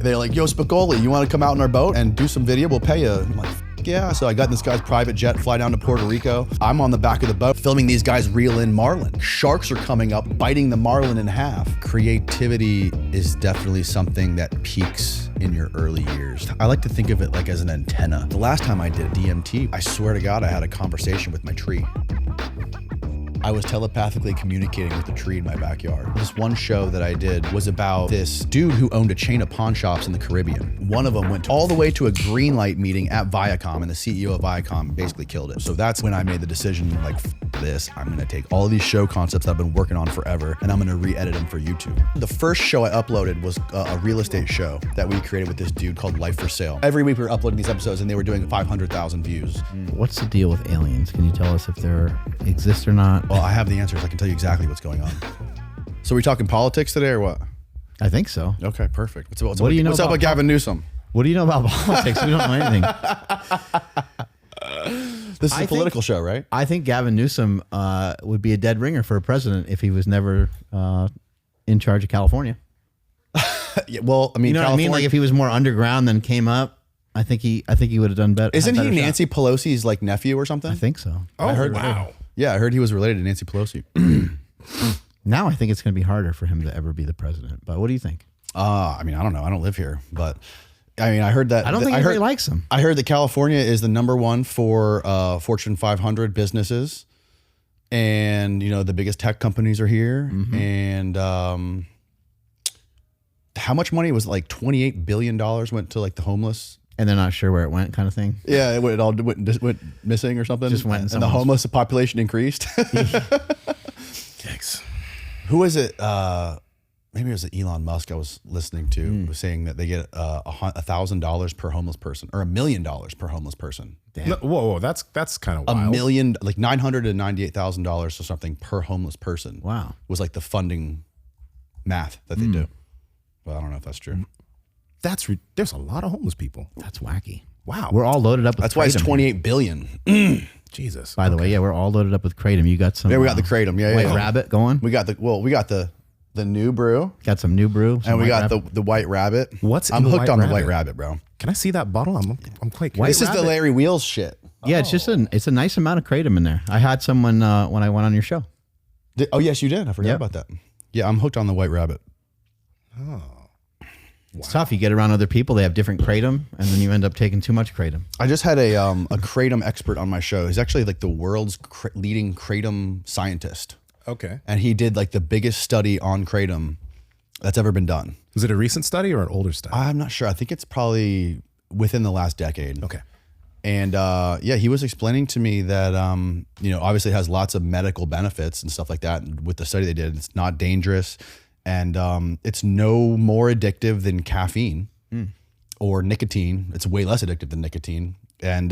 They're like, yo, Spicoli, you want to come out in our boat and do some video? We'll pay you. I'm like, yeah. So I got in this guy's private jet, fly down to Puerto Rico. I'm on the back of the boat filming these guys reel in marlin. Sharks are coming up, biting the marlin in half. Creativity is definitely something that peaks in your early years. I like to think of it like as an antenna. The last time I did DMT, I swear to God, I had a conversation with my tree. I was telepathically communicating with the tree in my backyard. This one show that I did was about this dude who owned a chain of pawn shops in the Caribbean. One of them went all the way to a green light meeting at Viacom, and the CEO of Viacom basically killed it. So that's when I made the decision, like, this, I'm gonna take all these show concepts I've been working on forever, and I'm gonna re-edit them for YouTube. The first show I uploaded was a real estate show that we created with this dude called Life for Sale. Every week we were uploading these episodes, and they were doing 500,000 views. What's the deal with aliens? Can you tell us if they exist or not? Well, I have the answers. I can tell you exactly what's going on. So we talking politics today or what? I think so. Okay, perfect. What's What do you know what's up with Gavin Newsom? What do you know about politics? We don't know anything. This is a political show, right? I think Gavin Newsom would be a dead ringer for a president if he was never in charge of California. Yeah, well, I mean, you know what I mean? Like if he was more underground than came up, I think he would have done better. Isn't he Nancy Pelosi's like nephew or something? I think so. Oh, wow. Yeah, I heard he was related to Nancy Pelosi. Now I think it's going to be harder for him to ever be the president. But what do you think? I mean, I don't know. I don't live here, but I mean, I heard that. I don't think anybody likes him. I heard that California is the #1 for Fortune 500 businesses, and you know the biggest tech companies are here. Mm-hmm. And how much money was it? Like $28 billion went to like the homeless. And they're not sure where it went, kind of thing. Yeah, it all went missing or something. Just went, and the homeless population increased. Yikes. Who is it? Maybe it was Elon Musk I was listening to was saying that they get $1,000 per homeless person or $1 million per homeless person. Damn. No, whoa, that's kind of wild. $1 million, like $998,000 or something per homeless person. Wow. Was like the funding math that they do. Well, I don't know if that's true. There's a lot of homeless people. That's wacky. Wow. We're all loaded up with That's why it's Kratom. 28 billion. Jesus. By the way, yeah, we're all loaded up with Kratom. You got some. Yeah, we got the Kratom. Yeah, White yeah. Rabbit going. We got the new brew. Got some new brew. And we got the White Rabbit. What's in I'm the hooked White on the Rabbit? White Rabbit, bro. Can I see that bottle? I'm quite White curious. This is the Rabbit. Larry Wheels shit. Yeah, it's just it's a nice amount of Kratom in there. I had someone when I went on your show. Oh yes, you did. I forgot about that. Yeah, I'm hooked on the White Rabbit. It's tough. You get around other people, they have different Kratom, and then you end up taking too much Kratom. I just had a Kratom expert on my show. He's actually like the world's leading Kratom scientist. Okay. And he did like the biggest study on Kratom that's ever been done. Was it a recent study or an older study? I'm not sure. I think it's probably within the last decade. Okay. And yeah, he was explaining to me that, you know, obviously it has lots of medical benefits and stuff like that. And with the study they did, it's not dangerous. And it's no more addictive than caffeine or nicotine. It's way less addictive than nicotine. And,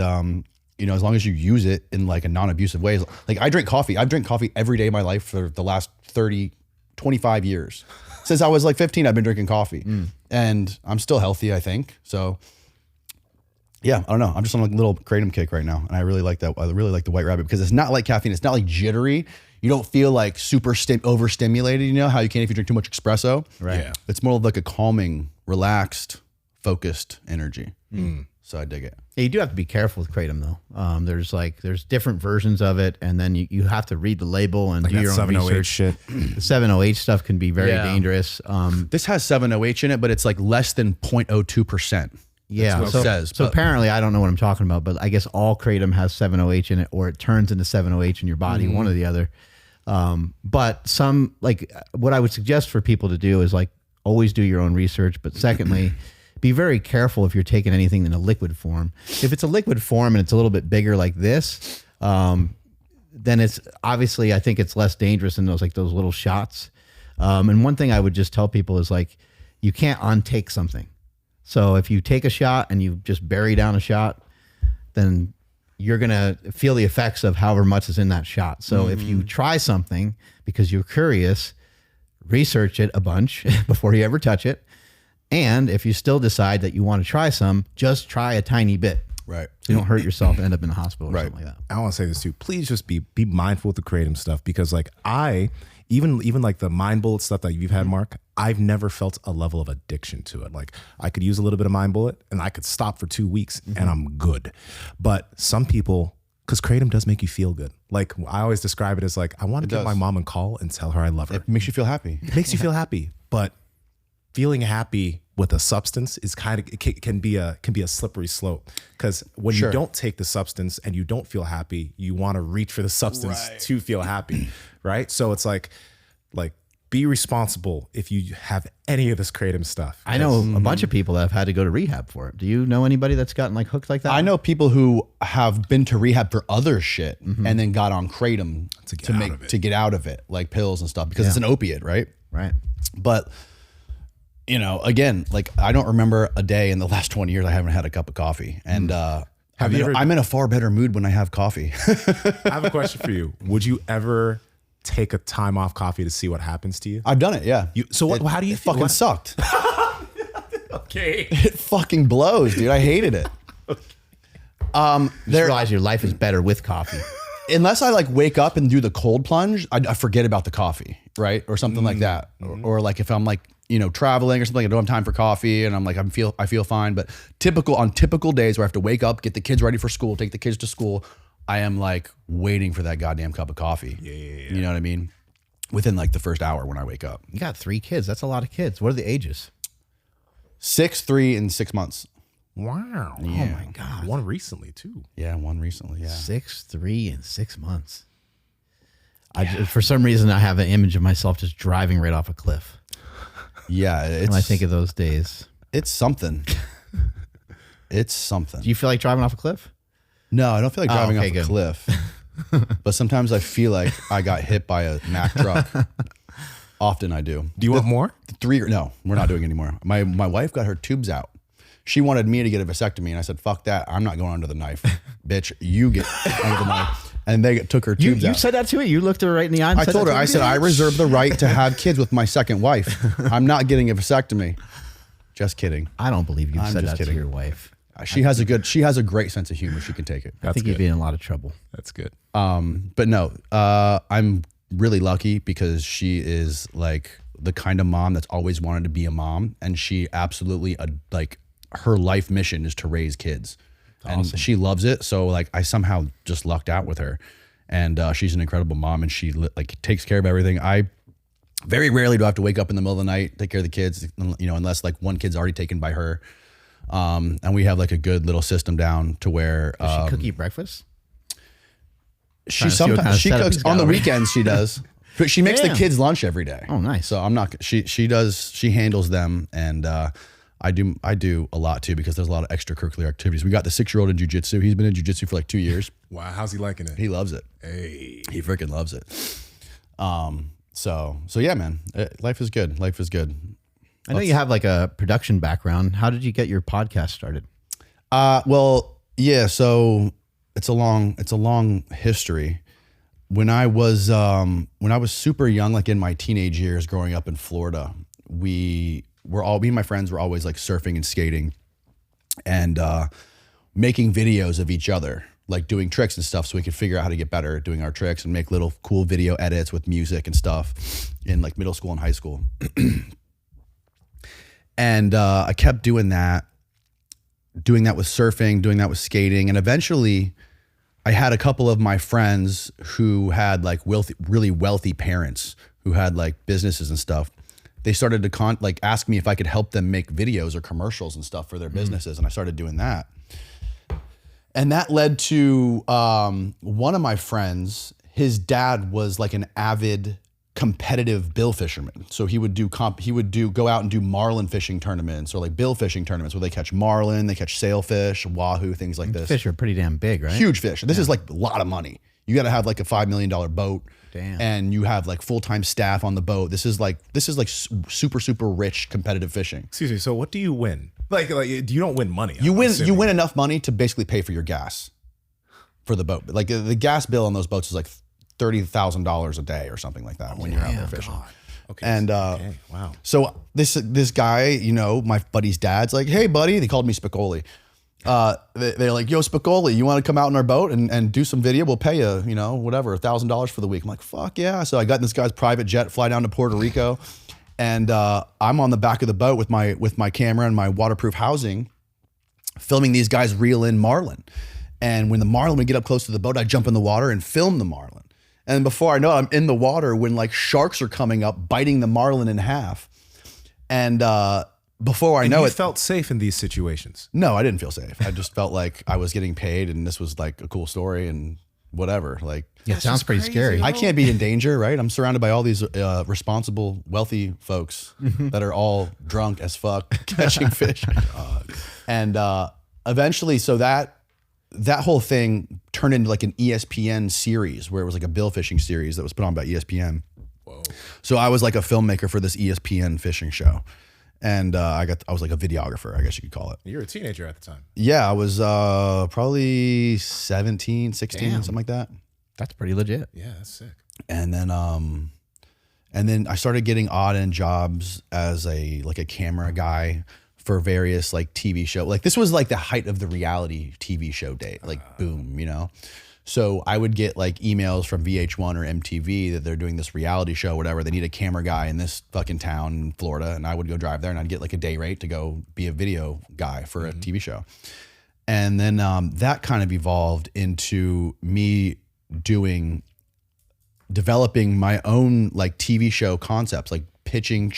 you know, as long as you use it in like a non-abusive way. Like I drink coffee. I've drank coffee every day of my life for the last 25 years. Since I was like 15, I've been drinking coffee. And I'm still healthy, I think. So yeah, I don't know. I'm just on a little Kratom kick right now. And I really like that. I really like the White Rabbit because it's not like caffeine. It's not like jittery. You don't feel like super overstimulated, you know, how you can if you drink too much espresso. Right. Yeah. It's more of like a calming, relaxed, focused energy. So I dig it. Yeah, you do have to be careful with Kratom though. There's different versions of it, and then you have to read the label and Like do that your own 708 research. shit. The 708 stuff can be very dangerous. This has 7-OH in it, but it's like less than 0.02%. Yeah, That's what it says. So but apparently, I don't know what I'm talking about, but I guess all Kratom has 7-OH in it, or it turns into 7-OH in your body, one or the other. But some, like what I would suggest for people to do is like always do your own research. But secondly, be very careful if you're taking anything in a liquid form. If it's a liquid form and it's a little bit bigger like this, then it's obviously, I think it's less dangerous than those little shots. And one thing I would just tell people is like, you can't untake something. So if you take a shot and you just bury down a shot, then you're going to feel the effects of however much is in that shot. So if you try something because you're curious, research it a bunch before you ever touch it. And if you still decide that you want to try some, just try a tiny bit. Right. So you don't hurt yourself and end up in the hospital or Right. something like that. I want to say this too. Please just be mindful with the Kratom stuff, because like even like the mind bullet stuff that you've had, Mark, I've never felt a level of addiction to it. Like I could use a little bit of mind bullet and I could stop for 2 weeks and I'm good. But some people, because Kratom does make you feel good. Like I always describe it as like, I want to give my mom a call and tell her I love her. It makes you feel happy. It makes you feel happy, but feeling happy with a substance is can be a slippery slope, because when you don't take the substance and you don't feel happy, you want to reach for the substance to feel happy, right? So it's like be responsible if you have any of this Kratom stuff. I know a bunch of people that have had to go to rehab for it. Do you know anybody that's gotten like hooked like that? I know people who have been to rehab for other shit and then got on Kratom to get out of it, like pills and stuff, because it's an opiate, right? Right. But you know, again, like I don't remember a day in the last 20 years I haven't had a cup of coffee, and I'm in a far better mood when I have coffee. I have a question for you. Would you ever take a time off coffee to see what happens to you? I've done it, yeah. How do you feel? It fucking sucked. Okay. It fucking blows, dude. I hated it. You realize your life is better with coffee. Unless I like wake up and do the cold plunge, I forget about the coffee, right? Or something like that. Or like if I'm like, you know, traveling or something, I don't have time for coffee and I'm like, I feel fine. But on typical days where I have to wake up, get the kids ready for school, take the kids to school, I am like waiting for that goddamn cup of coffee. Yeah. You know what I mean? Within like the first hour when I wake up. You got 3 kids. That's a lot of kids. What are the ages? 6, 3, and 6 months. Wow. Yeah. Oh my God. One recently too. Yeah, one recently. Yeah. 6, 3, and 6 months. For some reason, I have an image of myself just driving right off a cliff. Yeah. When I think of those days. It's something. It's something. Do you feel like driving off a cliff? No, I don't feel like driving off a cliff. But sometimes I feel like I got hit by a Mack truck. Often I do. Do you want more? No, we're not doing it anymore. My wife got her tubes out. She wanted me to get a vasectomy, and I said, fuck that. I'm not going under the knife. Bitch, you get under the knife. And they took her tubes out. You said that to her? You looked her right in the eye and I told her, I said, I reserve the right to have kids with my second wife. I'm not getting a vasectomy. Just kidding. I don't believe you said that to your wife. She has a great sense of humor. She can take it. I think you'd be in a lot of trouble. That's good. But no, I'm really lucky because she is like the kind of mom that's always wanted to be a mom. And she absolutely like her life mission is to raise kids. Awesome. And she loves it. So like I somehow just lucked out with her, and she's an incredible mom, and she like takes care of everything. I very rarely do I have to wake up in the middle of the night, take care of the kids, you know, unless like one kid's already taken by her. And we have like a good little system down to where Does she cook you breakfast? She cooks on the weekends. She does, but she makes the kids lunch every day. Oh, nice. So I'm not. She handles them, and I do a lot too, because there's a lot of extracurricular activities. We got the 6-year-old in jiu-jitsu. He's been in jiu-jitsu for like 2 years. Wow, how's he liking it? He loves it. Hey, he freaking loves it. So yeah, man, life is good. Life is good. I know you have like a production background. How did you get your podcast started? Well, yeah. So it's a long history. When I was super young, like in my teenage years, growing up in Florida, me and my friends were always like surfing and skating, and making videos of each other, like doing tricks and stuff, so we could figure out how to get better at doing our tricks and make little cool video edits with music and stuff in like middle school and high school. And I kept doing that with surfing, doing that with skating. And eventually I had a couple of my friends who had like really wealthy parents who had like businesses and stuff. They started to ask me if I could help them make videos or commercials and stuff for their businesses. And I started doing that. And that led to one of my friends, his dad was like an avid competitive bill fisherman. So he would go out and do marlin fishing tournaments, or like bill fishing tournaments where they catch marlin, they catch sailfish, wahoo, things like this. Fish are pretty damn big, right? Huge fish. This is like a lot of money. You got to have like a $5 million boat. Damn. And you have like full-time staff on the boat. This is like super, super rich competitive fishing. Excuse me. So what do you win? Like you don't win money. You win enough money to basically pay for your gas for the boat. Like the gas bill on those boats is like $30,000 a day or something like that when you're out there fishing. God. Okay. And wow. So this guy, you know, my buddy's dad's like, hey buddy, they called me Spicoli. they're like, yo, Spicoli, you want to come out in our boat and do some video? We'll pay you, you know, whatever, $1,000 for the week. I'm like, fuck yeah. So I got in this guy's private jet, fly down to Puerto Rico, and I'm on the back of the boat with my camera and my waterproof housing, filming these guys reel in marlin. And when the marlin would get up close to the boat, I jump in the water and film the marlin. And before I know it, I'm in the water when like sharks are coming up, biting the marlin in half. And before I know it, felt safe in these situations. No, I didn't feel safe. I just felt like I was getting paid and this was like a cool story and whatever. Like, yeah, it sounds pretty scary. I can't be in danger, right? I'm surrounded by all these responsible, wealthy folks that are all drunk as fuck catching fish. And eventually, so that whole thing turned into like an ESPN series where it was like a bill fishing series that was put on by ESPN. Whoa. So I was like a filmmaker for this ESPN fishing show. And I was like a videographer, I guess you could call it. You were a teenager at the time. Yeah, I was probably 17, 16, something like that. That's pretty legit. Yeah, that's sick. And then I started getting odd end jobs as a camera guy for various like TV show. Like this was like the height of the reality TV show day, like boom, you know? So I would get like emails from VH1 or MTV that they're doing this reality show, whatever. They need a camera guy in this fucking town in Florida. And I would go drive there and I'd get like a day rate to go be a video guy for a TV show. And then that kind of evolved into me developing my own like TV show concepts, like pitching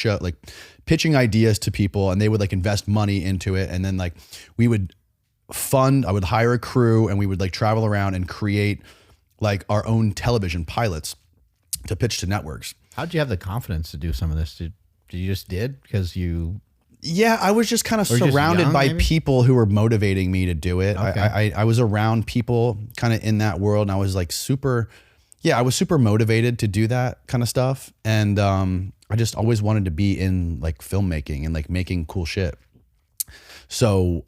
ideas to people, and they would like invest money into it. And then like I would hire a crew and we would like travel around and create like our own television pilots to pitch to networks. How'd you have the confidence to do some of this? Did you just because you? Yeah, I was just kind of surrounded by people who were motivating me to do it. Okay. I was around people kind of in that world, and I was like I was super motivated to do that kind of stuff. And I just always wanted to be in like filmmaking and like making cool shit. So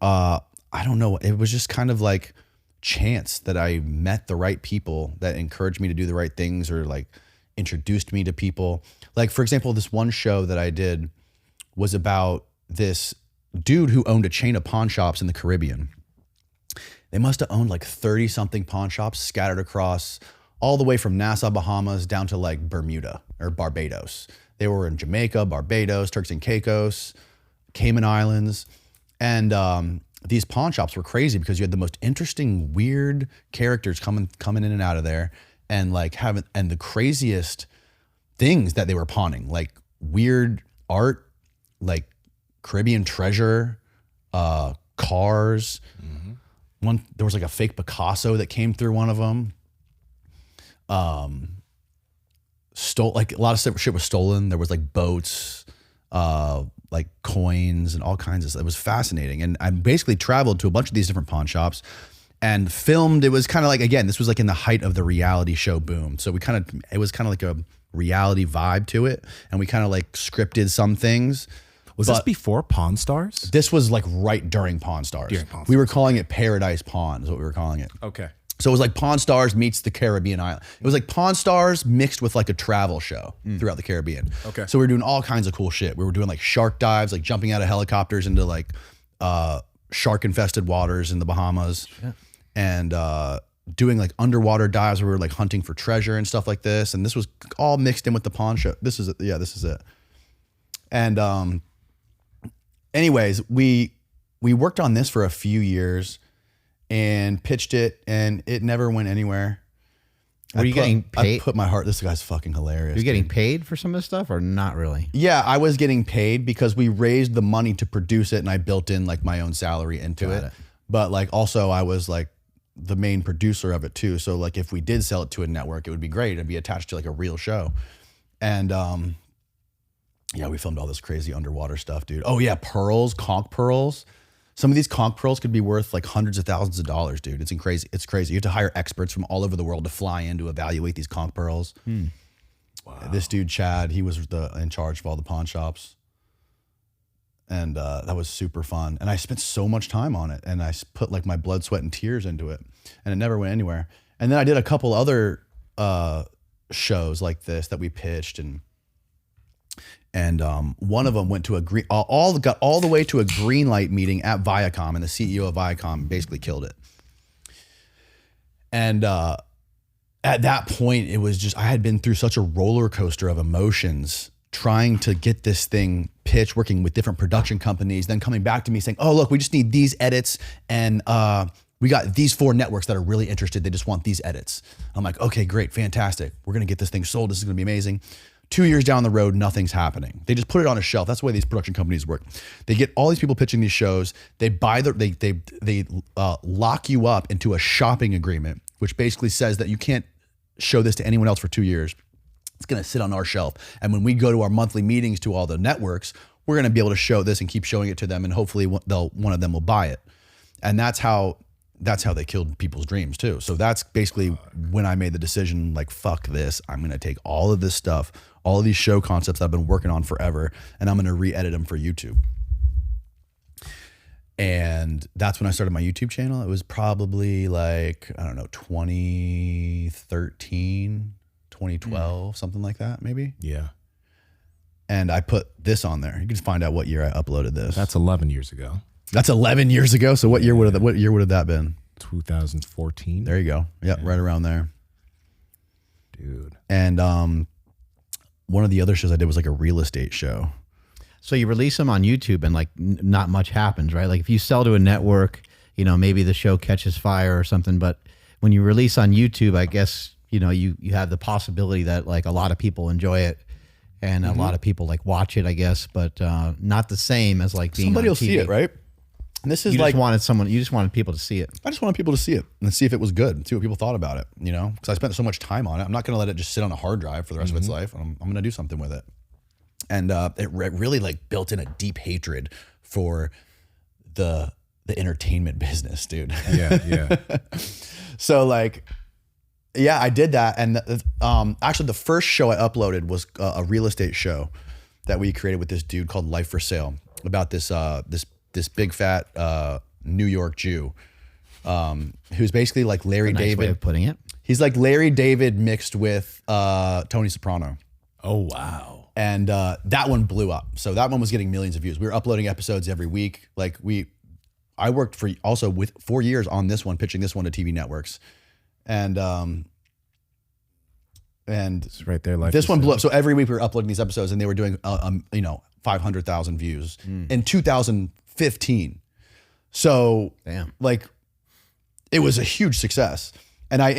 I don't know. It was just kind of like chance that I met the right people that encouraged me to do the right things or like introduced me to people. Like, for example, this one show that I did was about this dude who owned a chain of pawn shops in the Caribbean. They must have owned like 30 something pawn shops scattered across all the way from Nassau, Bahamas down to like Bermuda or Barbados. They were in Jamaica, Barbados, Turks and Caicos, Cayman Islands. And these pawn shops were crazy because you had the most interesting, weird characters coming in and out of there, and like and the craziest things that they were pawning, like weird art, like Caribbean treasure, cars. Mm-hmm. There was like a fake Picasso that came through one of them. Stole like a lot of shit was stolen. There was like boats, like coins and all kinds of stuff. It was fascinating. And I basically traveled to a bunch of these different pawn shops and filmed. It was kind of like, again, this was like in the height of the reality show boom. So it was kind of like a reality vibe to it. And we kind of like scripted some things. Was this before Pawn Stars? This was like right during Pawn Stars. We were calling it Paradise Pawn is what we were calling it. Okay. So it was like Pawn Stars meets the Caribbean island. It was like Pawn Stars mixed with like a travel show throughout the Caribbean. Okay. So we were doing all kinds of cool shit. We were doing like shark dives, like jumping out of helicopters into like shark infested waters in the Bahamas, and doing like underwater dives where we were like hunting for treasure and stuff like this. And this was all mixed in with the pawn show. This is it. Yeah, this is it. And anyways, we worked on this for a few years and pitched it, and it never went anywhere. Were you getting paid? I put my heart, this guy's fucking hilarious. Were you getting paid for some of this stuff or not really? Yeah, I was getting paid because we raised the money to produce it, and I built in like my own salary into it. But like also I was like the main producer of it too. So like if we did sell it to a network, it would be great. It'd be attached to like a real show. And yeah, we filmed all this crazy underwater stuff, dude. Oh yeah, pearls, conch pearls. Some of these conch pearls could be worth like hundreds of thousands of dollars, dude. It's crazy. It's crazy. You have to hire experts from all over the world to fly in to evaluate these conch pearls. Wow. This dude, Chad, he was in charge of all the pawn shops. And that was super fun. And I spent so much time on it. And I put like my blood, sweat, and tears into it. And it never went anywhere. And then I did a couple other shows like this that we pitched. And And one of them went to got all the way to a green light meeting at Viacom, and the CEO of Viacom basically killed it. And at that point, it was just, I had been through such a roller coaster of emotions trying to get this thing pitched, working with different production companies, then coming back to me saying, oh, look, we just need these edits. And we got these 4 networks that are really interested. They just want these edits. I'm like, okay, great, fantastic. We're going to get this thing sold. This is going to be amazing. 2 years down the road, nothing's happening. They just put it on a shelf. That's the way these production companies work. They get all these people pitching these shows. They buy they lock you up into a shopping agreement, which basically says that you can't show this to anyone else for 2 years. It's going to sit on our shelf. And when we go to our monthly meetings to all the networks, we're going to be able to show this and keep showing it to them. And hopefully one of them will buy it. And that's how they killed people's dreams too. So that's basically when I made the decision, like, fuck this. I'm going to take all of this stuff, all of these show concepts that I've been working on forever, and I'm going to re-edit them for YouTube. And that's when I started my YouTube channel. It was probably like, I don't know, 2013, 2012, something like that, maybe. Yeah. And I put this on there. You can just find out what year I uploaded this. That's 11 years ago. That's 11 years ago. So what year would have that been? 2014. There you go. Yep, right around there. Dude. And one of the other shows I did was like a real estate show. So you release them on YouTube and like not much happens, right? Like if you sell to a network, you know, maybe the show catches fire or something, but when you release on YouTube, I guess, you know, you have the possibility that like a lot of people enjoy it and a lot of people like watch it, I guess, but not the same as like being Somebody on will TV. see it, right? And this is You like, you just wanted people to see it. I just wanted people to see it and see if it was good and see what people thought about it, you know, because I spent so much time on it. I'm not going to let it just sit on a hard drive for the rest of its life. I'm going to do something with it. And it really like built in a deep hatred for the entertainment business, dude. Yeah. So like, yeah, I did that. And actually the first show I uploaded was a real estate show that we created with this dude called Life for Sale about this big fat New York Jew who's basically like Larry Nice way David. of putting it. He's like Larry David mixed with Tony Soprano. Oh, wow. And that one blew up. So that one was getting millions of views. We were uploading episodes every week. Like I worked for 4 years on this one, pitching this one to TV networks. And It's right there. Like this one blew up. So every week we were uploading these episodes and they were doing, 500,000 views in 2015. So Damn. like it was a huge success. And I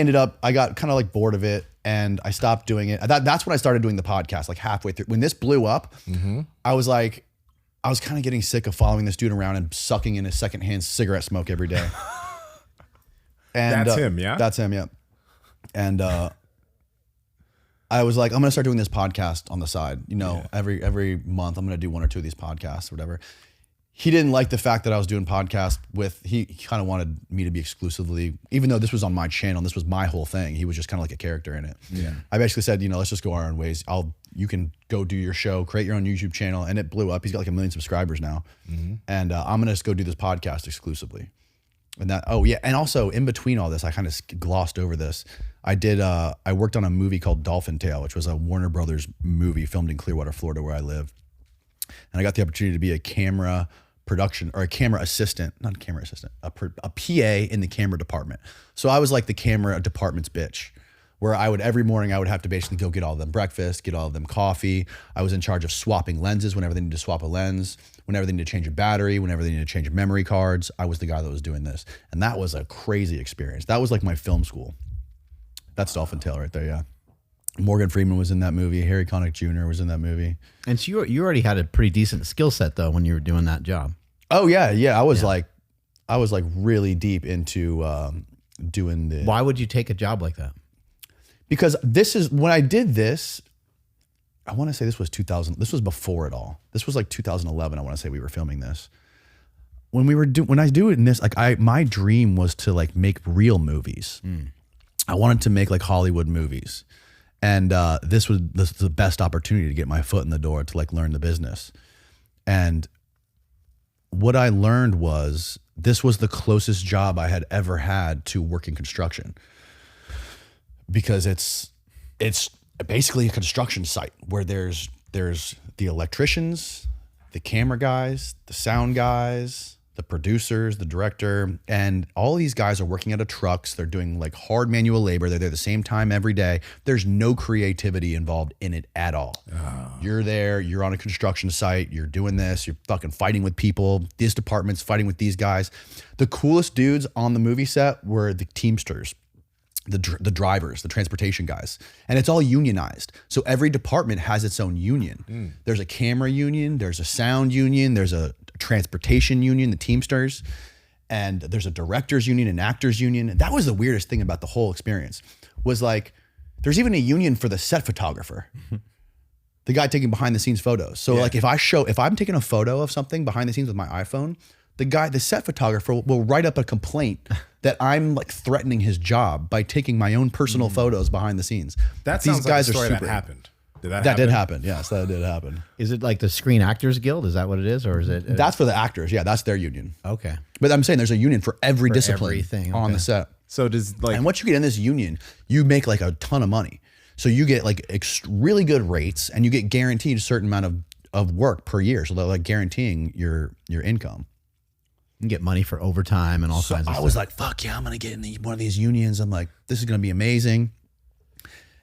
got kind of like bored of it and I stopped doing it. That's when I started doing the podcast, like halfway through. When this blew up, I was kind of getting sick of following this dude around and sucking in his secondhand cigarette smoke every day. And That's him, yeah? That's him, yeah. And I was like, I'm going to start doing this podcast on the side. You know, every month I'm going to do 1 or 2 of these podcasts or whatever. He didn't like the fact that I was doing podcasts he kind of wanted me to be exclusively, even though this was on my channel, and this was my whole thing. He was just kind of like a character in it. Yeah. I basically said, let's just go our own ways. You can go do your show, create your own YouTube channel. And it blew up. He's got like 1 million subscribers now. And I'm going to just go do this podcast exclusively. And and also in between all this, I kind of glossed over this. I worked on a movie called Dolphin Tale, which was a Warner Brothers movie filmed in Clearwater, Florida, where I live. And I got the opportunity to be a camera assistant, a PA in the camera department. So I was like the camera department's bitch, where every morning I would have to basically go get all of them breakfast, get all of them coffee. I was in charge of swapping lenses whenever they needed to swap a lens, whenever they needed to change a battery, whenever they needed to change memory cards. I was the guy that was doing this. And that was a crazy experience. That was like my film school. That's Dolphin Tale right there, yeah. Morgan Freeman was in that movie. Harry Connick Jr. was in that movie. And so you already had a pretty decent skill set though when you were doing that job. Oh yeah. I was like really deep into doing the. Why would you take a job like that? Because when I did this, I want to say this was 2000. This was before it all. This was like 2011. I want to say we were filming this. When I do it in this, like my dream was to like make real movies. I wanted to make like Hollywood movies. And this was the best opportunity to get my foot in the door to like learn the business. And what I learned was this was the closest job I had ever had to working construction, because it's basically a construction site where there's there's the electricians, the camera guys, the sound guys, the producers, the director, and all these guys are working out of trucks. They're doing like hard manual labor. They're there the same time every day. There's no creativity involved in it at all. You're there, you're on a construction site, you're doing this, you're fucking fighting with people, this department's fighting with these guys. The coolest dudes on the movie set were the Teamsters, the drivers, the transportation guys, and it's all unionized. So every department has its own union. There's a camera union, there's a sound union, there's a transportation union, the Teamsters, and there's a directors union, an actors union. And that was the weirdest thing about the whole experience was like, there's even a union for the set photographer, the guy taking behind the scenes photos. So like if I'm taking a photo of something behind the scenes with my iPhone, the set photographer will write up a complaint that I'm like threatening his job by taking my own personal photos behind the scenes. That These sounds guys like a are story super. that happened. Did that That happen? did happen. Yes, that did happen. Is it like the Screen Actors Guild? Is that what it is? Or is it? That's for the actors. Yeah, that's their union. Okay. But I'm saying there's a union for every discipline everything, on okay. the set. So does like And once you get in this union, you make like a ton of money. So you get like really good rates and you get guaranteed a certain amount of work per year. So they're like guaranteeing your income. You can get money for overtime and all So kinds of I stuff. was like, fuck yeah, I'm going to get in one of these unions. I'm like, this is going to be amazing.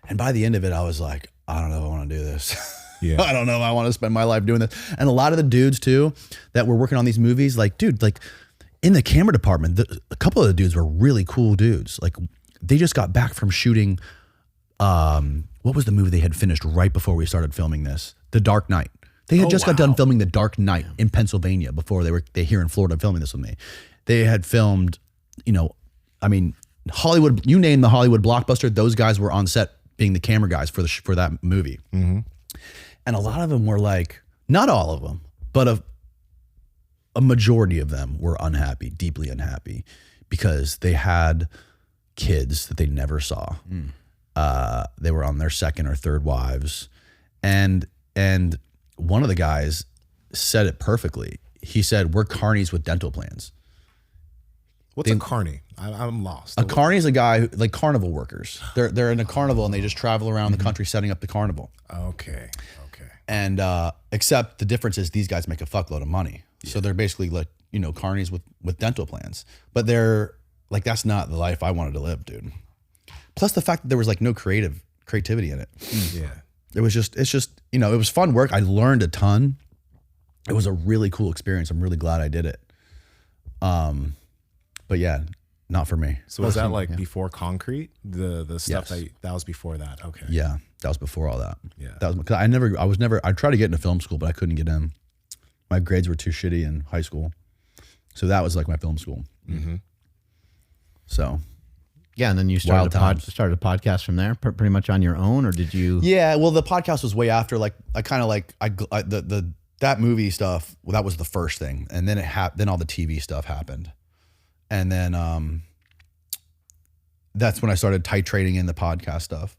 And by the end of it, I was like, I don't know if I want to do this. Yeah. I don't know if I want to spend my life doing this. And a lot of the dudes too that were working on these movies, like, dude, like in the camera department, a couple of the dudes were really cool dudes. Like they just got back from shooting, what was the movie they had finished right before we started filming this? The Dark Knight. They had just got done filming The Dark Knight in Pennsylvania before they here in Florida filming this with me. They had filmed, Hollywood, you name the Hollywood blockbuster, those guys were on set being the camera guys for that movie. Mm-hmm. And a lot of them were like, not all of them, but a majority of them were unhappy, deeply unhappy, because they had kids that they never saw. They were on their second or third wives. And one of the guys said it perfectly. He said, we're carnies with dental plans. what's a carny? I'm lost. A carny is a guy who, like carnival workers. They're in a carnival and they just travel around the country setting up the carnival. Okay. And except the difference is these guys make a fuckload of money. Yeah. So they're basically like, carnies with dental plans. But they're like, that's not the life I wanted to live, dude. Plus the fact that there was like no creativity in it. Yeah. It's just, it was fun work. I learned a ton. It was a really cool experience. I'm really glad I did it. But yeah, not for me. So was that like before concrete? The stuff Yes. that was before that. Okay. Yeah, that was before all that. Yeah. That was because I tried to get into film school, but I couldn't get in. My grades were too shitty in high school. So that was like my film school. Mm-hmm. So yeah, and then you started Wild started a podcast from there, pretty much on your own, or did you? yeah, well, the podcast was way after. Like I kind of like that movie stuff. Well, that was the first thing, and then then all the TV stuff happened, and then that's when I started titrating in the podcast stuff,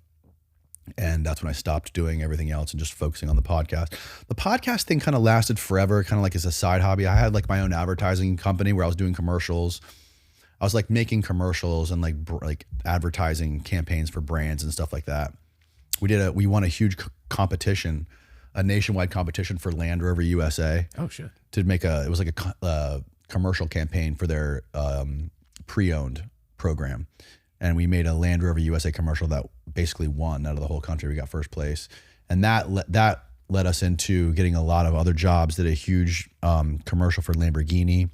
and that's when I stopped doing everything else and just focusing on the podcast. The podcast thing kind of lasted forever, kind of like as a side hobby. I had like my own advertising company where I was doing commercials. I was like making commercials and like advertising campaigns for brands and stuff like that. We won a huge competition, a nationwide competition for Land Rover USA. Oh shit. To make it was like a commercial campaign for their pre-owned program. And we made a Land Rover USA commercial that basically won out of the whole country. We got first place. And that led us into getting a lot of other jobs. Did a huge commercial for Lamborghini.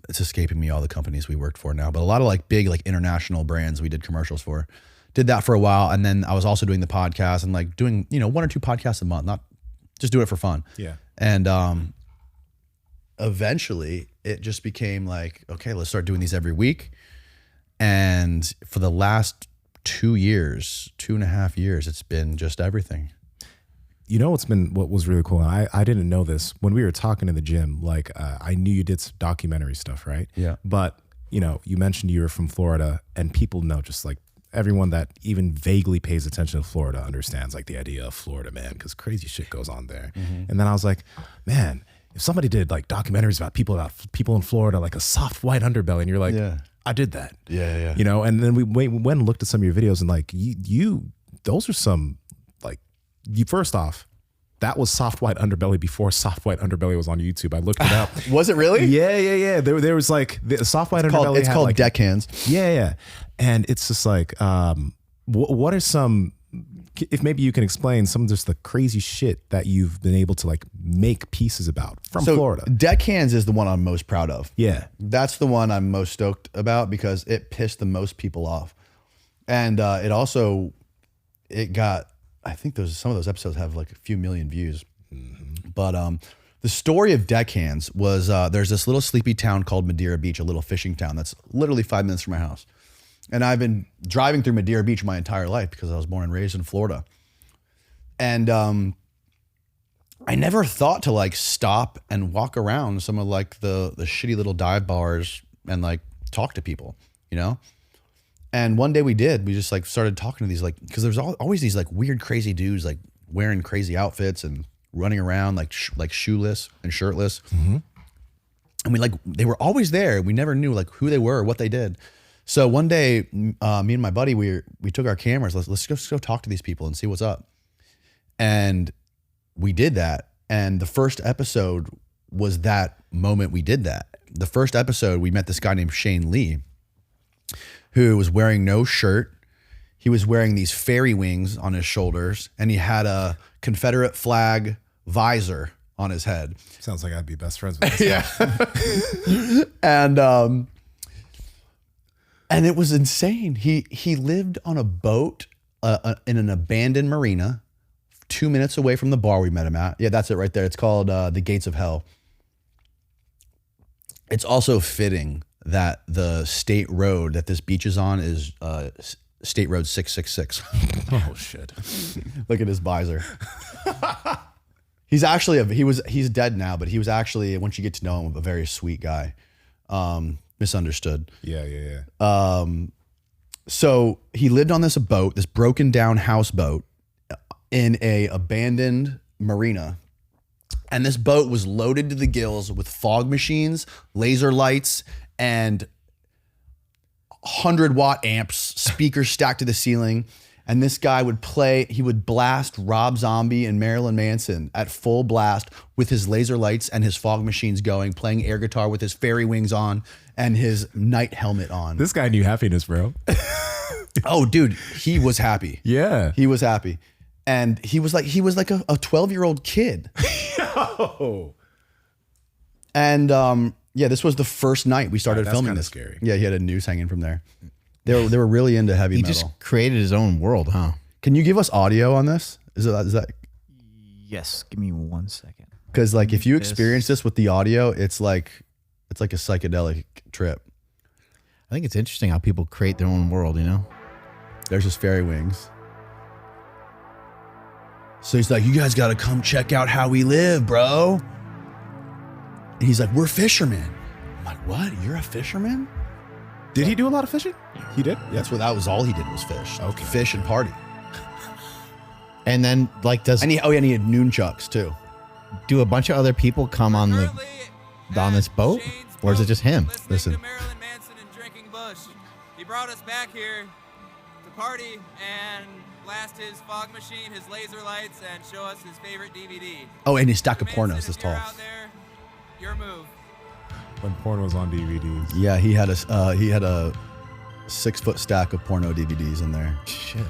It's escaping me all the companies we worked for now, but a lot of like big like international brands we did commercials for. Did that for a while, and then I was also doing the podcast and like doing 1 or 2 podcasts a month, not just do it for fun. Yeah. And eventually it just became like, okay, let's start doing these every week. And for the last 2.5 years, it's been just everything. You know what was really cool, and I didn't know this when we were talking in the gym. Like I knew you did some documentary stuff, right? Yeah. But you mentioned you were from Florida, and people know, just like everyone that even vaguely pays attention to Florida understands like the idea of Florida, man, because crazy shit goes on there. Mm-hmm. And then I was like, man, if somebody did like documentaries about people in Florida, like a soft white underbelly, and you're like, Yeah. I did that. Yeah. And then we went and looked at some of your videos, and like you those are some first off, that was Soft White Underbelly before Soft White Underbelly was on YouTube. I looked it up. Was it really? Yeah. There was like the Soft White Underbelly. It's called like, Deckhands. Yeah. And it's just like, what are some, if maybe you can explain some of just the crazy shit that you've been able to like make pieces about from Florida. Deckhands is the one I'm most proud of. Yeah. That's the one I'm most stoked about because it pissed the most people off. And it got, I think some of those episodes have like a few million views. Mm-hmm. But the story of Deckhands was there's this little sleepy town called Madeira Beach, a little fishing town that's literally 5 minutes from my house. And I've been driving through Madeira Beach my entire life because I was born and raised in Florida. And I never thought to like stop and walk around some of like the shitty little dive bars and like talk to people, you know? And one day we did. We just like started talking to these like, because there's always these like weird, crazy dudes like wearing crazy outfits and running around like shoeless and shirtless. Mm-hmm. And they were always there. We never knew like who they were or what they did. So one day, me and my buddy, we took our cameras. Let's go talk to these people and see what's up. And we did that. And the first episode was that moment we did that. The first episode, we met this guy named Shane Lee, who was wearing no shirt. He was wearing these fairy wings on his shoulders, and he had a Confederate flag visor on his head. Sounds like I'd be best friends with this guy. And it was insane. He lived on a boat in an abandoned marina 2 minutes away from the bar we met him at. Yeah, that's it right there. It's called the Gates of Hell. It's also fitting that the state road that this beach is on is State Road 666. Oh shit! Look at his visor. He's actually he's dead now, but he was actually, once you get to know him, a very sweet guy. Misunderstood. Yeah. So he lived on this boat, this broken down houseboat in a abandoned marina. And this boat was loaded to the gills with fog machines, laser lights, and 100-watt amps, speakers stacked to the ceiling. And this guy he would blast Rob Zombie and Marilyn Manson at full blast with his laser lights and his fog machines going, playing air guitar with his fairy wings on and his night helmet on. This guy knew happiness, bro. Oh, dude, he was happy. Yeah. He was happy. And he was like a 12-year-old kid. Yo. And yeah, this was the first night we started filming this. Scary. Yeah, he had a noose hanging from there. They were really into heavy metal. He just created his own world, huh? Can you give us audio on this? Is that? Yes. Give me 1 second. Because like if you experience this with the audio, it's like a psychedelic trip. I think it's interesting how people create their own world, you know? There's his fairy wings. So he's like, you guys got to come check out how we live, bro. And he's like, we're fishermen. I'm like, what? You're a fisherman? Did he do a lot of fishing? He did? Yeah. That was all he did was fish. Okay. Fish and party. And then like and he had nunchucks too. Do a bunch of other people come on this boat? Or is it just him? Listen. To Marilyn Manson and drinking Bush. He brought us back here to party and blast his fog machine, his laser lights, and show us his favorite DVD. Oh, and his stack of Manson, pornos this if you're tall. out there, your move. When porn was on DVDs. Yeah, he had a 6-foot stack of porno DVDs in there. Shit.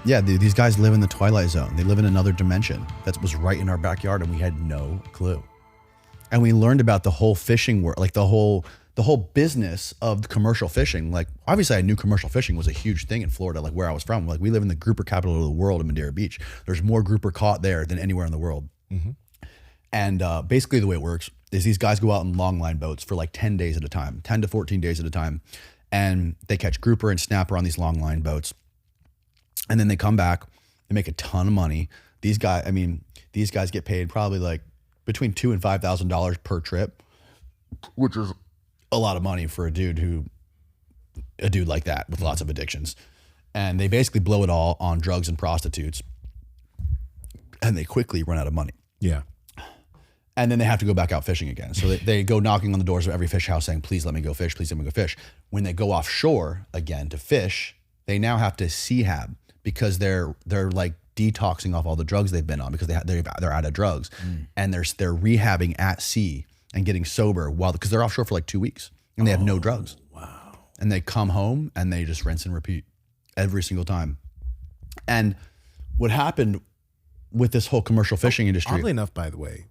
Yeah, dude, these guys live in the Twilight Zone. They live in another dimension that was right in our backyard, and we had no clue. And we learned about the whole fishing world, like the whole business of commercial fishing. Like, obviously, I knew commercial fishing was a huge thing in Florida, like where I was from. Like, we live in the grouper capital of the world in Madeira Beach. There's more grouper caught there than anywhere in the world. Mm-hmm. And basically, the way it works is these guys go out in longline boats for like 10 days at a time, 10 to 14 days at a time, and they catch grouper and snapper on these longline boats. And then they come back, they make a ton of money. These guys get paid probably like between $2,000 and $5,000 per trip, which is a lot of money for a dude like that with lots of addictions. And they basically blow it all on drugs and prostitutes, and they quickly run out of money. Yeah. And then they have to go back out fishing again. So they go knocking on the doors of every fish house saying, please let me go fish, please let me go fish. When they go offshore again to fish, they now have to CHAB, because they're like detoxing off all the drugs they've been on because they're out of drugs, and they're rehabbing at sea and getting sober because they're offshore for like 2 weeks and they have no drugs. Wow. And they come home and they just rinse and repeat every single time. And what happened with this whole commercial fishing industry. Oddly enough, by the way,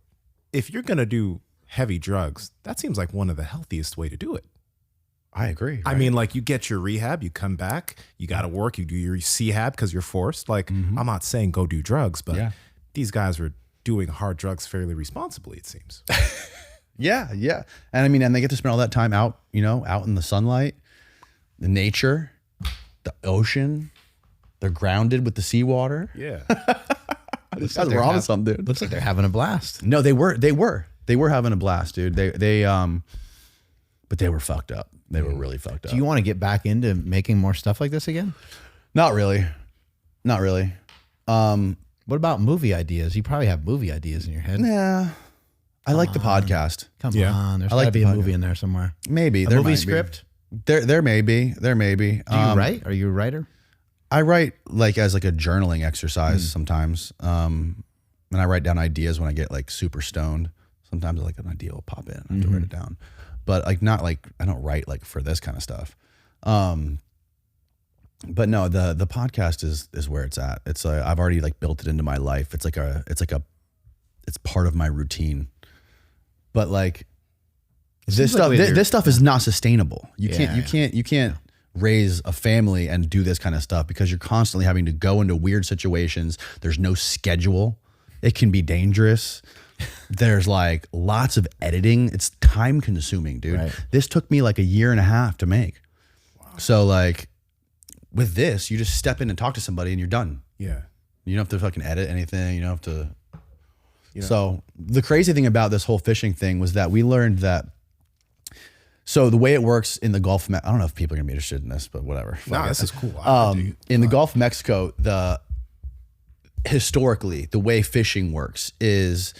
if you're going to do heavy drugs, that seems like one of the healthiest way to do it. I agree. I mean, like you get your rehab, you come back, you got to work, you do your CHAB because you're forced. Like, I'm not saying go do drugs, but these guys were doing hard drugs fairly responsibly, it seems. Yeah. And I mean, and they get to spend all that time out, out in the sunlight, the nature, the ocean. They're grounded with the seawater. Yeah. This guy's wrong with something, dude. Looks like they're having a blast. No, they were having a blast, dude. But they were fucked up. They were really fucked up. Do you want to get back into making more stuff like this again? Not really. What about movie ideas? You probably have movie ideas in your head. Yeah. I like the podcast. Come on. There's I like got to be the a podcast. movie in there somewhere. Maybe. A There movie might script? Be. There may be. Do you write? Are you a writer? I write like as like a journaling exercise sometimes. And I write down ideas when I get like super stoned. Sometimes like an idea will pop in. I have to write it down. But like not like I don't write like for this kind of stuff. But no, the podcast is where it's at. It's I've already like built it into my life. It's part of my routine. But like this stuff is not sustainable. You can't raise a family and do this kind of stuff because you're constantly having to go into weird situations. There's no schedule. It can be dangerous. There's like lots of editing. It's time consuming, dude. Right. This took me like 1.5 years to make. Wow. So like with this, you just step in and talk to somebody and you're done. Yeah. You don't have to fucking edit anything. You don't have to. So the crazy thing about this whole fishing thing was that we learned that. So the way it works in the Gulf, I don't know if people are gonna be interested in this, but whatever. No, this is cool. In the Gulf of Mexico, historically, the way fishing works is,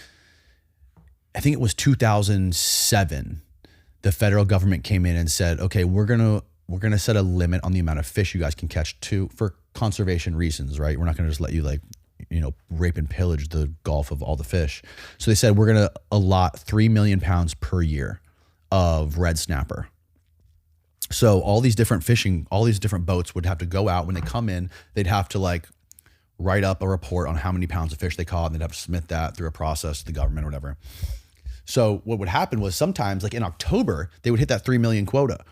I think it was 2007, the federal government came in and said, okay, we're gonna set a limit on the amount of fish you guys can catch for conservation reasons, right? We're not gonna just let you like, rape and pillage the Gulf of all the fish. So they said, we're gonna allot 3 million pounds per year of red snapper. So all these different boats would have to go out. When they come in, they'd have to like write up a report on how many pounds of fish they caught, and they'd have to submit that through a process to the government or whatever. So what would happen was sometimes like in October, they would hit that 3 million quota.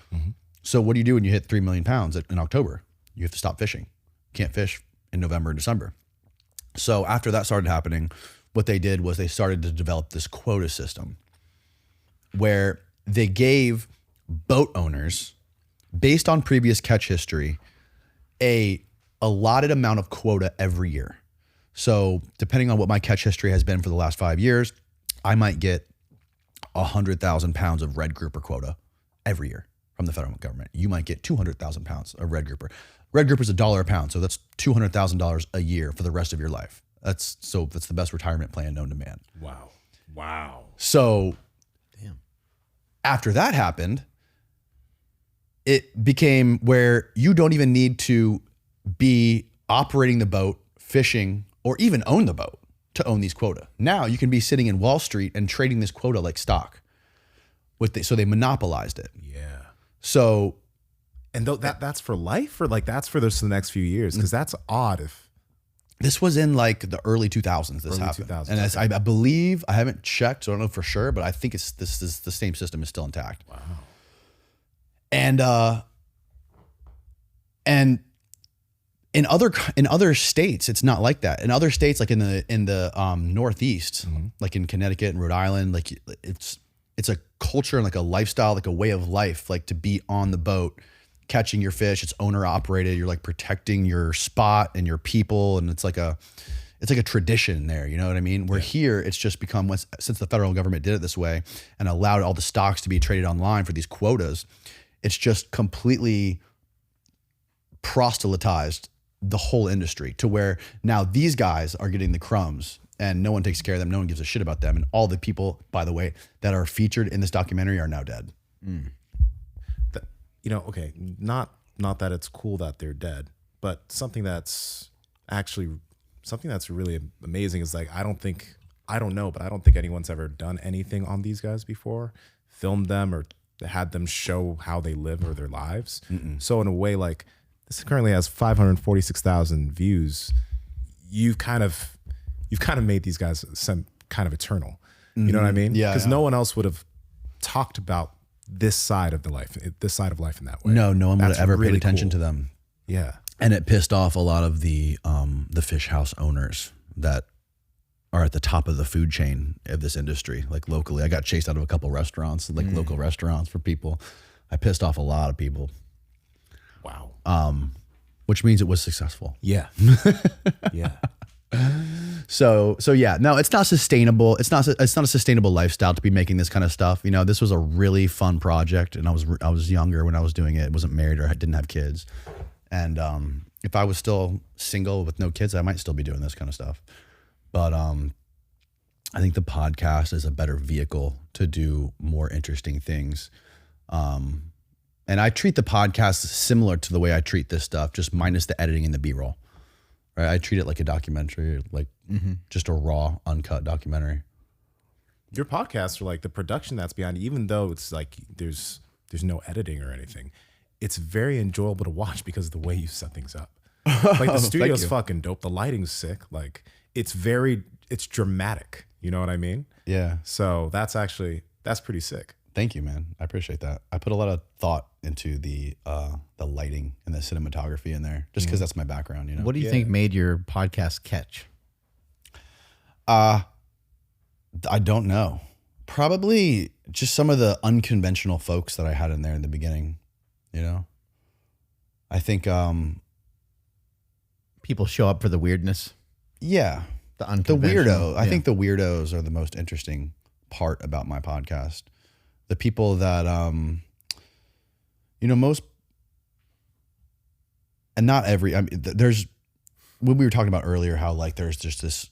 So what do you do when you hit 3 million pounds in October? You have to stop fishing. You can't fish in November and December. So after that started happening, what they did was they started to develop this quota system where they gave boat owners, based on previous catch history, a allotted amount of quota every year. So depending on what my catch history has been for the last 5 years, I might get 100,000 pounds of red grouper quota every year from the federal government. You might get 200,000 pounds of red grouper. Red grouper is $1 a pound, so that's $200,000 a year for the rest of your life. That's the best retirement plan known to man. Wow. So after that happened, it became where you don't even need to be operating the boat, fishing, or even own the boat to own these quota. Now you can be sitting in Wall Street and trading this quota like stock. So they monopolized it. Yeah. So, and that's for life, or like that's for the next few years? Because that's odd. If this was in like the early 2000s, this happened. And as I believe, I haven't checked, so I don't know for sure, but I think this is the same system is still intact. Wow. And in other states, it's not like that. In other states, like in the Northeast, like in Connecticut and Rhode Island, like it's a culture and like a lifestyle, like a way of life, like to be on the boat, catching your fish. It's owner operated. You're like protecting your spot and your people, and it's like a tradition there. You know what I mean? Where here, it's just become, since the federal government did it this way and allowed all the stocks to be traded online for these quotas, it's just completely proselytized the whole industry to where now these guys are getting the crumbs and no one takes care of them. No one gives a shit about them. And all the people, by the way, that are featured in this documentary are now dead. Okay, not that it's cool that they're dead, but something that's actually something that's really amazing is like I don't know, but I don't think anyone's ever done anything on these guys before, filmed them or had them show how they live or their lives. So in a way, like this currently has 546,000 views. You've kind of made these guys some kind of eternal. You know what I mean? Yeah. Because no one else would have talked about this side of life in that way. No one would have That's ever really paid attention cool. to them. Yeah. And it pissed off a lot of the fish house owners that are at the top of the food chain of this industry. Like locally, I got chased out of a couple restaurants, like local restaurants for people. I pissed off a lot of people. Wow. Which means it was successful. Yeah. Yeah. So yeah, no, it's not sustainable. It's not a sustainable lifestyle to be making this kind of stuff. You know, this was a really fun project, and I was younger when I was doing it. I wasn't married or I didn't have kids. And if I was still single with no kids, I might still be doing this kind of stuff. But I think the podcast is a better vehicle to do more interesting things. And I treat the podcast similar to the way I treat this stuff, just minus the editing and the B-roll. Right? I treat it like a documentary, like just a raw, uncut documentary. Your podcasts are like the production that's behind it, even though it's like there's no editing or anything. It's very enjoyable to watch because of the way you set things up. Like the studio's fucking dope. The lighting's sick. Like it's dramatic. You know what I mean? Yeah. So that's pretty sick. Thank you, man. I appreciate that. I put a lot of thought into the lighting and the cinematography in there, just because that's my background. You know. What do you think made your podcast catch? I don't know. Probably just some of the unconventional folks that I had in there in the beginning. You know, I think People show up for the weirdness. yeah, The the unconventional. weirdo. I think the weirdos are the most interesting part about my podcast. The people that most, and not every. I mean, there's when we were talking about earlier how like there's just this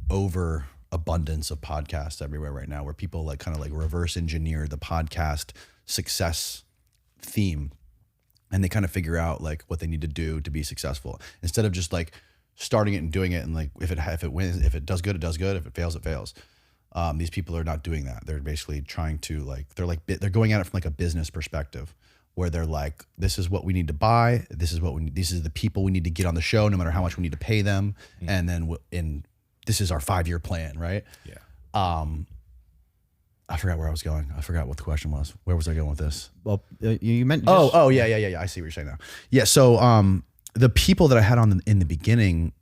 overabundance of podcasts everywhere right now, where people like kind of like reverse engineer the podcast success theme, and they kind of figure out like what they need to do to be successful instead of just like starting it and doing it and like if it wins, if it does good, it does good. If it fails, it fails. These people are not doing that. They're basically trying to they're going at it from like a business perspective, where they're like, this is what we need to buy. This is this is the people we need to get on the show, no matter how much we need to pay them. And then this is our 5-year plan, right? Yeah. I forgot where I was going. I forgot what the question was. Where was I going with this? Well, you meant. Oh, yeah. I see what you're saying now. Yeah. So, the people that I had on in the beginning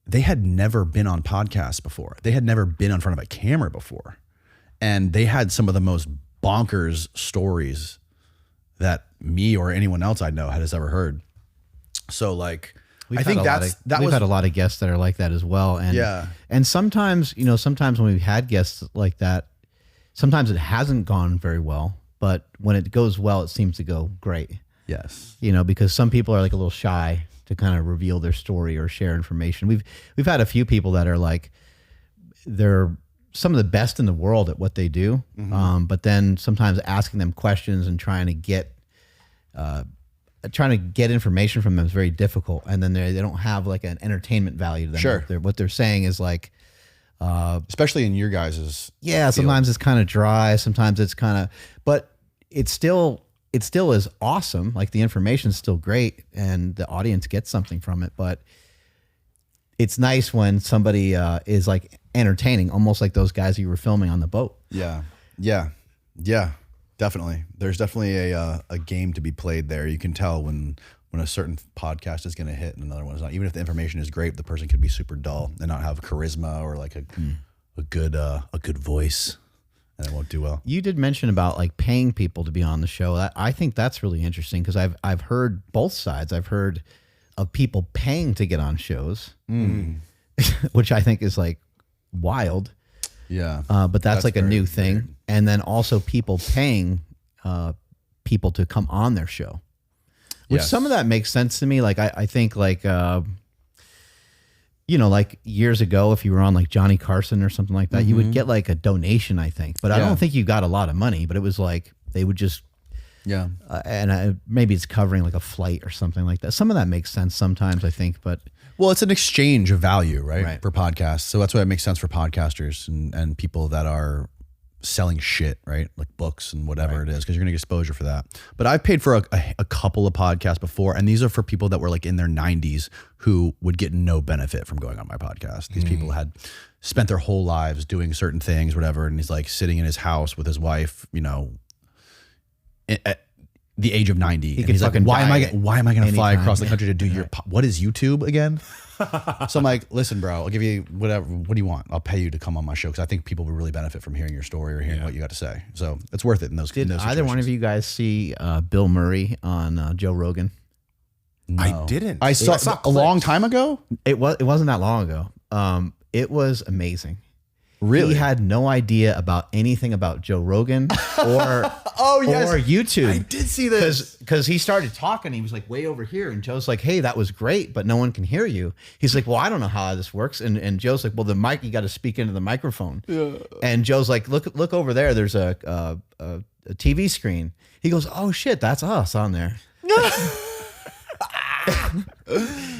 they had never been on podcasts before. They had never been in front of a camera before. And they had some of the most bonkers stories that me or anyone else I know has ever heard. So like, We've I think we've had a lot of guests that are like that as well. And Yeah. and sometimes when we've had guests like that, sometimes it hasn't gone very well, but when it goes well, it seems to go great. yes. Because some people are like a little shy to kind of reveal their story or share information. We've had a few people that are like, they're some of the best in the world at what they do. But then sometimes asking them questions and trying to get information from them is very difficult. And then they don't have like an entertainment value to them. Sure. What they're saying is like, Especially in your guys's. sometimes it's kind of dry. Sometimes it's kind of, but it still is awesome. Like the information is still great and the audience gets something from it, but it's nice when somebody is like entertaining, almost like those guys you were filming on the boat. Yeah. Definitely. There's definitely a game to be played there. You can tell when a certain podcast is going to hit and another one is not. Even if the information is great, the person could be super dull and not have charisma or like a good voice, and it won't do well. You did mention about like paying people to be on the show. I think that's really interesting because I've heard both sides. I've heard of people paying to get on shows, which I think is like wild. Yeah. But that's like a very new thing. weird. And then also people paying people to come on their show, which Yes. some of that makes sense to me. Like I think like, like years ago, if you were on like Johnny Carson or something like that, you would get like a donation, I think. But I Yeah. don't think you got a lot of money, but it was like they would just, Yeah. maybe it's covering like a flight or something like that. Some of that makes sense sometimes, I think. But Well, it's an exchange of value, right? Right. For podcasts. So that's why it makes sense for podcasters and people that are selling shit, right? Like books and whatever it is, because you're going to get exposure for that. But I've paid for a couple of podcasts before, and these are for people that were like in their 90s who would get no benefit from going on my podcast. These people had spent their whole lives doing certain things, whatever, and he's like sitting in his house with his wife, you know, at the age of 90. And he's like, why am I going to fly across the country to do your what is YouTube again? So I'm like, listen, bro, I'll give you whatever. What do you want? I'll pay you to come on my show because I think people would really benefit from hearing your story or hearing what you got to say. So it's worth it in those. Did in those either one of you guys see Bill Murray on Joe Rogan? No. I didn't. I saw a long time ago. It wasn't that long ago. It was amazing. Really? He had no idea about anything about Joe Rogan or or YouTube. I did see this. Because he started talking. He was like way over here. And Joe's like, hey, that was great, but no one can hear you. He's like, well, I don't know how this works. And Joe's like, well, the mic, you got to speak into the microphone. Yeah. And Joe's like, look over there. There's a TV screen. He goes, oh, shit, that's us on there.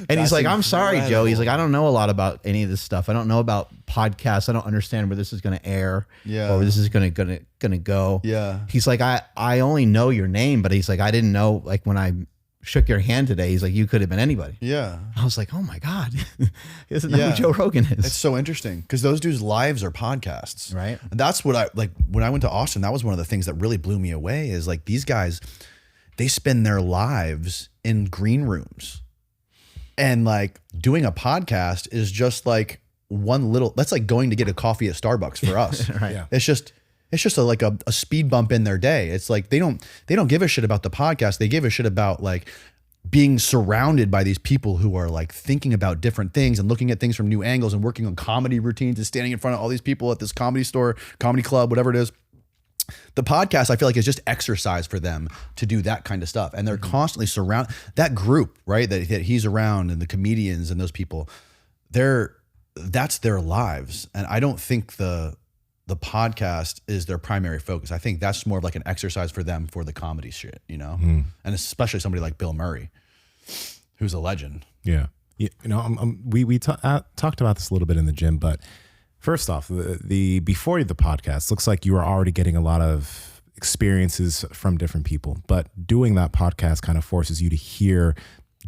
And he's like, I'm sorry, Joe. He's like, I don't know a lot about any of this stuff. I don't know about podcasts. I don't understand where this is going to air or where this is going to go. Yeah. He's like, I only know your name, but he's like, I didn't know, like when I shook your hand today, he's like, you could have been anybody. Yeah. I was like, oh my God. Isn't that who Joe Rogan is? It's so interesting because those dudes' lives are podcasts. Right. And that's what I like when I went to Austin. That was one of the things that really blew me away is like these guys, they spend their lives in green rooms. And like doing a podcast is just like that's like going to get a coffee at Starbucks for us. Right. Yeah. It's just like a speed bump in their day. It's like they don't give a shit about the podcast. They give a shit about like being surrounded by these people who are like thinking about different things and looking at things from new angles and working on comedy routines and standing in front of all these people at this comedy store, comedy club, whatever it is. The podcast, I feel like, is just exercise for them to do that kind of stuff. And they're constantly surrounded, that group, right, that he's around and the comedians and those people, that's their lives. And I don't think the podcast is their primary focus. I think that's more of like an exercise for them for the comedy shit, you know? And especially somebody like Bill Murray, who's a legend. Yeah. You know, we talked about this a little bit in the gym, but first off, the before the podcast, looks like you are already getting a lot of experiences from different people. But doing that podcast kind of forces you to hear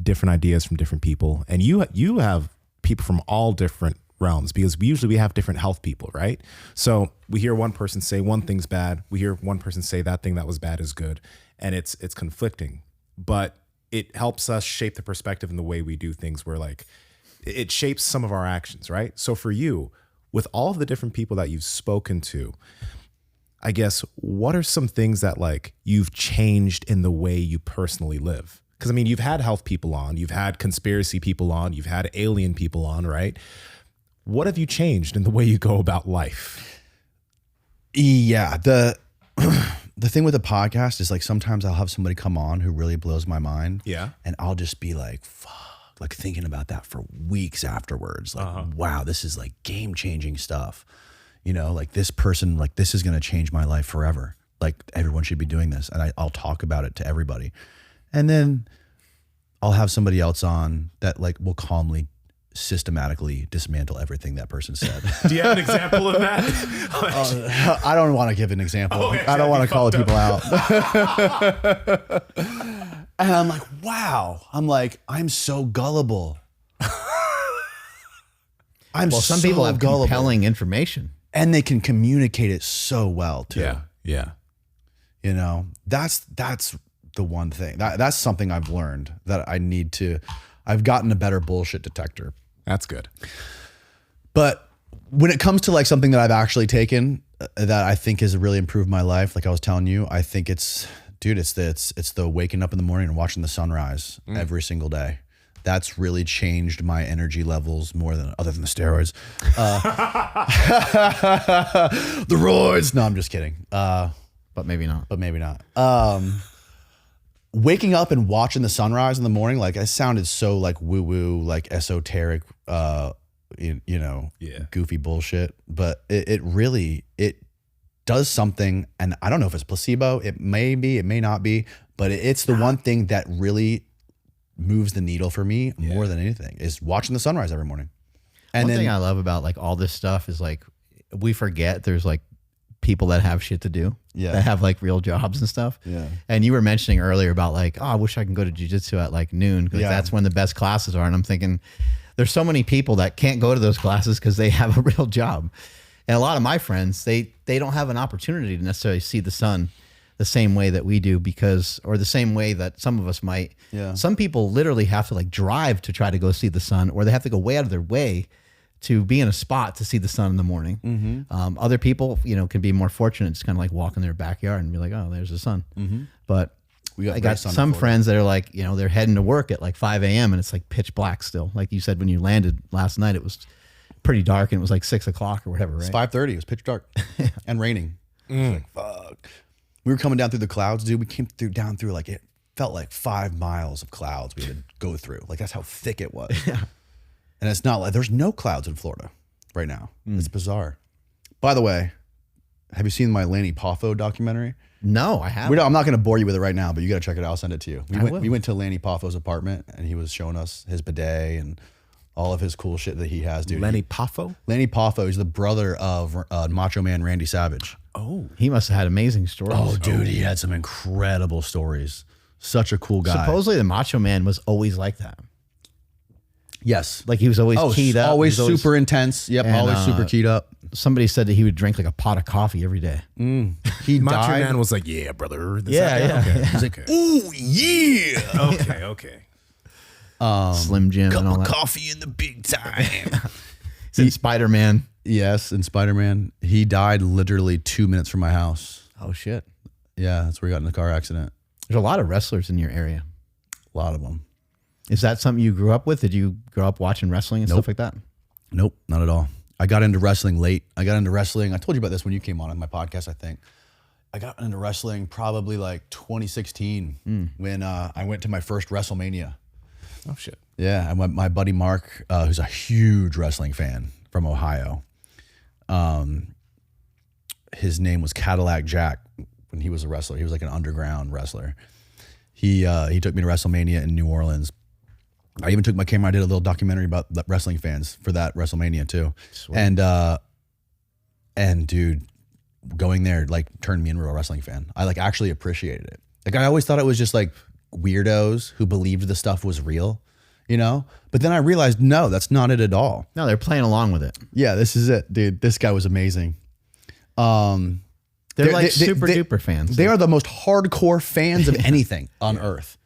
different ideas from different people, and you have people from all different realms because we have different health people, right? So we hear one person say one thing's bad, we hear one person say that thing that was bad is good, and it's conflicting, but it helps us shape the perspective and the way we do things. Where like it shapes some of our actions, right? So for you, with all of the different people that you've spoken to, I guess, what are some things that like you've changed in the way you personally live? Because I mean, you've had health people on, you've had conspiracy people on, you've had alien people on, right? What have you changed in the way you go about life? Yeah, the thing with the podcast is like sometimes I'll have somebody come on who really blows my mind. Yeah. And I'll just be like, fuck. Like thinking about that for weeks afterwards. Like, wow, this is like game-changing stuff. You know, like this person, like this is going to change my life forever. Like everyone should be doing this. And I'll talk about it to everybody. And then I'll have somebody else on that like will calmly, systematically dismantle everything that person said. Do you have an example of that? I don't want to give an example. I don't want to call people out. And I'm like, wow. I'm so gullible. Some people have compelling information. And they can communicate it so well too. Yeah. Yeah. You know, that's the one thing. That's something I've learned that I've gotten a better bullshit detector. That's good. But when it comes to like something that I've actually taken that I think has really improved my life, like I was telling you, I think it's the waking up in the morning and watching the sunrise every single day. That's really changed my energy levels more than other than the steroids. The roids. No, I'm just kidding. But maybe not. Waking up and watching the sunrise in the morning, like it sounded so like woo-woo, like esoteric, goofy bullshit. But it really does something, and I don't know if it's placebo. It may be, it may not be, but it's the one thing that really moves the needle for me more than anything is watching the sunrise every morning. And One thing I love about like all this stuff is like we forget there's like people that have shit to do, that have like real jobs and stuff. Yeah. And you were mentioning earlier about like, oh, I wish I can go to jiu-jitsu at like noon because that's when the best classes are. And I'm thinking there's so many people that can't go to those classes because they have a real job. And a lot of my friends, they don't have an opportunity to necessarily see the sun the same way that we do or the same way that some of us might. Yeah. Some people literally have to like drive to try to go see the sun, or they have to go way out of their way to be in a spot to see the sun in the morning. Mm-hmm. Other people, can be more fortunate, just kind of like walk in their backyard and be like, oh, there's the sun. Mm-hmm. But I got some friends that are like, they're heading to work at like 5 a.m. and it's like pitch black still. Like you said, when you landed last night, it was pretty dark and it was like 6 o'clock or whatever, right? It's 5:30. It was pitch dark and raining. Like, fuck. We were coming down through the clouds, dude. We came down through like, it felt like 5 miles of clouds we had to go through. Like that's how thick it was. And it's not like there's no clouds in Florida right now. It's bizarre. By the way, have you seen my Lanny Poffo documentary? No, I haven't. I'm not going to bore you with it right now, but you got to check it out. I'll send it to you. will. We went to Lanny Poffo's apartment and he was showing us his bidet and all of his cool shit that he has, dude. Lanny Poffo? Lanny Poffo is the brother of Macho Man Randy Savage. Oh. He must have had amazing stories. Oh, dude, he had some incredible stories. Such a cool guy. Supposedly the Macho Man was always like that. Yes. Like he was always keyed up. Always He was super intense. Yep, And, always super keyed up. Somebody said that he would drink like a pot of coffee every day. He Macho died. Man was like, yeah, brother. This, Yeah, that, yeah. Okay. He's like, ooh, yeah. Okay. Slim Jim and all that. Coffee in the big time. He's in Spider-Man. Yes, in Spider-Man. He died literally 2 minutes from my house. Oh, shit. Yeah, that's where he got in a car accident. There's a lot of wrestlers in your area. A lot of them. Is that something you grew up with? Did you grow up watching wrestling and stuff like that? Nope, not at all. I got into wrestling late. I told you about this when you came on my podcast, I think. I got into wrestling probably like 2016 when I went to my first WrestleMania. Oh, shit. Yeah, and my buddy Mark, who's a huge wrestling fan from Ohio, his name was Cadillac Jack when he was a wrestler. He was like an underground wrestler. He took me to WrestleMania in New Orleans. I even took my camera. I did a little documentary about the wrestling fans for that WrestleMania too. Sweet. And dude, going there like turned me into a wrestling fan. I like actually appreciated it. Like I always thought it was just like weirdos who believed the stuff was real, But then I realized, no, that's not it at all. No, they're playing along with it. Yeah, this is it, dude. This guy was amazing. They're like super duper fans. They are the most hardcore fans of anything on earth.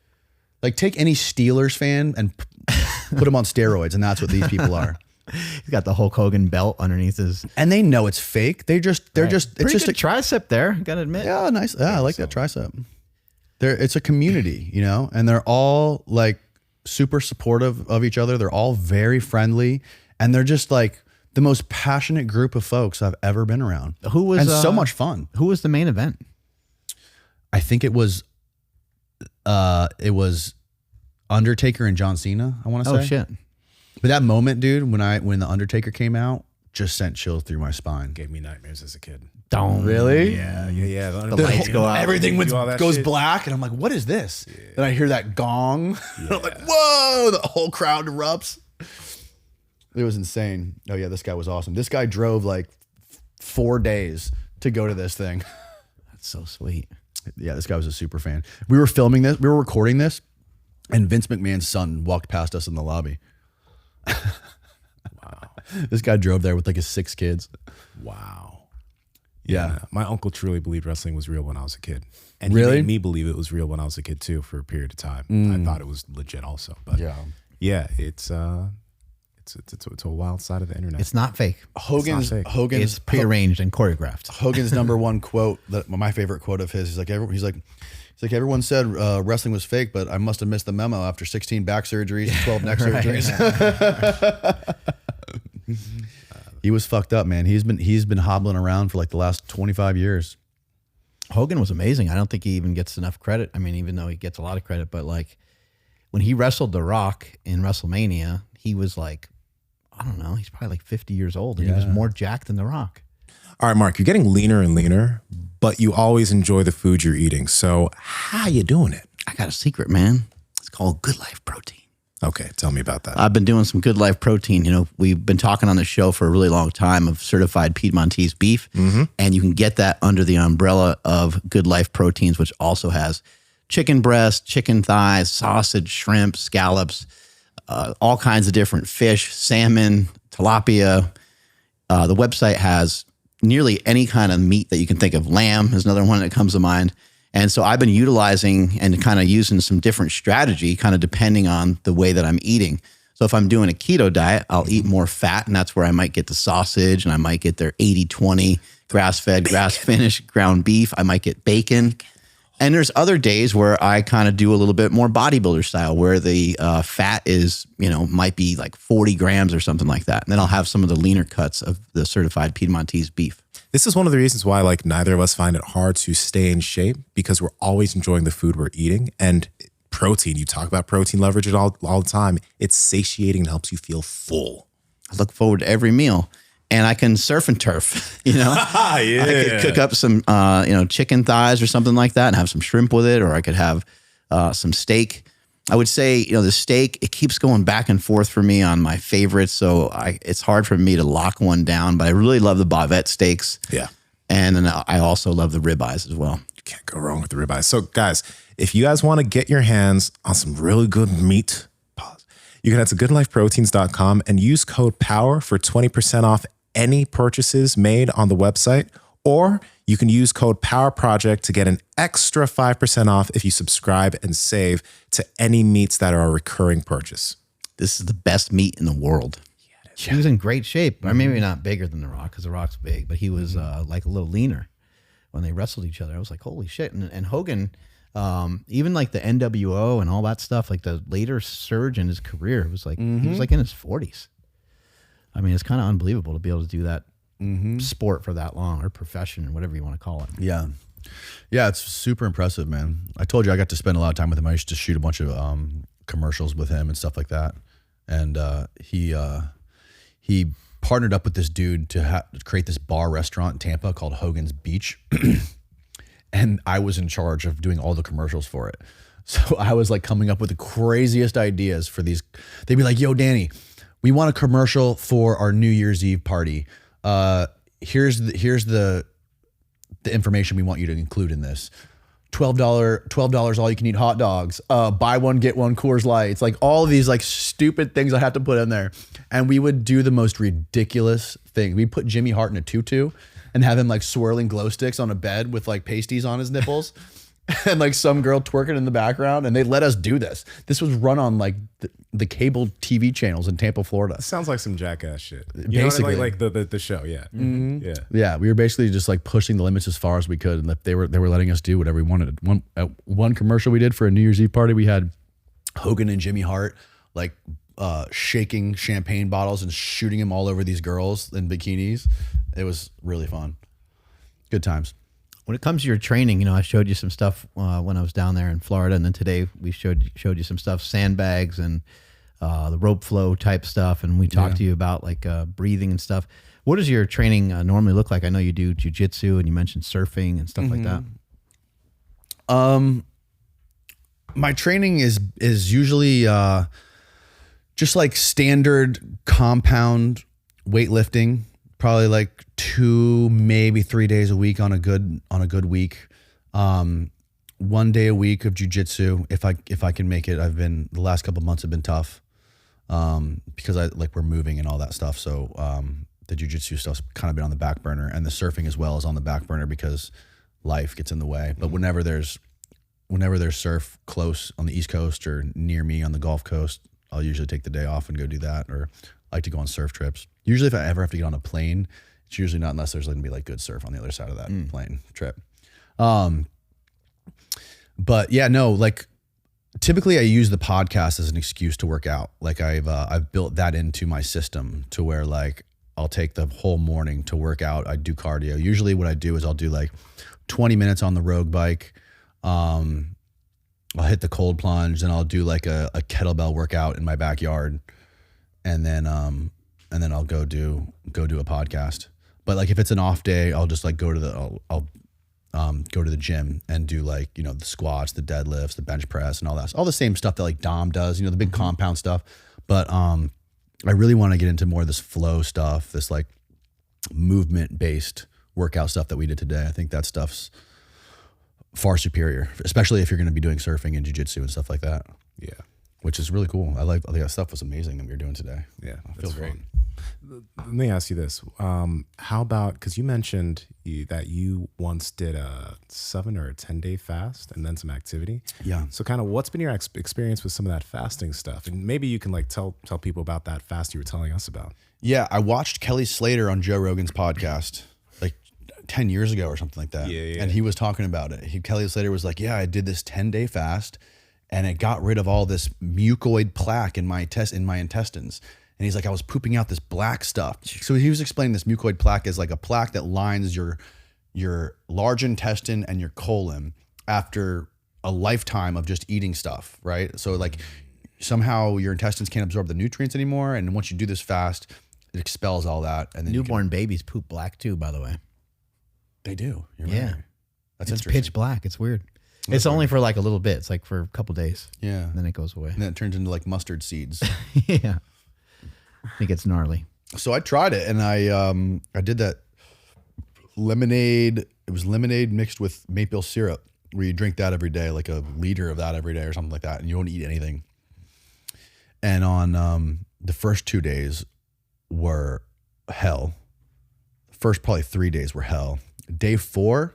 Like take any Steelers fan and put them on steroids, and that's what these people are. He's got the Hulk Hogan belt underneath his, and they know it's fake. They're just pretty it's just good tricep there. Gotta admit. Yeah, nice. Yeah, I like that tricep. It's a community, and they're all like super supportive of each other. They're all very friendly, and they're just like the most passionate group of folks I've ever been around. And so much fun. Who was the main event? I think it was Undertaker and John Cena, I want to say. Oh shit. But that moment, dude, when the Undertaker came out, just sent chills through my spine. Gave me nightmares as a kid. Don't really? Yeah. The lights go out. Everything goes shit. black, and I'm like, what is this? Then I hear that gong. I'm like, whoa, the whole crowd erupts. It was insane. Oh yeah, this guy was awesome. This guy drove like 4 days to go to this thing. That's so sweet. Yeah, this guy was a super fan. We were filming this, we were recording this, and Vince McMahon's son walked past us in the lobby. Wow. This guy drove there with like his 6 kids. Wow. Yeah. My uncle truly believed wrestling was real when I was a kid. And Really? he made me believe it was real when I was a kid too for a period of time. I thought it was legit also. But yeah, it's a wild side of the internet. It's not fake. Hogan's It's prearranged and choreographed. Hogan's number one quote, my favorite quote of his, he's like everyone said wrestling was fake, but I must have missed the memo after 16 back surgeries and 12 neck surgeries. He was fucked up, man. He's been hobbling around for like the last 25 years. Hogan was amazing. I don't think he even gets enough credit. I mean, even though he gets a lot of credit, but like when he wrestled The Rock in WrestleMania, he was like, I don't know, he's probably like 50 years old, and he was more jacked than The Rock. All right, Mark, you're getting leaner and leaner, but you always enjoy the food you're eating. So how you doing it? I got a secret, man. It's It's called Good Life Protein. Okay, tell me about that. I've been doing some Good Life Protein. You know, we've been talking on the show for a really long time of certified Piedmontese beef, and you can get that under the umbrella of Good Life Proteins, which also has chicken breast, chicken thighs, sausage, shrimp, scallops, all kinds of different fish, salmon, tilapia. The website has nearly any kind of meat that you can think of. Lamb is another one that comes to mind. And so I've been utilizing and kind of using some different strategy, kind of depending on the way that I'm eating. So if I'm doing a keto diet, I'll eat more fat, and that's where I might get the sausage, and I might get their 80-20 grass-fed, grass-finished ground beef. I might get bacon. And there's other days where I kind of do a little bit more bodybuilder style, where the fat is, you know, might be like 40 grams or something like that. And then I'll have some of the leaner cuts of the certified Piedmontese beef. This is one of the reasons why like neither of us find it hard to stay in shape, because we're always enjoying the food we're eating. And protein, you talk about protein leverage all the time. It's satiating and helps you feel full. I look forward to every meal. And I can surf and turf, you know. Yeah. I could cook up some, you know, chicken thighs or something like that and have some shrimp with it, or I could have some steak. I would say, you know, the steak, it keeps going back and forth for me on my favorites, so it's hard for me to lock one down, but I really love the bavette steaks. Yeah. And then I also love the ribeyes as well. You can't go wrong with the ribeye. So guys, if you guys want to get your hands on some really good meat, you can head to goodlifeproteins.com and use code POWER for 20% off any purchases made on the website, or you can use code POWERPROJECT to get an extra 5% off if you subscribe and save to any meats that are a recurring purchase. This is the best meat in the world. He was in great shape. Or maybe not bigger than The Rock, because The Rock's big, but he was like a little leaner when they wrestled each other. I was like, holy shit. And Hogan, even like the NWO and all that stuff, like the later surge in his career, it was like he was like in his 40s. I mean, it's kind of unbelievable to be able to do that sport for that long, or profession, or whatever you want to call it. Yeah. Yeah, it's super impressive, man. I told you I got to spend a lot of time with him. I used to shoot a bunch of commercials with him and stuff like that. And he partnered up with this dude to create this bar restaurant in Tampa called Hogan's Beach. And I was in charge of doing all the commercials for it. So I was like coming up with the craziest ideas for these. They'd be like, yo, Danny, we want a commercial for our New Year's Eve party. Here's the information we want you to include in this. $12 all you can eat hot dogs. Buy one, get one Coors Light. It's like all of these like stupid things I have to put in there. And we would do the most ridiculous thing. We put Jimmy Hart in a tutu and have him like swirling glow sticks on a bed with like pasties on his nipples. And like some girl twerking in the background, and they let us do this. This was run on like the cable TV channels in Tampa, Florida. Sounds like some jackass shit. Basically, like the show, yeah. Yeah, we were basically just like pushing the limits as far as we could, and they were letting us do whatever we wanted. One commercial we did for a New Year's Eve party, we had Hogan and Jimmy Hart like shaking champagne bottles and shooting them all over these girls in bikinis. It was really fun. Good times. When it comes to your training, you know, I showed you some stuff when I was down there in Florida, and then today we showed you some stuff, sandbags and the rope flow type stuff, and we talked to you about like breathing and stuff. What does your training normally look like? I know you do jiu-jitsu, and you mentioned surfing and stuff like that. My training is usually just like standard compound weightlifting. Probably like 2, maybe 3 days a week on a good week. 1 day a week of jujitsu if I can make it. The last couple of months have been tough because we're moving and all that stuff. So the jujitsu stuff's kind of been on the back burner, and the surfing as well is on the back burner because life gets in the way. But whenever there's surf close on the East Coast or near me on the Gulf Coast, I'll usually take the day off and go do that, or I like to go on surf trips. Usually if I ever have to get on a plane, it's usually not unless there's going to be like good surf on the other side of that plane trip. But yeah, no, like typically I use the podcast as an excuse to work out. Like I've built that into my system to where like I'll take the whole morning to work out. I do cardio. Usually what I do is I'll do like 20 minutes on the Rogue bike. I'll hit the cold plunge, and I'll do like a kettlebell workout in my backyard. And then I'll go do a podcast. But like if it's an off day, I'll just like go to I'll go to the gym and do like, you know, the squats, the deadlifts, the bench press and all that. All the same stuff that like Dom does, you know, the big compound stuff. But I really want to get into more of this flow stuff, this like movement based workout stuff that we did today. I think that stuff's far superior, especially if you're going to be doing surfing and jiu-jitsu and stuff like that. Yeah. Which is really cool. I think that stuff was amazing that we were doing today. Yeah. I feel great. Fun. Let me ask you this. How about, because you mentioned that you once did a 7 or a 10-day fast and then some activity. Yeah. So kind of what's been your experience with some of that fasting stuff? And maybe you can like tell people about that fast you were telling us about. Yeah. I watched Kelly Slater on Joe Rogan's podcast like 10 years ago or something like that. Yeah. And he was talking about it. Kelly Slater was like, yeah, I did this 10-day fast and it got rid of all this mucoid plaque in my intestines. And he's like, I was pooping out this black stuff. So he was explaining this mucoid plaque is like a plaque that lines your large intestine and your colon after a lifetime of just eating stuff, right? So like somehow your intestines can't absorb the nutrients anymore. And once you do this fast, it expels all that. And then Newborn babies poop black too, by the way. They do. You're Yeah. right. That's It's interesting. pitch black. It's weird. It's only for like a little bit. It's like for a couple days. Yeah. And then it goes away. And then it turns into like mustard seeds. Yeah. I think it's gnarly. So I tried it and I did that lemonade. It was lemonade mixed with maple syrup where you drink that every day, like a liter of that every day or something like that. And you don't eat anything. And on the first 2 days were hell. The first probably 3 days were hell. Day 4,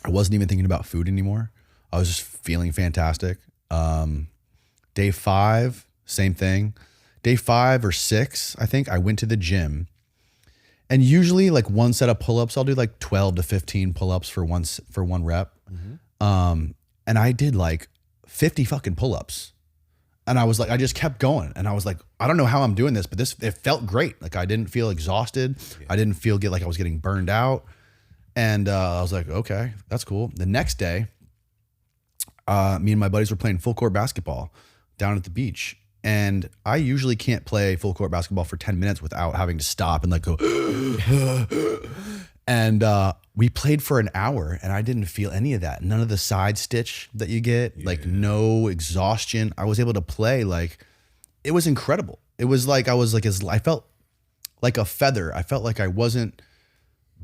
I wasn't even thinking about food anymore. I was just feeling fantastic. Day 5, same thing. Day 5 or 6, I think I went to the gym and usually like one set of pull-ups, I'll do like 12 to 15 pull-ups for one rep. And I did like 50 fucking pull-ups and I was like, I just kept going. And I was like, I don't know how I'm doing this, but it felt great. Like I didn't feel exhausted. I didn't feel like I was getting burned out. And I was like, okay, that's cool. The next day, me and my buddies were playing full court basketball down at the beach. And I usually can't play full court basketball for 10 minutes without having to stop and like go, and we played for an hour and I didn't feel any of that. None of the side stitch that you get, like no exhaustion. I was able to play like, it was incredible. It was like, I felt like a feather. I felt like I wasn't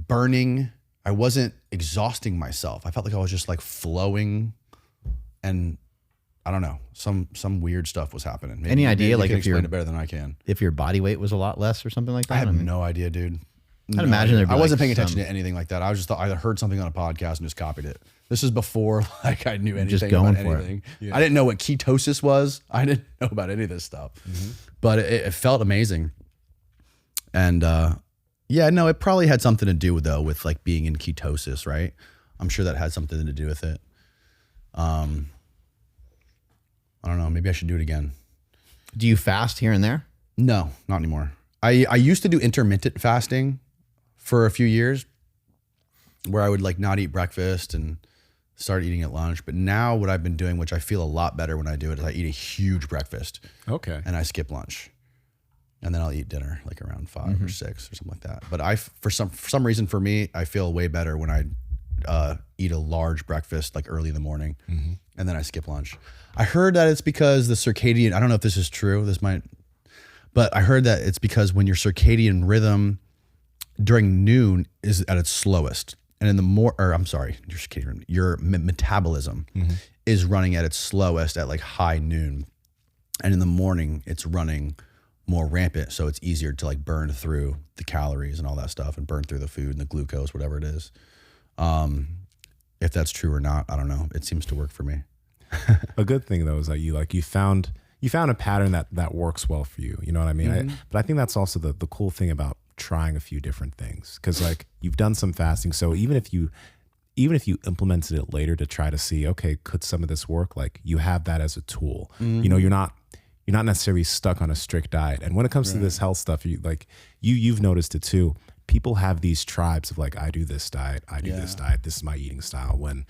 burning. I wasn't exhausting myself. I felt like I was just like flowing and I don't know, some weird stuff was happening. Maybe, Any idea, maybe like you can if you're explain it better than I can? If your body weight was a lot less or something like that? I have no idea, dude. I'd imagine there'd be I wasn't like paying attention some- to anything like that. I was just thought I heard something on a podcast and just copied it. This is before like I knew anything Just going about for it. anything. I didn't know what ketosis was. I didn't know about any of this stuff, but it felt amazing. And yeah, no, it probably had something to do with like being in ketosis, right? I'm sure that had something to do with it. I don't know. Maybe I should do it again. Do you fast here and there? No, not anymore. I used to do intermittent fasting for a few years where I would like not eat breakfast and start eating at lunch. But now what I've been doing, which I feel a lot better when I do it, is I eat a huge breakfast Okay. and I skip lunch. And then I'll eat dinner like around 5 or 6 or something like that. But for some reason for me, I feel way better when I eat a large breakfast like early in the morning and then I skip lunch. I heard that it's because the circadian, I don't know if this is true, but I heard that it's because when your circadian rhythm during noon is at its slowest and your metabolism is running at its slowest at like high noon. And in the morning it's running more rampant. So it's easier to like burn through the calories and all that stuff and burn through the food and the glucose, whatever it is. If that's true or not, I don't know. It seems to work for me. A good thing though is that you found a pattern that works well for you. You know what I mean? But I think that's also the cool thing about trying a few different things, because like you've done some fasting. So even if you implemented it later to try to see, okay, could some of this work? Like you have that as a tool. You know, you're not necessarily stuck on a strict diet. And when it comes to this health stuff, you've noticed it too. People have these tribes of like, I do this diet, this is my eating style, when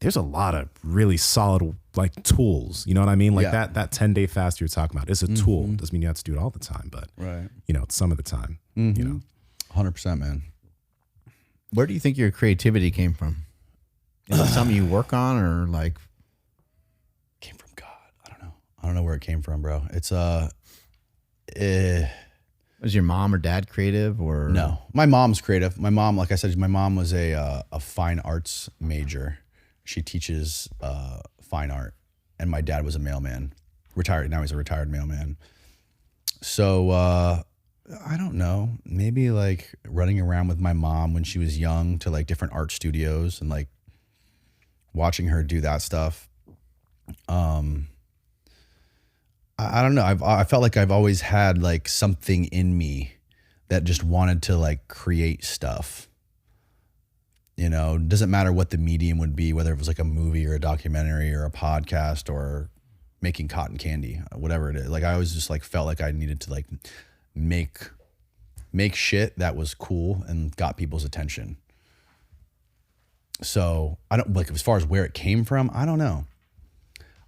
there's a lot of really solid like tools. You know what I mean? Like that 10-day fast you're talking about is a tool. Doesn't mean you have to do it all the time, but you know, some of the time, you know. 100%, man. Where do you think your creativity came from? Is it something you work on, or like Came from God. I don't know where it came from, bro. It's was your mom or dad creative, or no. My mom's creative. My mom, like I said, my mom was a fine arts major. She teaches fine art, and my dad was a mailman, retired. Now he's a retired mailman. So I don't know. Maybe like running around with my mom when she was young to like different art studios and like watching her do that stuff. I don't know. I felt like I've always had like something in me that just wanted to like create stuff. You know, it doesn't matter what the medium would be, whether it was like a movie or a documentary or a podcast or making cotton candy, whatever it is. Like I always just like felt like I needed to like make shit that was cool and got people's attention. So I don't like, as far as where it came from, I don't know.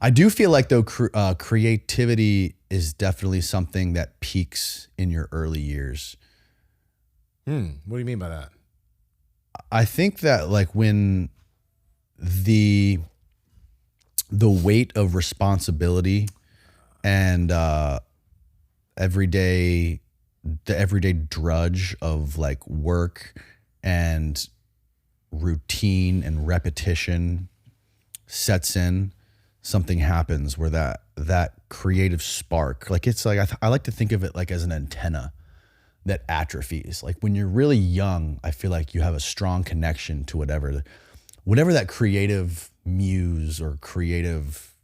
I do feel like though creativity is definitely something that peaks in your early years. What do you mean by that? I think that like when the weight of responsibility and the everyday drudge of like work and routine and repetition sets in, something happens where that creative spark, like it's like I like to think of it like as an antenna that atrophies. Like when you're really young, I feel like you have a strong connection to whatever that creative muse or creative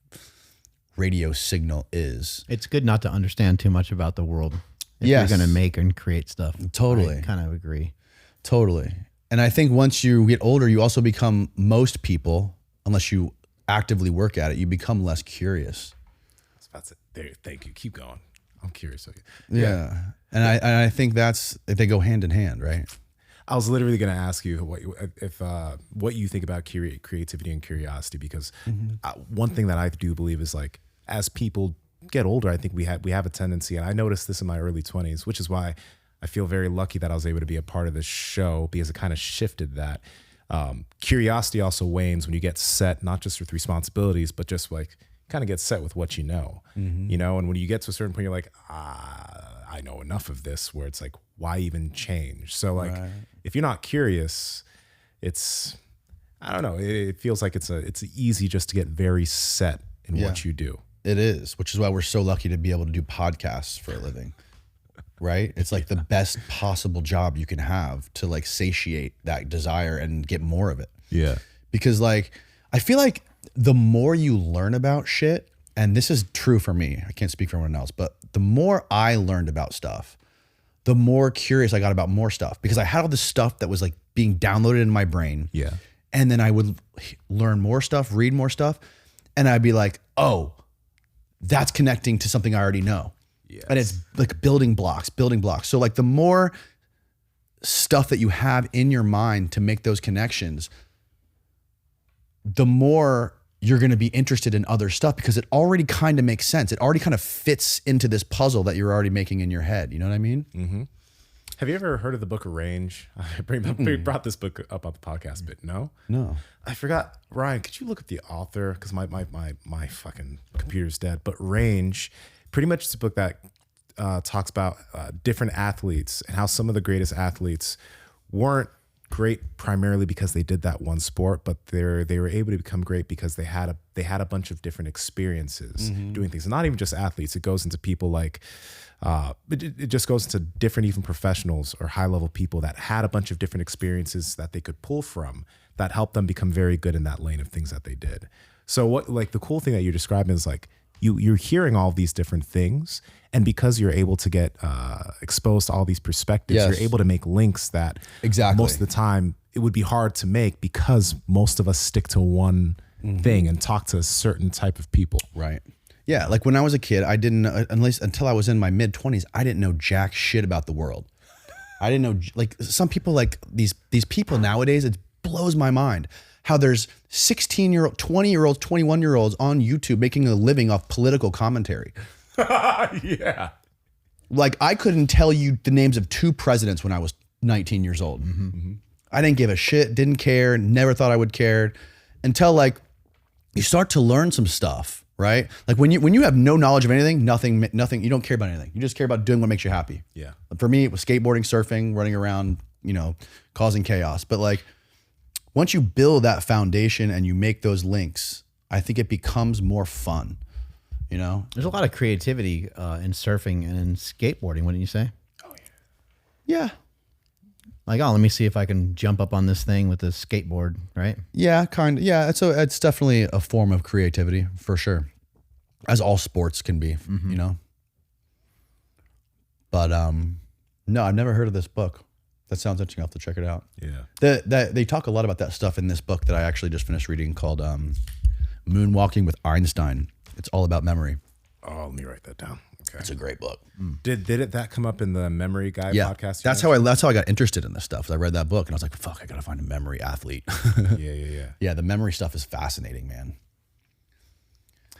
radio signal is. it's good not to understand too much about the world if Yes. you're going to make and create stuff. Totally. I kind of agree. Totally. And I think once you get older, you also become, most people, unless you actively work at it, you become less curious. That's it. There, thank you. Keep going. I'm curious. Yeah. And I think they go hand in hand, right? I was literally going to ask you what you think about creativity and curiosity, because one thing that I do believe is like, as people get older, I think we have a tendency, and I noticed this in my early 20s, which is why I feel very lucky that I was able to be a part of this show, because it kind of shifted that. Curiosity also wanes when you get set, not just with responsibilities, but just like kind of get set with what you know, you know, and when you get to a certain point, you're like, I know enough of this, where it's like, why even change? So like, if you're not curious, I don't know. It feels like it's easy just to get very set in what you do. It is, which is why we're so lucky to be able to do podcasts for a living. Right? It's like the best possible job you can have to like satiate that desire and get more of it. Yeah. Because like, I feel like the more you learn about shit, and this is true for me, I can't speak for anyone else, but the more I learned about stuff, the more curious I got about more stuff, because I had all this stuff that was like being downloaded in my brain. Yeah. And then I would learn more stuff, read more stuff, and I'd be like, oh, that's connecting to something I already know. Yes. And it's like building blocks. So like the more stuff that you have in your mind to make those connections, the more you're going to be interested in other stuff, because it already kind of makes sense. It already kind of fits into this puzzle that you're already making in your head. You know what I mean? Mm-hmm. Have you ever heard of the book Range? I brought this book up on the podcast, but no? I forgot. Ryan, could you look at the author? Because my fucking computer's dead. But Range, pretty much it's a book that talks about different athletes and how some of the greatest athletes weren't great primarily because they did that one sport, but they were able to become great because they had a bunch of different experiences doing things. And not even just athletes. It goes into people like it just goes into different even professionals or high level people that had a bunch of different experiences that they could pull from that helped them become very good in that lane of things that they did. So what, like the cool thing that you're describing is like you're hearing all these different things, and because you're able to get exposed to all these perspectives, Yes. you're able to make links that Exactly. most of the time it would be hard to make, because most of us stick to one thing and talk to a certain type of people. Right. Yeah. Like when I was a kid, I didn't, until I was in my mid 20s, I didn't know jack shit about the world. I didn't know, like some people, like these people nowadays, it blows my mind how there's 16-year-old, 20-year-olds, 21-year-olds on YouTube making a living off political commentary. Yeah. Like I couldn't tell you the names of 2 presidents when I was 19 years old. I didn't give a shit, didn't care, never thought I would care. until like you start to learn some stuff, right? Like when you have no knowledge of anything, nothing, you don't care about anything. You just care about doing what makes you happy. Yeah. For me, it was skateboarding, surfing, running around, causing chaos. But like once you build that foundation and you make those links, I think it becomes more fun, There's a lot of creativity in surfing and in skateboarding, wouldn't you say? Yeah. Like, let me see if I can jump up on this thing with this skateboard, right? Yeah, kind of. Yeah, it's definitely a form of creativity for sure, as all sports can be, But no, I've never heard of this book. That sounds interesting. I'll have to check it out. Yeah. They talk a lot about that stuff in this book that I actually just finished reading called Moonwalking with Einstein. It's all about memory. Oh, let me write that down. Okay. It's a great book. Did that come up in the Memory Guy podcast? That's how I got interested in this stuff. I read that book and I was like, fuck, I gotta find a memory athlete. Yeah. Yeah, the memory stuff is fascinating, man.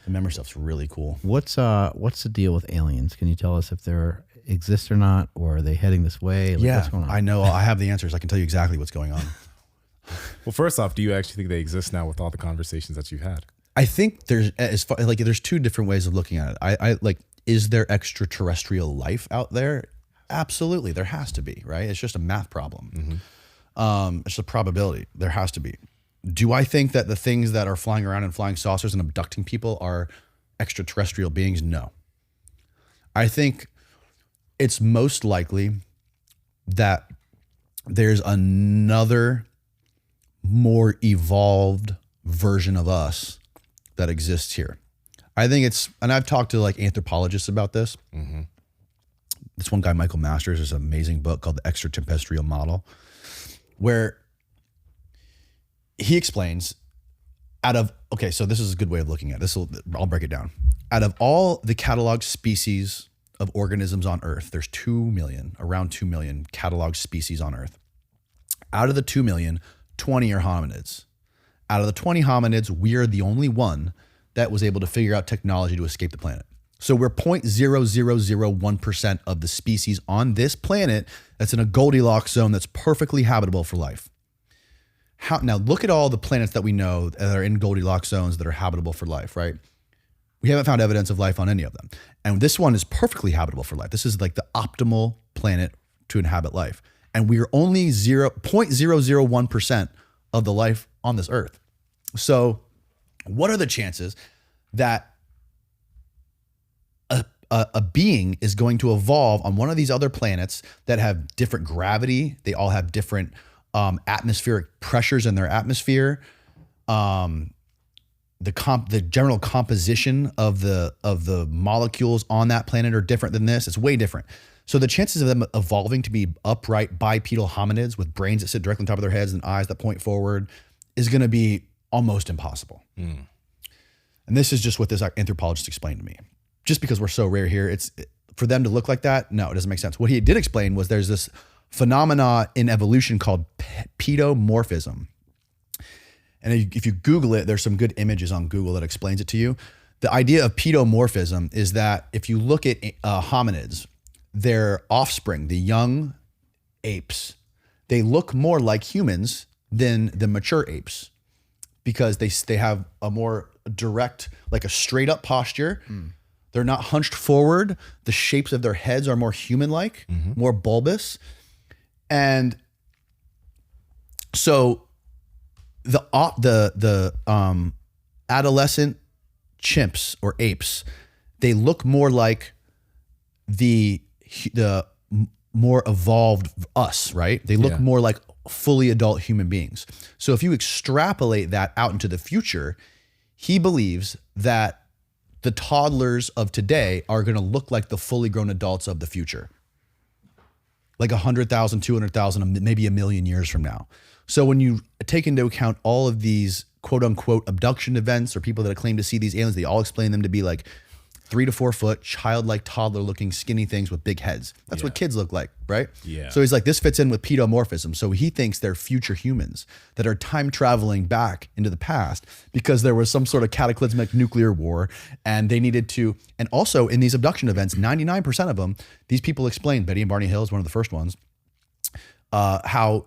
The memory stuff's really cool. What's the deal with aliens? Can you tell us if they're exist or not, or are they heading this way? Like, what's going on? I know. I have the answers. I can tell you exactly what's going on. Well, first off, do you actually think they exist now with all the conversations that you've had? I think there's two different ways of looking at it. I like, is there extraterrestrial life out there? Absolutely, there has to be, right? It's just a math problem. It's a probability. There has to be. Do I think that the things that are flying around in flying saucers and abducting people are extraterrestrial beings? No. I think it's most likely that there's another more evolved version of us that exists here. I think and I've talked to like anthropologists about this. This one guy, Michael Masters, has an amazing book called The Extraterrestrial Model, where he explains so this is a good way of looking at this. I'll break it down. Out of all the cataloged species of organisms on Earth, there's around 2 million cataloged species on Earth. Out of the 2 million, 20 are hominids. Out of the 20 hominids, we're the only one that was able to figure out technology to escape the planet. So we're 0.0001% of the species on this planet that's in a Goldilocks zone that's perfectly habitable for life. Now look at all the planets that we know that are in Goldilocks zones that are habitable for life, right? We haven't found evidence of life on any of them. And this one is perfectly habitable for life. This is like the optimal planet to inhabit life. And we are only 0.001% of the life on this earth. So what are the chances that a being is going to evolve on one of these other planets that have different gravity? They all have different atmospheric pressures in their atmosphere. The general composition of the molecules on that planet are different than this. It's way different. So the chances of them evolving to be upright bipedal hominids with brains that sit directly on top of their heads and eyes that point forward is going to be almost impossible. And this is just what this anthropologist explained to me. Just because we're so rare here, for them to look like that, no, it doesn't make sense. What he did explain was there's this phenomena in evolution called pedomorphism. And if you Google it, there's some good images on Google that explains it to you. The idea of pedomorphism is that if you look at hominids, their offspring, the young apes, they look more like humans than the mature apes because they have a more direct, like a straight up posture. They're not hunched forward. The shapes of their heads are more human-like, more bulbous. And so the adolescent chimps or apes, they look more like the more evolved us, right? They look more like fully adult human beings. So if you extrapolate that out into the future, he believes that the toddlers of today are going to look like the fully grown adults of the future. Like 100,000, 200,000, maybe a million years from now. So when you take into account all of these quote unquote abduction events or people that claim to see these aliens, they all explain them to be like 3 to 4 foot, childlike, toddler looking skinny things with big heads. That's what kids look like, right? Yeah. So he's like, this fits in with pedomorphism. So he thinks they're future humans that are time traveling back into the past because there was some sort of cataclysmic nuclear war and they needed to, and also in these abduction events, 99% of them, these people explained, Betty and Barney Hill is one of the first ones, how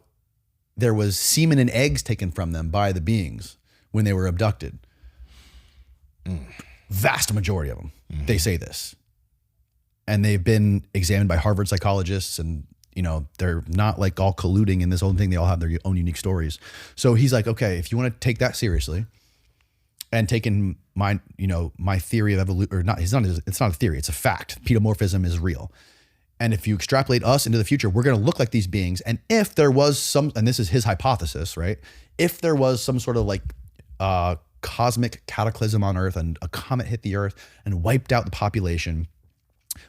there was semen and eggs taken from them by the beings when they were abducted. Vast majority of them, they say this. And they've been examined by Harvard psychologists, and you know, they're not like all colluding in this whole thing. They all have their own unique stories. So he's like, okay, if you want to take that seriously and taking my theory of evolution, or not, it's not a theory, it's a fact. Pedomorphism is real. And if you extrapolate us into the future, we're going to look like these beings. And if there was some, and this is his hypothesis, right? If there was some sort of like cosmic cataclysm on Earth and a comet hit the Earth and wiped out the population,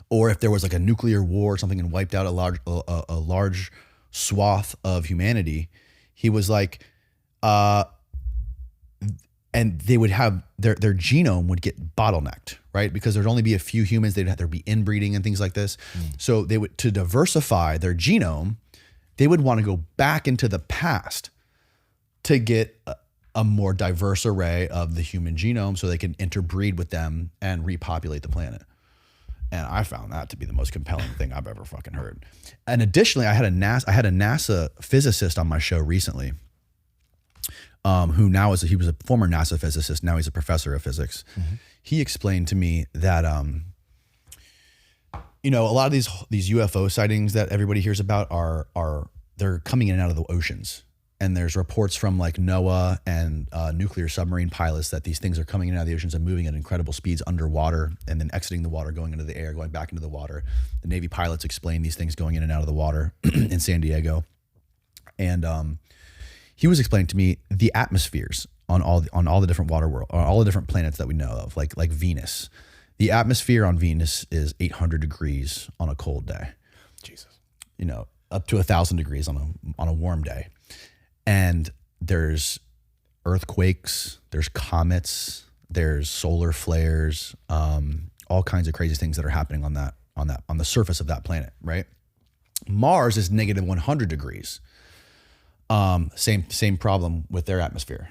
or if there was like a nuclear war or something and wiped out a large swath of humanity, he was like, and they would have their genome would get bottlenecked, right? Because there'd only be a few humans. There'd be inbreeding and things like this. So they would, to diversify their genome, they would want to go back into the past to get a more diverse array of the human genome so they can interbreed with them and repopulate the planet. And I found that to be the most compelling thing I've ever fucking heard. And additionally, I had a NASA physicist on my show recently, who now he was a former NASA physicist. Now he's a professor of physics. He explained to me that, a lot of these UFO sightings that everybody hears about they're coming in and out of the oceans. And there's reports from like NOAA and nuclear submarine pilots that these things are coming in and out of the oceans and moving at incredible speeds underwater and then exiting the water, going into the air, going back into the water. The Navy pilots explain these things going in and out of the water in San Diego. And he was explaining to me the atmospheres on all the different water world, on all the different planets that we know of, like Venus. The atmosphere on Venus is 800 degrees on a cold day. Jesus. Up to 1,000 degrees on a warm day. And there's earthquakes, there's comets, there's solar flares, all kinds of crazy things that are happening on the surface of that planet, right? Mars is negative 100 degrees. Same problem with their atmosphere.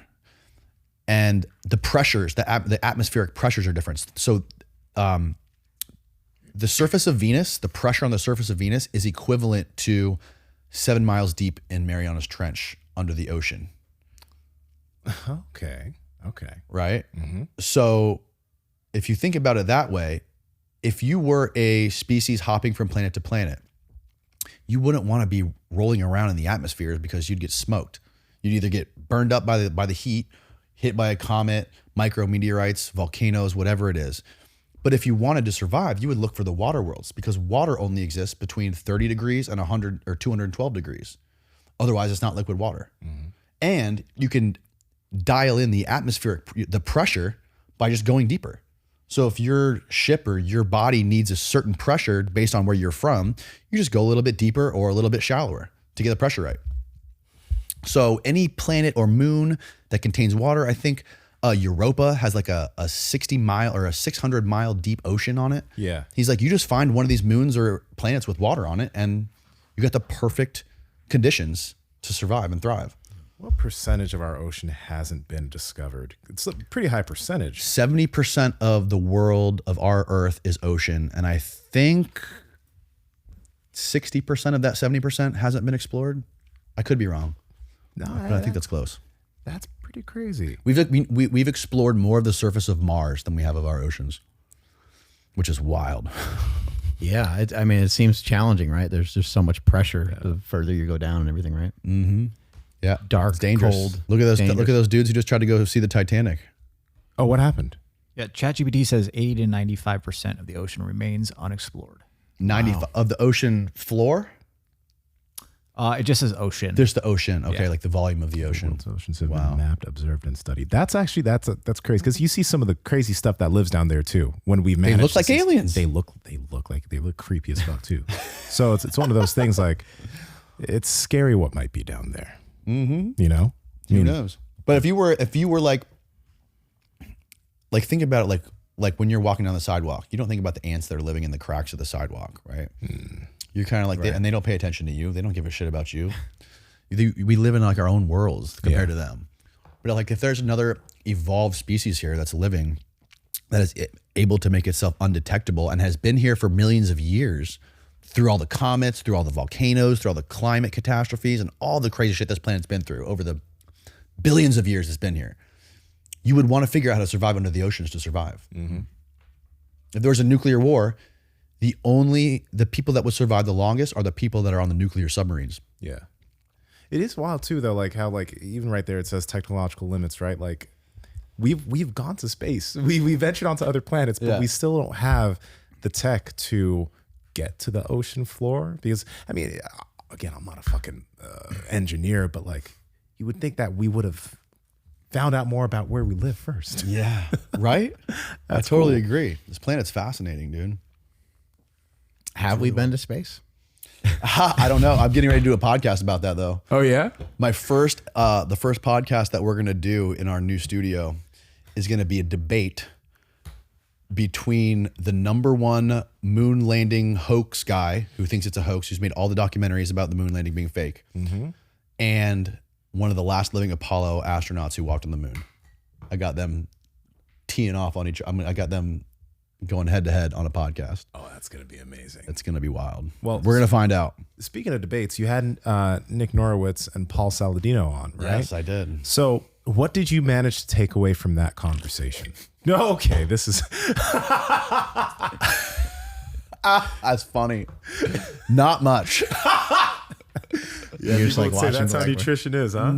And the pressures, the atmospheric pressures are different. So the surface of Venus, the pressure on the surface of Venus is equivalent to 7 miles deep in Marianas Trench under the ocean. Okay. Right? So if you think about it that way, if you were a species hopping from planet to planet, you wouldn't want to be rolling around in the atmosphere because you'd get smoked. You'd either get burned up by the heat, hit by a comet, micrometeorites, volcanoes, whatever it is. But if you wanted to survive, you would look for the water worlds because water only exists between 30 degrees and 100 or 212 degrees. Otherwise, it's not liquid water. And you can dial in the pressure by just going deeper. So if your ship or your body needs a certain pressure based on where you're from, you just go a little bit deeper or a little bit shallower to get the pressure right. So any planet or moon that contains water, I think Europa has like a 60 mile or a 600 mile deep ocean on it. Yeah. He's like, you just find one of these moons or planets with water on it and you got the perfect conditions to survive and thrive. What percentage of our ocean hasn't been discovered? It's a pretty high percentage. 70% of the world of our Earth is ocean. And I think 60% of that 70% hasn't been explored. I could be wrong. No, but I think that's close. That's pretty crazy. We've explored more of the surface of Mars than we have of our oceans, which is wild. Yeah, it seems challenging, right? There's just so much pressure the further you go down and everything, right? Yeah, Dark, it's dangerous. cold. Look at those. dangerous. Look at those dudes who just tried to go see the Titanic. Oh, what happened? Yeah, ChatGPT says 80 to 95% of the ocean remains unexplored. 90 of the ocean floor. It just says ocean. There's the ocean. Okay, Yeah. like the volume of the ocean. World's oceans have been mapped, observed, and studied. That's actually that's crazy because you see some of the crazy stuff that lives down there too. When we manage, look like aliens. They look creepy as fuck too. So it's one of those things like it's scary what might be down there. You know, Who knows? But if you were like think about it like when you're walking down the sidewalk, you don't think about the ants that are living in the cracks of the sidewalk, right? You're kind of like, and they don't pay attention to you. They don't give a shit about you. We live in like our own worlds compared to them. But like if there's another evolved species here that's living, that is able to make itself undetectable and has been here for millions of years through all the comets, through all the volcanoes, through all the climate catastrophes and all the crazy shit this planet's been through over the billions of years it's been here. you would want to figure out how to survive under the oceans to survive. If there was a nuclear war, the people that would survive the longest are the people that are on the nuclear submarines. Yeah. It is wild too, though, like how, like, even right there it says technological limits, right? Like we've gone to space. We ventured onto other planets, but we still don't have the tech to get to the ocean floor. Because, I mean, again, I'm not a fucking engineer, but like you would think that we would have found out more about where we live first. Yeah. Right? I totally agree. This planet's fascinating, dude. Have we been to space? I don't know. I'm getting ready to do a podcast about that though. Oh yeah? The first podcast that we're going to do in our new studio is going to be a debate between the #1 moon landing hoax guy who thinks it's a hoax, who's made all the documentaries about the moon landing being fake, and one of the last living Apollo astronauts who walked on the moon. I got them teeing off on each. I got them going head to head on a podcast. Oh, that's going to be amazing. It's going to be wild. Well, we're going to find out. Speaking of debates, you had Nick Norwitz and Paul Saladino on, right? Yes, I did. So what did you manage to take away from that conversation? No, okay, this is... That's funny. Not much. You're just like watching. That's how nutrition is, huh?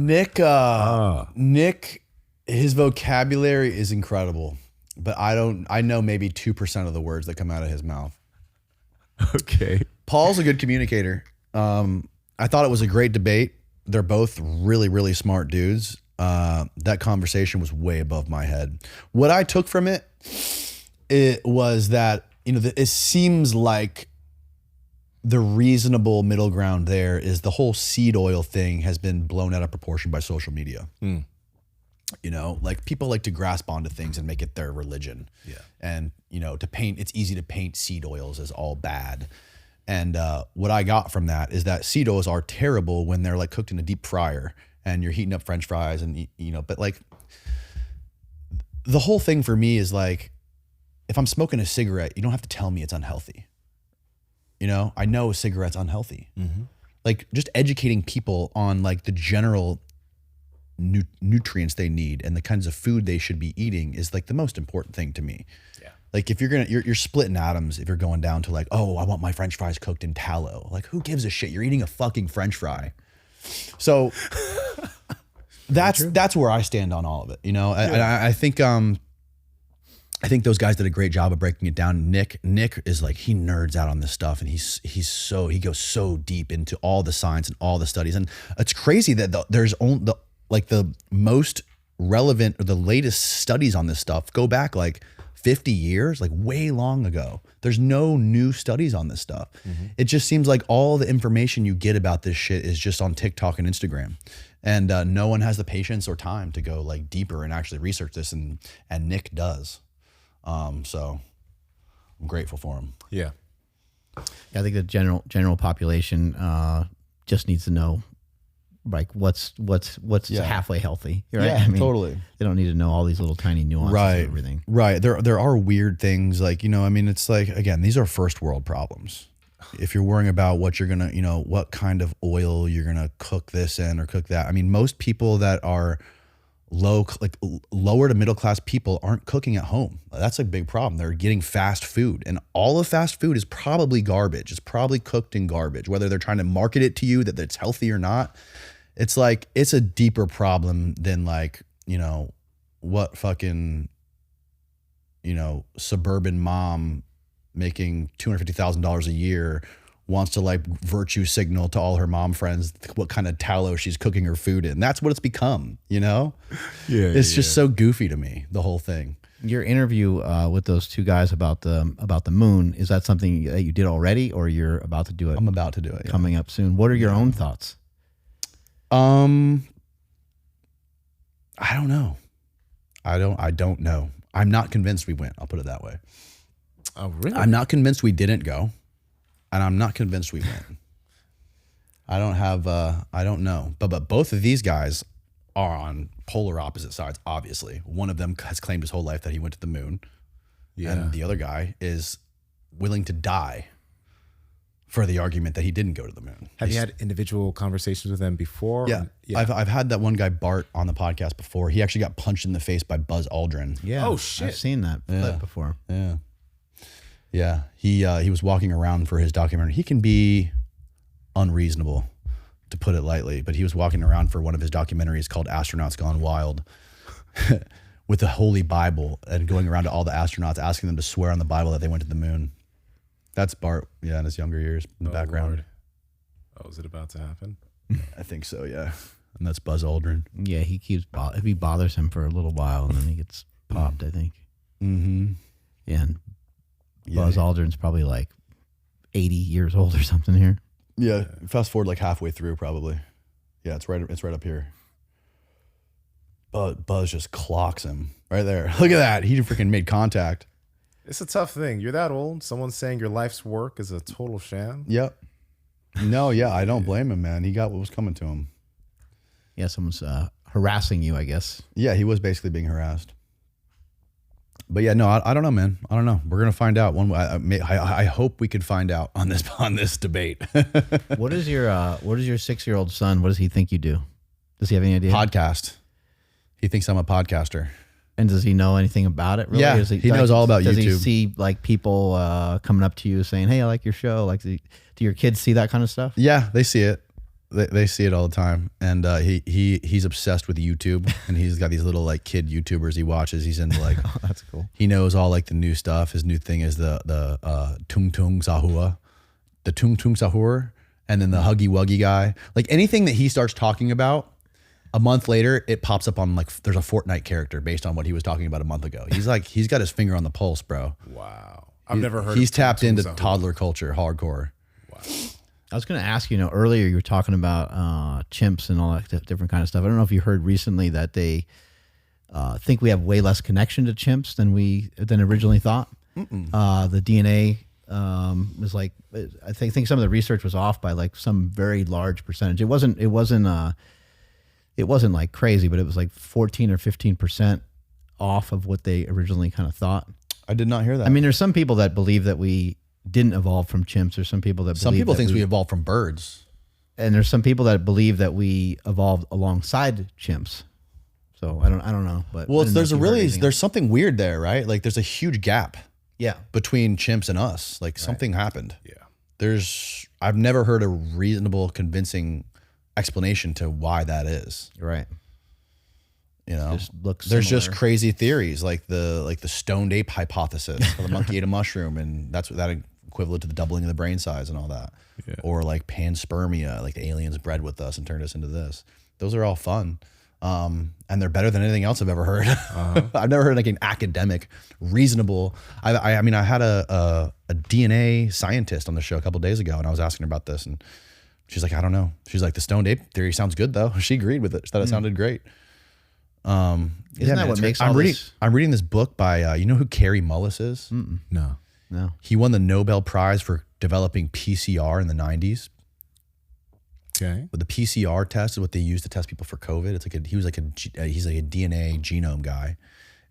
Nick, his vocabulary is incredible, but I know maybe 2% of the words that come out of his mouth. Okay. Paul's a good communicator. I thought it was a great debate. They're both really, really smart dudes. That conversation was way above my head. What I took from it was that, it seems like the reasonable middle ground there is the whole seed oil thing has been blown out of proportion by social media. Like people like to grasp onto things and make it their religion. Yeah. And, it's easy to paint seed oils as all bad. And what I got from that is that seed oils are terrible when they're like cooked in a deep fryer and you're heating up French fries and, but like the whole thing for me is like, if I'm smoking a cigarette, you don't have to tell me it's unhealthy. I know a cigarette's unhealthy. Like just educating people on like the general nutrients they need and the kinds of food they should be eating is like the most important thing to me. Yeah. Like if you're splitting atoms, if you're going down to like, oh, I want my French fries cooked in tallow. Like who gives a shit? You're eating a fucking French fry. So that's where I stand on all of it. I think those guys did a great job of breaking it down. Nick is like, he nerds out on this stuff and he goes so deep into all the science and all the studies. And it's crazy that there's only the most relevant or the latest studies on this stuff go back like 50 years, like way long ago. There's no new studies on this stuff. It just seems like all the information you get about this shit is just on TikTok and Instagram. And no one has the patience or time to go like deeper and actually research this. And Nick does. So I'm grateful for him. Yeah, I think the general population just needs to know like what's halfway healthy, right? Yeah, totally. They don't need to know all these little tiny nuances and everything. Right. There are weird things like, it's like, again, these are first world problems. If you're worrying about what you're going to, what kind of oil you're going to cook this in or cook that. I mean, most people that are lower to middle class people aren't cooking at home. That's a big problem. They're getting fast food, and all of fast food is probably garbage. It's probably cooked in garbage, whether they're trying to market it to you that it's healthy or not. It's like, it's a deeper problem than like, what fucking, suburban mom making $250,000 a year wants to like virtue signal to all her mom friends what kind of tallow she's cooking her food in. That's what it's become, Yeah. It's just so goofy to me, the whole thing. Your interview with those two guys about the moon, is that something that you did already or you're about to do it? I'm about to do it. Coming up soon. What are your own thoughts? I don't know. I don't know. I'm not convinced we went. I'll put it that way. Oh, really? I'm not convinced we didn't go. And I'm not convinced we went. I don't know. But both of these guys are on polar opposite sides, obviously. One of them has claimed his whole life that he went to the moon. Yeah. And the other guy is willing to die for the argument that he didn't go to the moon. Have you had individual conversations with them before? Yeah. I've had that one guy Bart on the podcast before. He actually got punched in the face by Buzz Aldrin. Yeah. Oh, shit. I've seen that clip before. Yeah. Yeah. He was walking around for his documentary. He can be unreasonable, to put it lightly, but he was walking around for one of his documentaries called Astronauts Gone Wild with the Holy Bible and going around to all the astronauts asking them to swear on the Bible that they went to the moon. That's Bart, in his younger years in the background. Lord. Oh, is it about to happen? I think so, yeah. And that's Buzz Aldrin. Yeah, he keeps he bothers him for a little while and then he gets popped, I think. Mm-hmm. Yeah, and Buzz Aldrin's probably like 80 years old or something here. Yeah, fast forward like halfway through probably. Yeah, it's right up here. But Buzz just clocks him right there. Look at that. He freaking made contact. It's a tough thing. You're that old. Someone's saying your life's work is a total sham. Yep. No, yeah, I don't blame him, man. He got what was coming to him. Yeah, someone's harassing you, I guess. Yeah, he was basically being harassed. But yeah, no, I don't know, man. I don't know. We're gonna find out. I hope we could find out on this debate. What is your 6-year-old son? What does he think you do? Does he have any idea? Podcast. He thinks I'm a podcaster. And does he know anything about it? Really? Yeah, he knows all about does YouTube. Does he see like people coming up to you saying, "Hey, I like your show"? Like, do your kids see that kind of stuff? Yeah, they see it. They see it all the time, and he's obsessed with YouTube, and he's got these little like kid YouTubers he watches. He's into like, Oh, that's cool. He knows all like the new stuff. His new thing is the Tung Tung Sahua, the Tung Tung Sahur, and then the Huggy Wuggy guy. Like anything that he starts talking about, a month later it pops up on like there's a Fortnite character based on what he was talking about a month ago. He's like he's got his finger on the pulse, bro. Wow, I've never heard. He's of tapped Tung into Tung Sahur. toddler culture, hardcore. Wow. I was going to ask, earlier you were talking about chimps and all that different kind of stuff. I don't know if you heard recently that they think we have way less connection to chimps than originally thought. The DNA was like, I think some of the research was off by like some very large percentage. It wasn't like crazy, but it was like 14 or 15% off of what they originally kind of thought. I did not hear that. I mean, there's some people that believe that we didn't evolve from chimps. There's some people that some people think we evolved from birds. And there's some people that believe that we evolved alongside chimps. So I don't know, but Well, there's something weird there, right? Like there's a huge gap between chimps and us. Like something happened. Yeah. I've never heard a reasonable, convincing explanation to why that is. Right. There's similar. just crazy theories like the stoned ape hypothesis. The monkey ate a mushroom, and that's what that equivalent to the doubling of the brain size and all that. Yeah. Or like panspermia, like the aliens bred with us and turned us into this. Those are all fun. And they're better than anything else I've ever heard. I've never heard like an academic, reasonable. I mean, I had a DNA scientist on the show a couple of days ago, and I was asking her about this, and she's like, I don't know. She's like, the stoned ape theory sounds good though. She agreed with it. She thought it sounded great. Isn't that what makes I'm reading this book by you know who Carrie Mullis is? No. He won the Nobel Prize for developing PCR in the 90s. Okay. But the PCR test is what they use to test people for COVID. It's like he's like a DNA genome guy,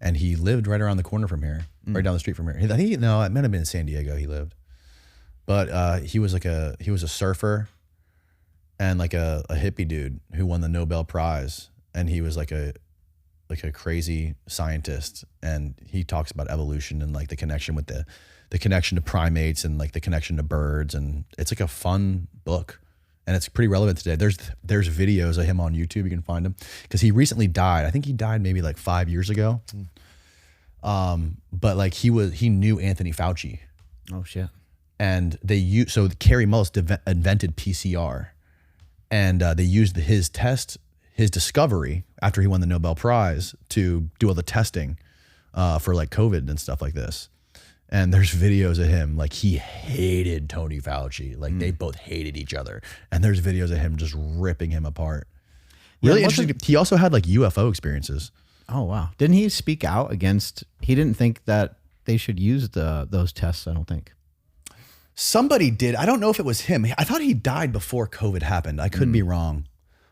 and he lived right around the corner from here, right down the street from here. It might have been in San Diego. He lived, but he was a surfer, and like a hippie dude who won the Nobel Prize, and he was like a crazy scientist, and he talks about evolution and like the connection with the connection to primates and like the connection to birds, and it's like a fun book. And it's pretty relevant today. There's videos of him on YouTube. You can find him because he recently died. I think he died maybe like 5 years ago. But like he knew Anthony Fauci. Oh shit. And so Carrie Mullis invented PCR, and they used his discovery after he won the Nobel Prize to do all the testing for like COVID and stuff like this. And there's videos of him, like he hated Tony Fauci. Like they both hated each other. And there's videos of him just ripping him apart. Really interesting. He also had like UFO experiences. Oh, wow. Didn't he speak out against, he didn't think that they should use those tests, I don't think. Somebody did. I don't know if it was him. I thought he died before COVID happened. I could be wrong.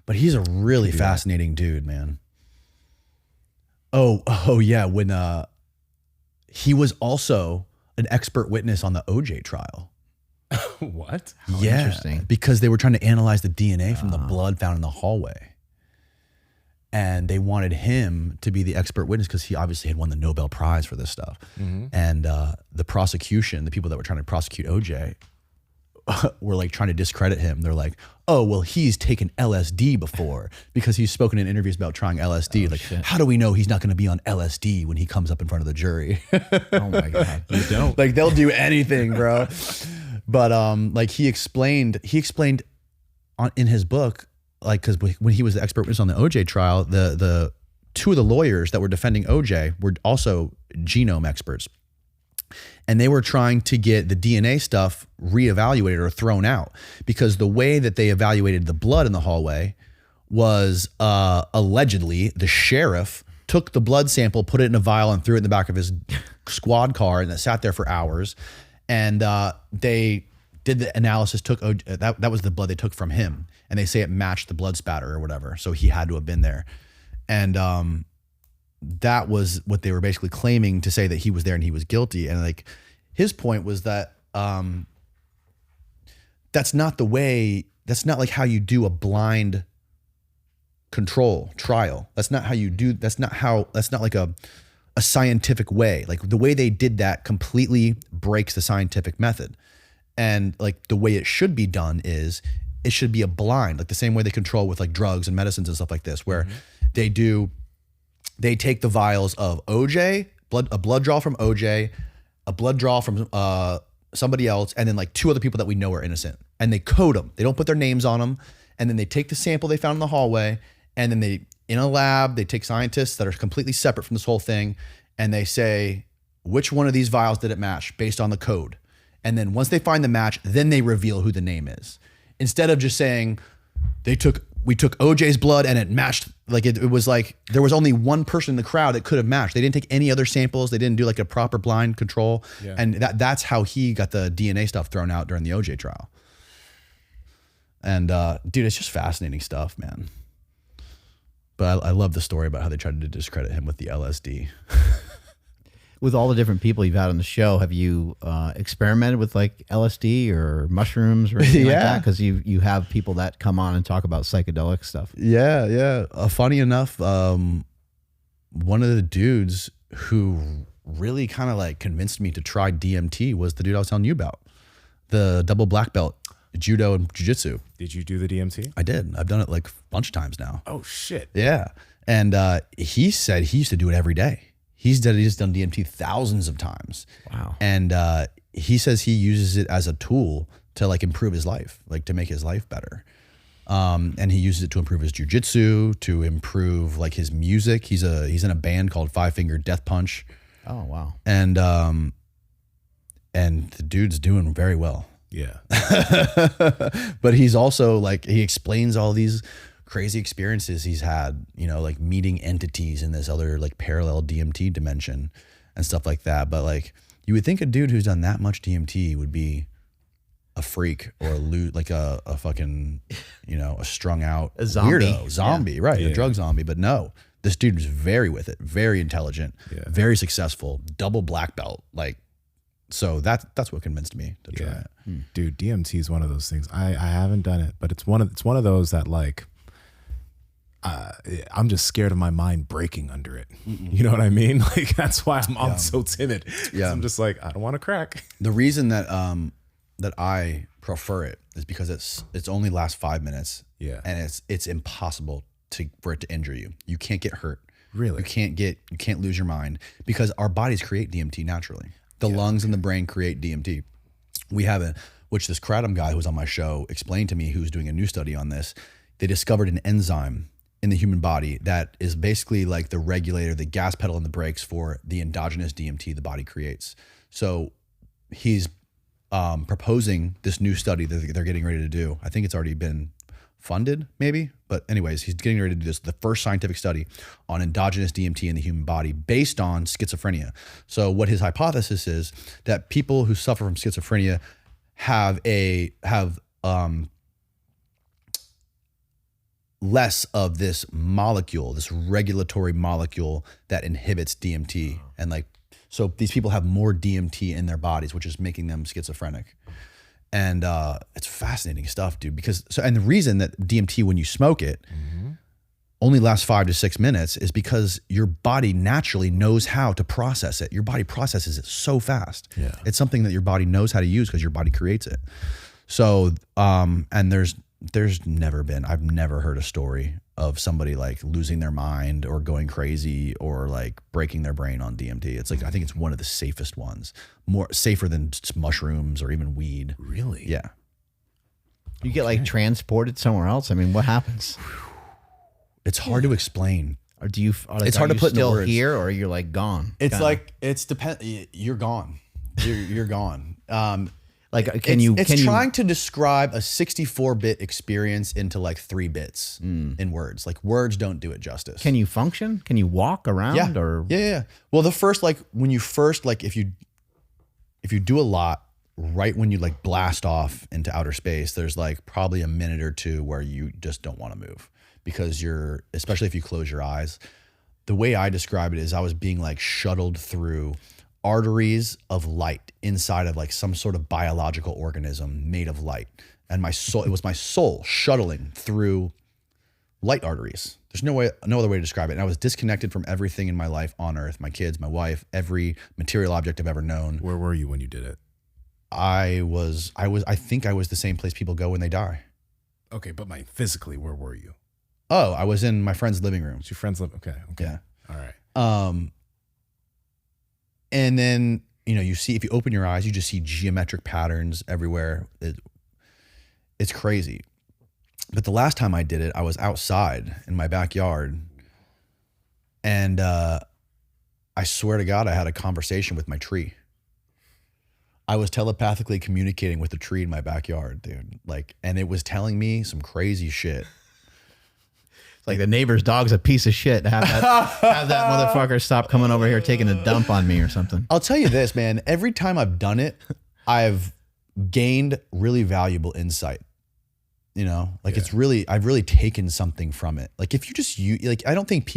But he's a really fascinating dude, man. Oh yeah. When he was also an expert witness on the OJ trial. What? Yeah, interesting. because they were trying to analyze the DNA from the blood found in the hallway. And they wanted him to be the expert witness because he obviously had won the Nobel Prize for this stuff. And the prosecution, the people that were trying to prosecute OJ, were like trying to discredit him. They're like, oh, well, he's taken LSD before because he's spoken in interviews about trying LSD. Like, how do we know he's not going to be on LSD when he comes up in front of the jury? Oh my God. You don't. Like, they'll do anything, bro. But like he explained in his book, like, because when he was the expert witness on the OJ trial, the two of the lawyers that were defending OJ were also genome experts. And they were trying to get the DNA stuff reevaluated or thrown out because the way that they evaluated the blood in the hallway was allegedly the sheriff took the blood sample, put it in a vial and threw it in the back of his squad car and it sat there for hours. And they did the analysis, that was the blood they took from him. And they say it matched the blood spatter or whatever. So he had to have been there. And that was what they were basically claiming to say that he was there and he was guilty. And like his point was that that's not the way, that's not like how you do a blind control trial. That's not how you do, that's not like a scientific way. Like the way they did that completely breaks the scientific method. And like the way it should be done is it should be a blind, like the same way they control with like drugs and medicines and stuff like this, where they take the vials of OJ, a blood draw from OJ, a blood draw from somebody else, and then like two other people that we know are innocent. And they code them. They don't put their names on them. And then they take the sample they found in the hallway, and then they, in a lab, they take scientists that are completely separate from this whole thing, and they say, which one of these vials did it match based on the code? And then once they find the match, then they reveal who the name is. Instead of just saying, we took OJ's blood and it matched, like it was like there was only one person in the crowd that could have matched. They didn't take any other samples. They didn't do like a proper blind control. Yeah. And that's how he got the DNA stuff thrown out during the OJ trial. And dude, it's just fascinating stuff, man. But I love the story about how they tried to discredit him with the LSD. With all the different people you've had on the show, have you experimented with like LSD or mushrooms or anything like that? Because you have people that come on and talk about psychedelic stuff. Yeah. Funny enough, one of the dudes who really kind of like convinced me to try DMT was the dude I was telling you about, the double black belt, judo and jiu-jitsu. Did you do the DMT? I did. I've done it like a bunch of times now. Oh shit. Yeah. And he said he used to do it every day. He's done DMT thousands of times. Wow. And he says he uses it as a tool to like improve his life, like to make his life better. And he uses it to improve his jujitsu, to improve like his music. He's in a band called Five Finger Death Punch. Oh wow. And the dude's doing very well. Yeah. But he's also like, he explains all these crazy experiences he's had, you know, like meeting entities in this other like parallel DMT dimension and stuff like that. But like, you would think a dude who's done that much DMT would be a freak or like a fucking, you know, a strung out a zombie. Zombie, right? A drug zombie. But no, this dude was very with it, very intelligent, very successful, double black belt. Like, so that's what convinced me to try it. Dude, DMT is one of those things. I haven't done it, but it's one of those that like, I'm just scared of my mind breaking under it. You know what I mean? Like that's why I'm so timid. Yeah, I'm just like, I don't want to crack. The reason that that I prefer it is because it's only lasts 5 minutes. Yeah, and it's impossible for it to injure you. You can't get hurt. Really, you can't lose your mind because our bodies create DMT naturally. The lungs and the brain create DMT. We have which this Kratom guy who was on my show explained to me, who's doing a new study on this. They discovered an enzyme in the human body that is basically like the regulator, the gas pedal and the brakes for the endogenous DMT the body creates. So he's proposing this new study that they're getting ready to do. I think it's already been funded maybe, but anyways, he's getting ready to do this, the first scientific study on endogenous DMT in the human body based on schizophrenia. So what his hypothesis is that people who suffer from schizophrenia have less of this molecule, this regulatory molecule that inhibits DMT. And like, so these people have more DMT in their bodies, which is making them schizophrenic. And it's fascinating stuff, dude, because and the reason that DMT, when you smoke it, only lasts 5 to 6 minutes is because your body naturally knows how to process it. Your body processes it so fast. Yeah. It's something that your body knows how to use because your body creates it. So, and there's never been, I've never heard a story of somebody like losing their mind or going crazy or like breaking their brain on DMT. It's like, I think it's one of the safest ones, more safer than mushrooms or even weed. Really? Yeah. You get like transported somewhere else. I mean, what happens? It's hard to explain. Or do you? It's hard to put into still words. here, or you're like gone. It's kinda? like, you're gone. You're gone. Like, can you? It's trying to describe a 64-bit experience into like 3 bits in words. Like words don't do it justice. Can you function? Can you walk around? Yeah. Or Yeah. Well, the first, like when you first, like if you do a lot right when you like blast off into outer space, there's like probably a minute or 2 where you just don't want to move because especially if you close your eyes. The way I describe it is I was being like shuttled through arteries of light inside of like some sort of biological organism made of light. And it was my soul shuttling through light arteries. There's no other way to describe it. And I was disconnected from everything in my life on earth, my kids, my wife, every material object I've ever known. Where were you when you did it? I think I was the same place people go when they die. Okay, but physically, where were you? Oh, I was in my friend's living room. Your friends live. Okay. Yeah. All right. And then, you see, if you open your eyes, you just see geometric patterns everywhere. It's crazy. But the last time I did it, I was outside in my backyard. And I swear to God, I had a conversation with my tree. I was telepathically communicating with the tree in my backyard, dude. And it was telling me some crazy shit. it's like the neighbor's dog's a piece of shit. Have that motherfucker stop coming over here taking a dump on me or something. I'll tell you this, man. Every time I've done it, I've gained really valuable insight. I've really taken something from it. Like if you just I don't think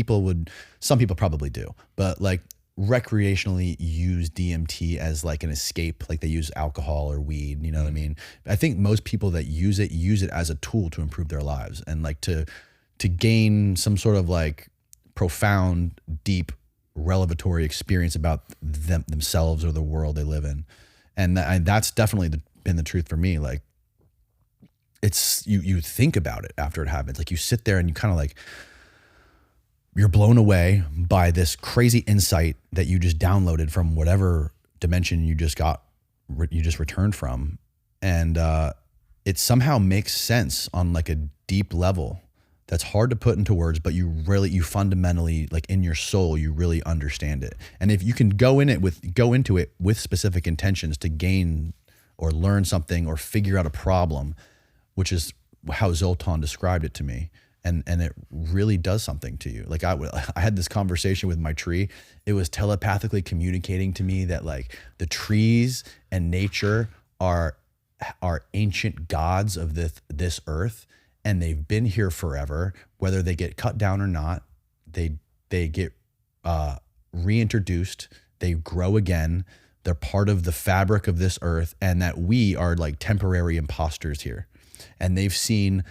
some people probably do, but like recreationally use DMT as like an escape, like they use alcohol or weed, you know what I mean? I think most people that use it as a tool to improve their lives and like to gain some sort of like profound, deep, revelatory experience about themselves or the world they live in. And that's definitely been the truth for me. Like it's, you think about it after it happens. Like you sit there and you kind of like, you're blown away by this crazy insight that you just downloaded from whatever dimension you just returned from. And it somehow makes sense on like a deep level that's hard to put into words, but you fundamentally, like in your soul, you really understand it. And if you can go into it with specific intentions to gain or learn something or figure out a problem, which is how Zoltan described it to me. And it really does something to you. Like I had this conversation with my tree. It was telepathically communicating to me that like the trees and nature are ancient gods of this earth, and they've been here forever. Whether they get cut down or not, they get reintroduced. They grow again. They're part of the fabric of this earth, and that we are like temporary imposters here. And they've seen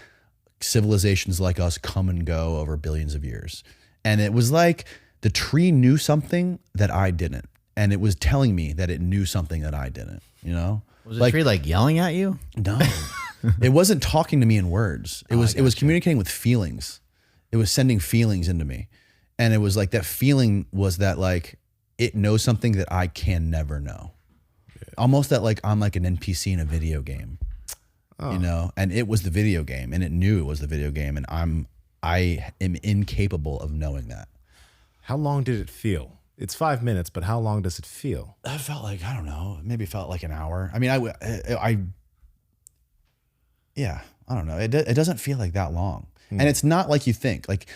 civilizations like us come and go over billions of years. And it was like the tree knew something that I didn't. And it was telling me that it knew something that I didn't, Was the tree like yelling at you? No, it wasn't talking to me in words. It was communicating with feelings. It was sending feelings into me. And it was like that feeling was that like, it knows something that I can never know. Yeah. Almost that like I'm like an NPC in a video game. And it was the video game, and it knew it was the video game, and I am incapable of knowing that. How long did it feel? It's 5 minutes, but how long does it feel? That felt like, I don't know, maybe felt like an hour. I mean, I don't know. It doesn't feel like that long. And it's not like you think. Like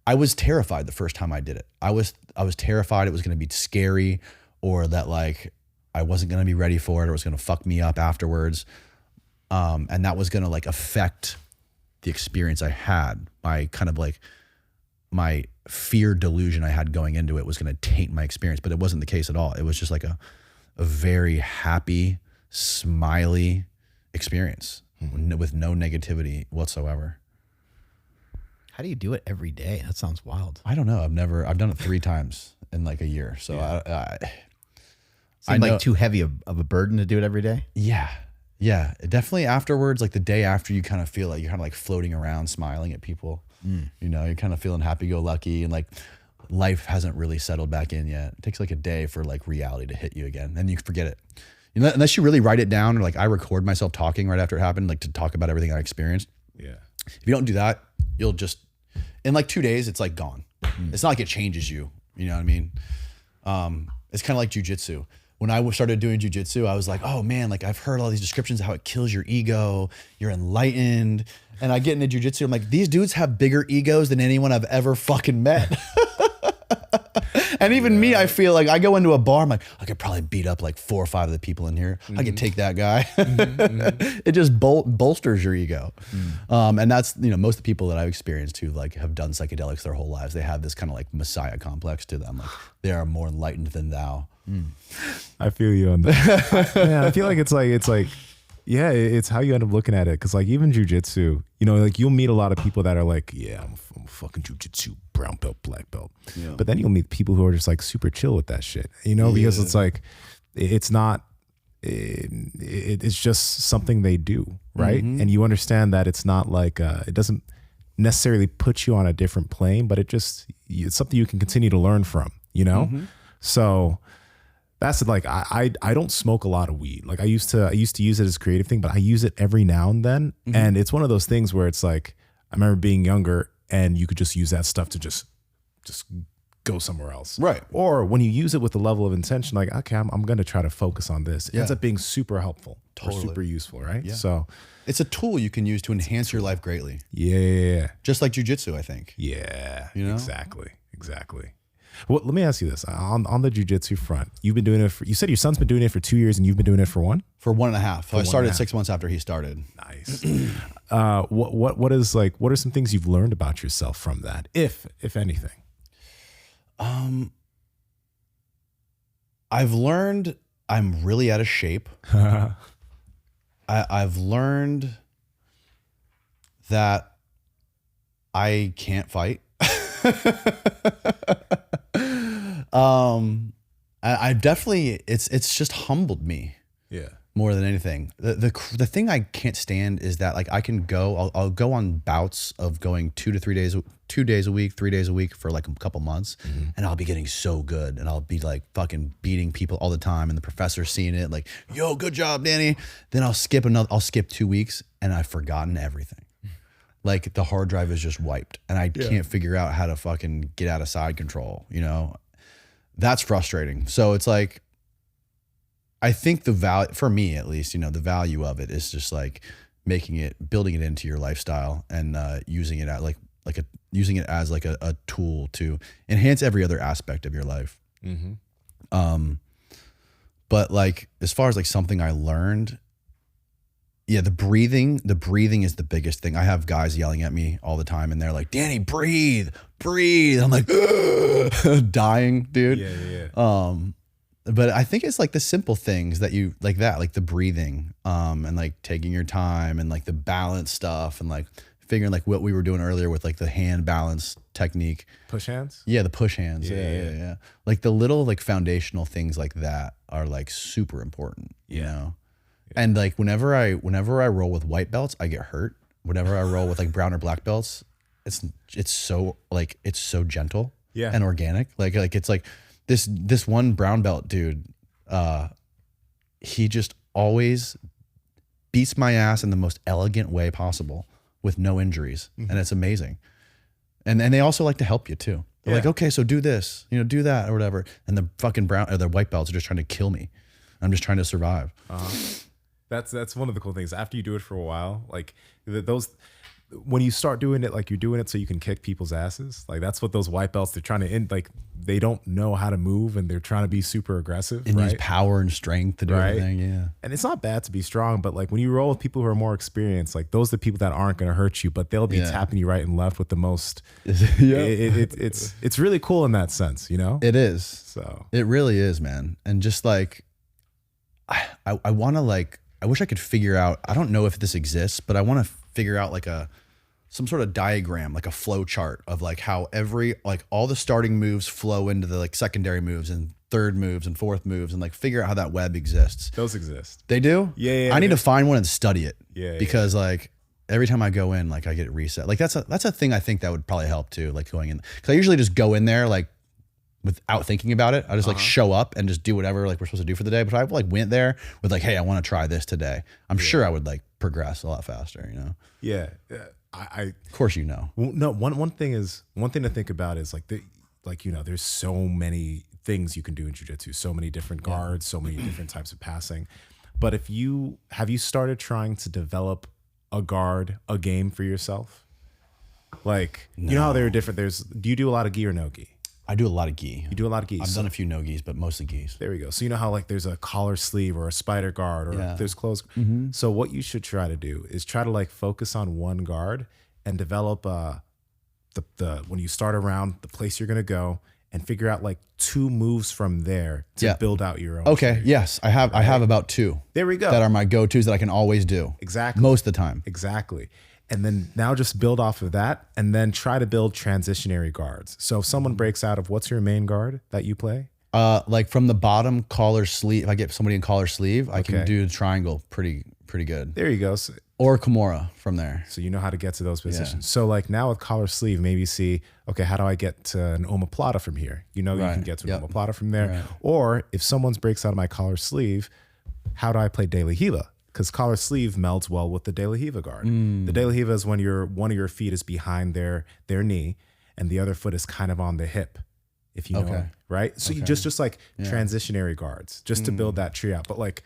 I was terrified the first time I did it. I was terrified it was going to be scary, or that like I wasn't going to be ready for it, or it was going to fuck me up afterwards. And that was going to like affect the experience I had by kind of like my fear delusion I had going into it was going to taint my experience, but it wasn't the case at all. It was just like a very happy, smiley experience with no negativity whatsoever. How do you do it every day? That sounds wild. I don't know. I've done it 3 times in like a year. So I Seemed know, like too heavy of a burden to do it every day. yeah. Yeah. Definitely afterwards, like the day after, you kind of feel like you're kind of like floating around, smiling at people. You know, you're kind of feeling happy-go-lucky, and like life hasn't really settled back in yet. It takes like a day for like reality to hit you again, and you forget it. You know, unless you really write it down, or like I record myself talking right after it happened, like to talk about everything I experienced. Yeah. If you don't do that, you'll just, in like 2 days, it's like gone. It's not like it changes you. You know what I mean? It's kind of like jujitsu. When I started doing jujitsu, I was like, oh man, like I've heard all these descriptions of how it kills your ego, you're enlightened. And I get into jujitsu, I'm like, these dudes have bigger egos than anyone I've ever fucking met. And even me, I feel like I go into a bar, I'm like, I could probably beat up like 4 or 5 of the people in here. I could take that guy. It just bolsters your ego. And that's, you know, most of the people that I've experienced who like have done psychedelics their whole lives, they have this kind of like messiah complex to them. Like they are more enlightened than thou. I feel you on that. Yeah, I feel like it's like, yeah, it's how you end up looking at it. Cause like even jujitsu, you know, like you'll meet a lot of people that are like, yeah, I'm a fucking jujitsu brown belt, black belt. Yeah. But then you'll meet people who are just like super chill with that shit, you know, because it's like, it's not, it's just something they do. Right. And you understand that it's not like, it doesn't necessarily put you on a different plane, but it's something you can continue to learn from, you know? So that's like, I don't smoke a lot of weed. Like I used to use it as a creative thing, but I use it every now and then. And it's one of those things where it's like, I remember being younger and you could just use that stuff to just go somewhere else. Right. Or when you use it with the level of intention, like, okay, I'm going to try to focus on this. It ends up being super helpful or super useful. Right. Yeah. So it's a tool you can use to enhance your life greatly. Yeah. Just like jujitsu, I think. Yeah. You know? Exactly. Well, let me ask you this. On the jiu-jitsu front, you've been doing it you said your son's been doing it for 2 years and you've been doing it for 1? For 1.5. So I started 6 months after he started. Nice. What are some things you've learned about yourself from that, if anything? I've learned I'm really out of shape. I've learned that I can't fight. I definitely, it's just humbled me. Yeah. More than anything. The thing I can't stand is that like I can go, I'll go on bouts of going 2 to 3 days, 2 days a week, 3 days a week for like a couple months. And I'll be getting so good and I'll be like fucking beating people all the time. And the professor's seeing it like, yo, good job, Danny. Then I'll skip 2 weeks and I've forgotten everything. Like the hard drive is just wiped and I can't figure out how to fucking get out of side control, you know? That's frustrating. So it's like, I think the value, for me at least, you know, the value of it is just like building it into your lifestyle and using it as like a tool to enhance every other aspect of your life. But like, as far as like something I learned, yeah, the breathing is the biggest thing. I have guys yelling at me all the time and they're like, Danny, breathe. I'm like, dying, dude. Yeah. But I think it's like the simple things that you like like the breathing, and like taking your time and like the balance stuff and like figuring like what we were doing earlier with like the hand balance technique. Push hands? Yeah, the push hands. Yeah. Like the little like foundational things like that are like super important, you know? And like whenever I roll with white belts, I get hurt. Whenever I roll with like brown or black belts, it's so gentle and organic. Like it's like this one brown belt dude, he just always beats my ass in the most elegant way possible with no injuries. And it's amazing. And they also like to help you too. They're like, okay, so do this, you know, do that or whatever. And the fucking brown or the white belts are just trying to kill me. I'm just trying to survive. That's one of the cool things. After you do it for a while, like when you start doing it, like you're doing it so you can kick people's asses. Like that's what those white belts, they're trying to end. Like they don't know how to move and they're trying to be super aggressive. And use power and strength to do everything. Yeah. And it's not bad to be strong, but like when you roll with people who are more experienced, like those are the people that aren't going to hurt you, but they'll be tapping you right and left with the most. It's really cool in that sense, you know? It is. So it really is, man. And just like, I want to like I wish I could figure out, I don't know if this exists, but I want to figure out like some sort of diagram, like a flow chart of like how all the starting moves flow into the like secondary moves and third moves and fourth moves, and like figure out how that web exists. Those exist. They do? Yeah. I need to find one and study it. Yeah. Because like every time I go in, like I get reset. Like that's a thing I think that would probably help too. Like going in, because I usually just go in there like without thinking about it. I just like show up and just do whatever like we're supposed to do for the day. But if I like went there with like, hey, I want to try this today, I'm sure I would like progress a lot faster, you know? Yeah. Of course, you know. No, one thing to think about is like you know, there's so many things you can do in jiu-jitsu, so many different guards, so many different types of passing. But have you started trying to develop a game for yourself? Like, you know how they're different. Do you do a lot of gi or no gi? I do a lot of gi. You do a lot of gi. I've done a few no gis, but mostly gis. There we go. So you know how like there's a collar sleeve or a spider guard or there's clothes. So what you should try to do is try to like focus on one guard and develop the when you start a round, the place you're gonna go, and figure out like 2 moves from there to build out your own. Okay. trade. Yes, I have about 2. There we go. That are my go-tos that I can always do. Exactly. Most of the time. Exactly. And then now just build off of that and then try to build transitionary guards. So if someone breaks out of, what's your main guard that you play? Like from the bottom collar sleeve, if I get somebody in collar sleeve, I can do the triangle pretty good. There you go. Or Kimura from there. So you know how to get to those positions. So like now with collar sleeve, maybe see, okay, how do I get to an omoplata from here? You know, you can get to an omoplata from there. Right. Or if someone breaks out of my collar sleeve, how do I play De La Hiva? Because collar sleeve melds well with the De La Hiva guard. The De La Hiva is when one of your feet is behind their knee and the other foot is kind of on the hip, if you know, right? So you just like transitionary guards, just to build that tree out. But like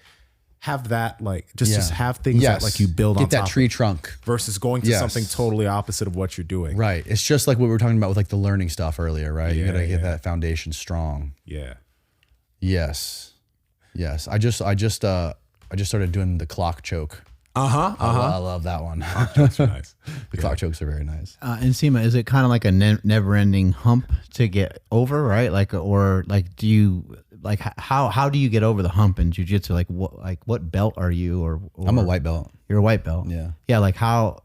have that like just have things that like you build on Get that top tree of, trunk. versus going to something totally opposite of what you're doing. Right. It's just like what we were talking about with like the learning stuff earlier, right? You gotta get that foundation strong. Yeah. Yes. I just started doing the clock choke. I love that one. That's nice. The clock chokes are very nice. And Seema, is it kind of like a never-ending hump to get over, right? Like, or like, do you like how do you get over the hump in jiu-jitsu? Like, what belt are you? Or I'm a white belt. You're a white belt. Yeah. Like how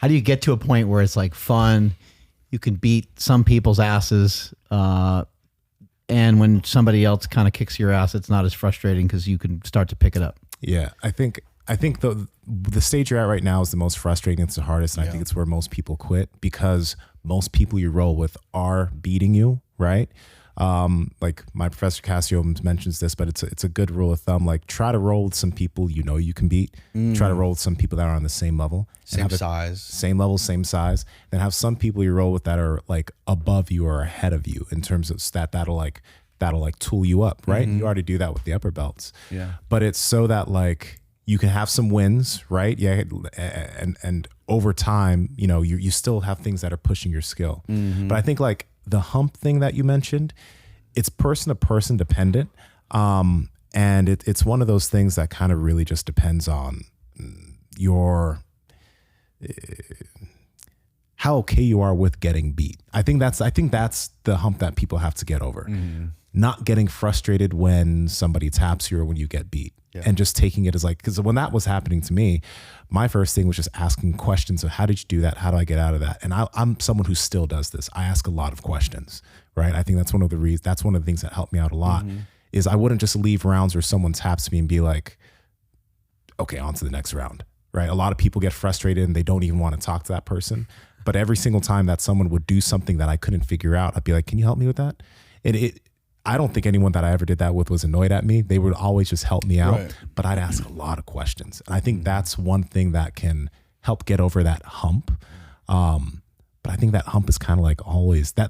do you get to a point where it's like fun? You can beat some people's asses, and when somebody else kind of kicks your ass, it's not as frustrating because you can start to pick it up. Yeah, I think the stage you're at right now is the most frustrating. It's the hardest, and I think it's where most people quit because most people you roll with are beating you, right? Like my professor Cassio mentions this, but it's a good rule of thumb. Like try to roll with some people you know you can beat. Try to roll with some people that are on the same level, Same size. same level, same size. Then have some people you roll with that are like above you or ahead of you in terms of that'll like tool you up, right? You already do that with the upper belts. Yeah. But it's so that like you can have some wins, right? Yeah, and over time, you know, you still have things that are pushing your skill. But I think like the hump thing that you mentioned, it's person to person dependent, and it's one of those things that kind of really just depends on your how okay you are with getting beat. I think that's the hump that people have to get over. Not getting frustrated when somebody taps you or when you get beat. And just taking it as like, because when that was happening to me, my first thing was just asking questions of how did you do that? How do I get out of that? And I'm someone who still does this. I ask a lot of questions, right? I think that's one of the reasons, that's one of the things that helped me out a lot is I wouldn't just leave rounds where someone taps me and be like, okay, on to the next round, right? A lot of people get frustrated and they don't even want to talk to that person. But every single time that someone would do something that I couldn't figure out, I'd be like, can you help me with that? And I don't think anyone that I ever did that with was annoyed at me. They would always just help me out, but I'd ask a lot of questions. And I think that's one thing that can help get over that hump. But I think that hump is kind of like always I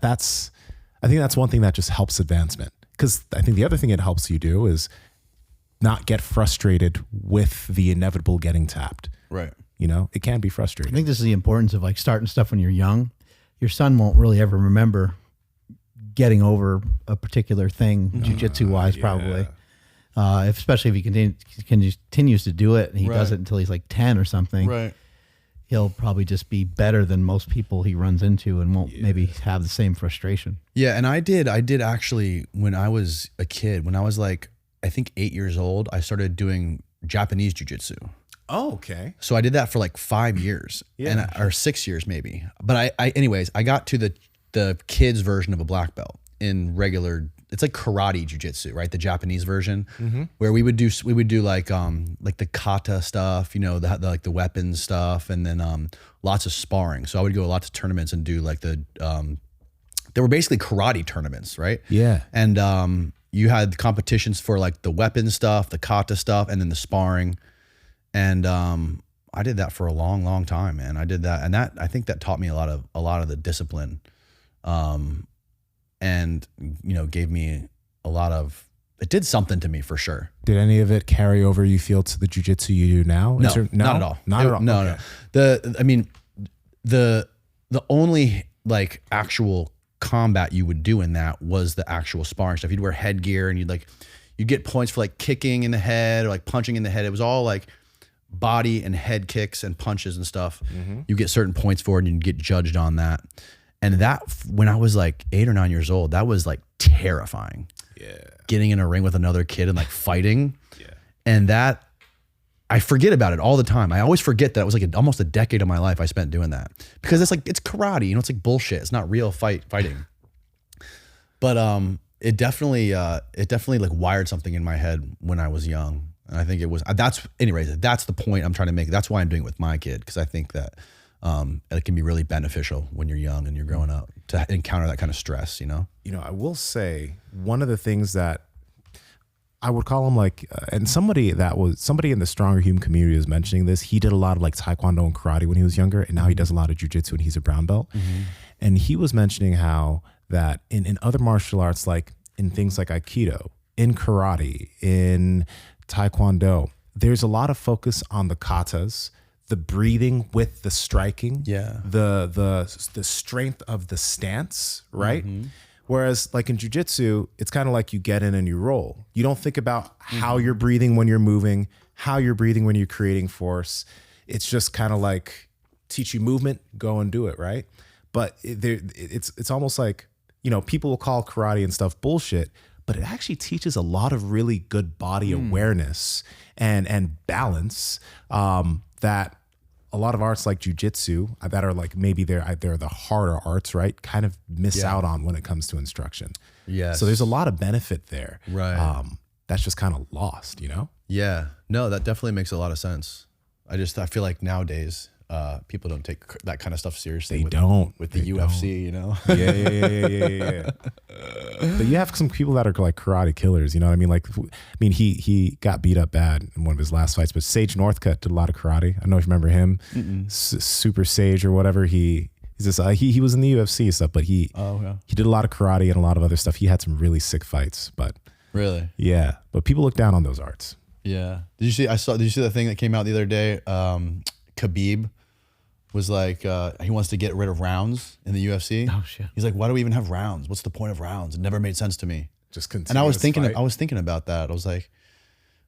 think that's one thing that just helps advancement. Because I think the other thing it helps you do is not get frustrated with the inevitable getting tapped. Right. You know, it can be I frustrating. think this is the importance of like starting stuff when you're young. Your son won't really ever remember getting over a particular thing, jiu-jitsu wise, probably. Especially if he continues to do it and he does it until he's like 10 or something. Right. He'll probably just be better than most people he runs into and won't maybe have the same frustration. Yeah, and I did actually when I was a kid, when I was like, I think 8 years old, I started doing Japanese jiu-jitsu. Oh, okay. So I did that for like 5 years, or 6 years maybe. But anyways, I got to the kids version of a black belt in regular. It's like karate jiu-jitsu, right? The Japanese version, where we would do like the kata stuff, you know, the like the weapons stuff, and then lots of sparring. So I would go to lots of tournaments and do like they were basically karate tournaments, right? Yeah. And you had competitions for like the weapons stuff, the kata stuff, and then the sparring. And I did that for a long, long time, man. I did that, and I think that taught me a lot of the discipline, and you know, gave me a lot of. It did something to me for sure. Did any of it carry over, you feel, to the jiu-jitsu you do now? No, not at all. Not at all. No, Okay. no. I mean, the only like actual combat you would do in that was the actual sparring stuff. You'd wear headgear and you'd get points for like kicking in the head or like punching in the head. It was all like body and head kicks and punches and stuff. You get certain points for it and you get judged on that. And that, when I was like 8 or 9 years old, that was like terrifying. Yeah. Getting in a ring with another kid and like fighting. Yeah. And that, I forget about it all the time. I always forget that it was like almost a decade of my life I spent doing that, because it's like, it's karate, you know, it's like bullshit. It's not real fighting. But it definitely like wired something in my head when I was young. And I think it was, that's the point I'm trying to make. That's why I'm doing it with my kid. Cause I think that it can be really beneficial when you're young and you're growing up to encounter that kind of stress, you know? You know, I will say one of the things that I would call him like, and somebody in the Stronger Human community was mentioning this. He did a lot of like Taekwondo and karate when he was younger, and now he does a lot of jiu-jitsu and he's a brown belt. And he was mentioning how that in other martial arts, like in things like Aikido, in karate, in Taekwondo, there's a lot of focus on the katas, the breathing with the striking, the strength of the stance, right? Whereas like in jiu-jitsu, it's kind of like you get in and you roll. You don't think about how you're breathing when you're moving, how you're breathing when you're creating force. It's just kind of like teach you movement, go and do it, right? But it's almost like, you know, people will call karate and stuff bullshit, but it actually teaches a lot of really good body awareness and balance that a lot of arts like jiu-jitsu that are like, maybe they're the harder arts, right, kind of miss out on when it comes to instruction. So there's a lot of benefit there. Right. That's just kind of lost, you know? Yeah. No, that definitely makes a lot of sense. I feel like nowadays people don't take that kind of stuff seriously. With the UFC, you know? Yeah. But you have some people that are like karate killers, you know what I mean? Like, he got beat up bad in one of his last fights, but Sage Northcutt did a lot of karate. I don't know if you remember him, Super Sage or whatever. He was in the UFC and stuff, but he did a lot of karate and a lot of other stuff. He had some really sick fights, but really, yeah. But people look down on those arts. Yeah. Did you see that thing that came out the other day? Khabib was like, he wants to get rid of rounds in the UFC. Oh shit. He's like, why do we even have rounds? What's the point of rounds? It never made sense to me. Just continue. And I was thinking about that. I was like,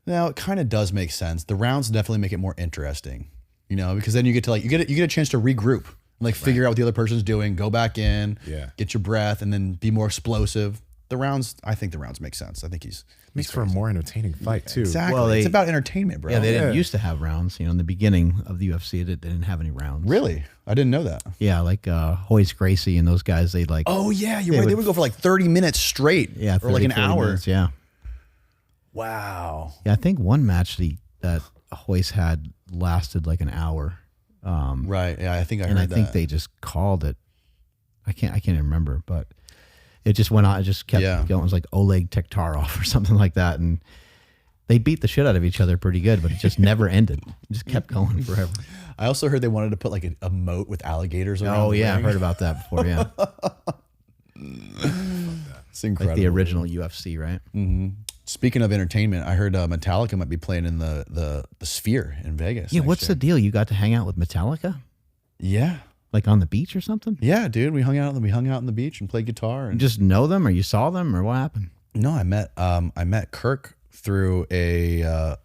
no, it kind of does make sense. The rounds definitely make it more interesting, you know, because then you get to like, you get a chance to regroup and like figure out what the other person's doing, go back in, get your breath, and then be more explosive. I think the rounds make sense. I think makes for a more entertaining fight too. Exactly. Well, it's about entertainment, bro. Yeah, they didn't used to have rounds. You know, in the beginning of the UFC, they didn't have any rounds. Really? I didn't know that. Yeah, like Hoist Gracie and those guys, they'd like. Oh yeah, you're right. They would go for like 30 minutes straight. Yeah, or like an hour. Minutes, yeah. Wow. Yeah, I think one match that Hoist had lasted like an hour. Right. Yeah, I think I heard that. And I think they just called it. I can't even remember, but it just went on. It just kept going. It was like Oleg Tektarov or something like that, and they beat the shit out of each other pretty good, but it just never ended. It just kept going forever. I also heard they wanted to put like a moat with alligators around. Oh yeah, ring. I heard about that before. Yeah, it's incredible. Like the original UFC, right? Mm-hmm. Speaking of entertainment, I heard Metallica might be playing in the Sphere in Vegas. Yeah, what's the deal? You got to hang out with Metallica? Yeah. Like on the beach or something? Yeah, dude. We hung out on the beach and played guitar. And you just know them, or you saw them, or what happened? No, I met Kirk through a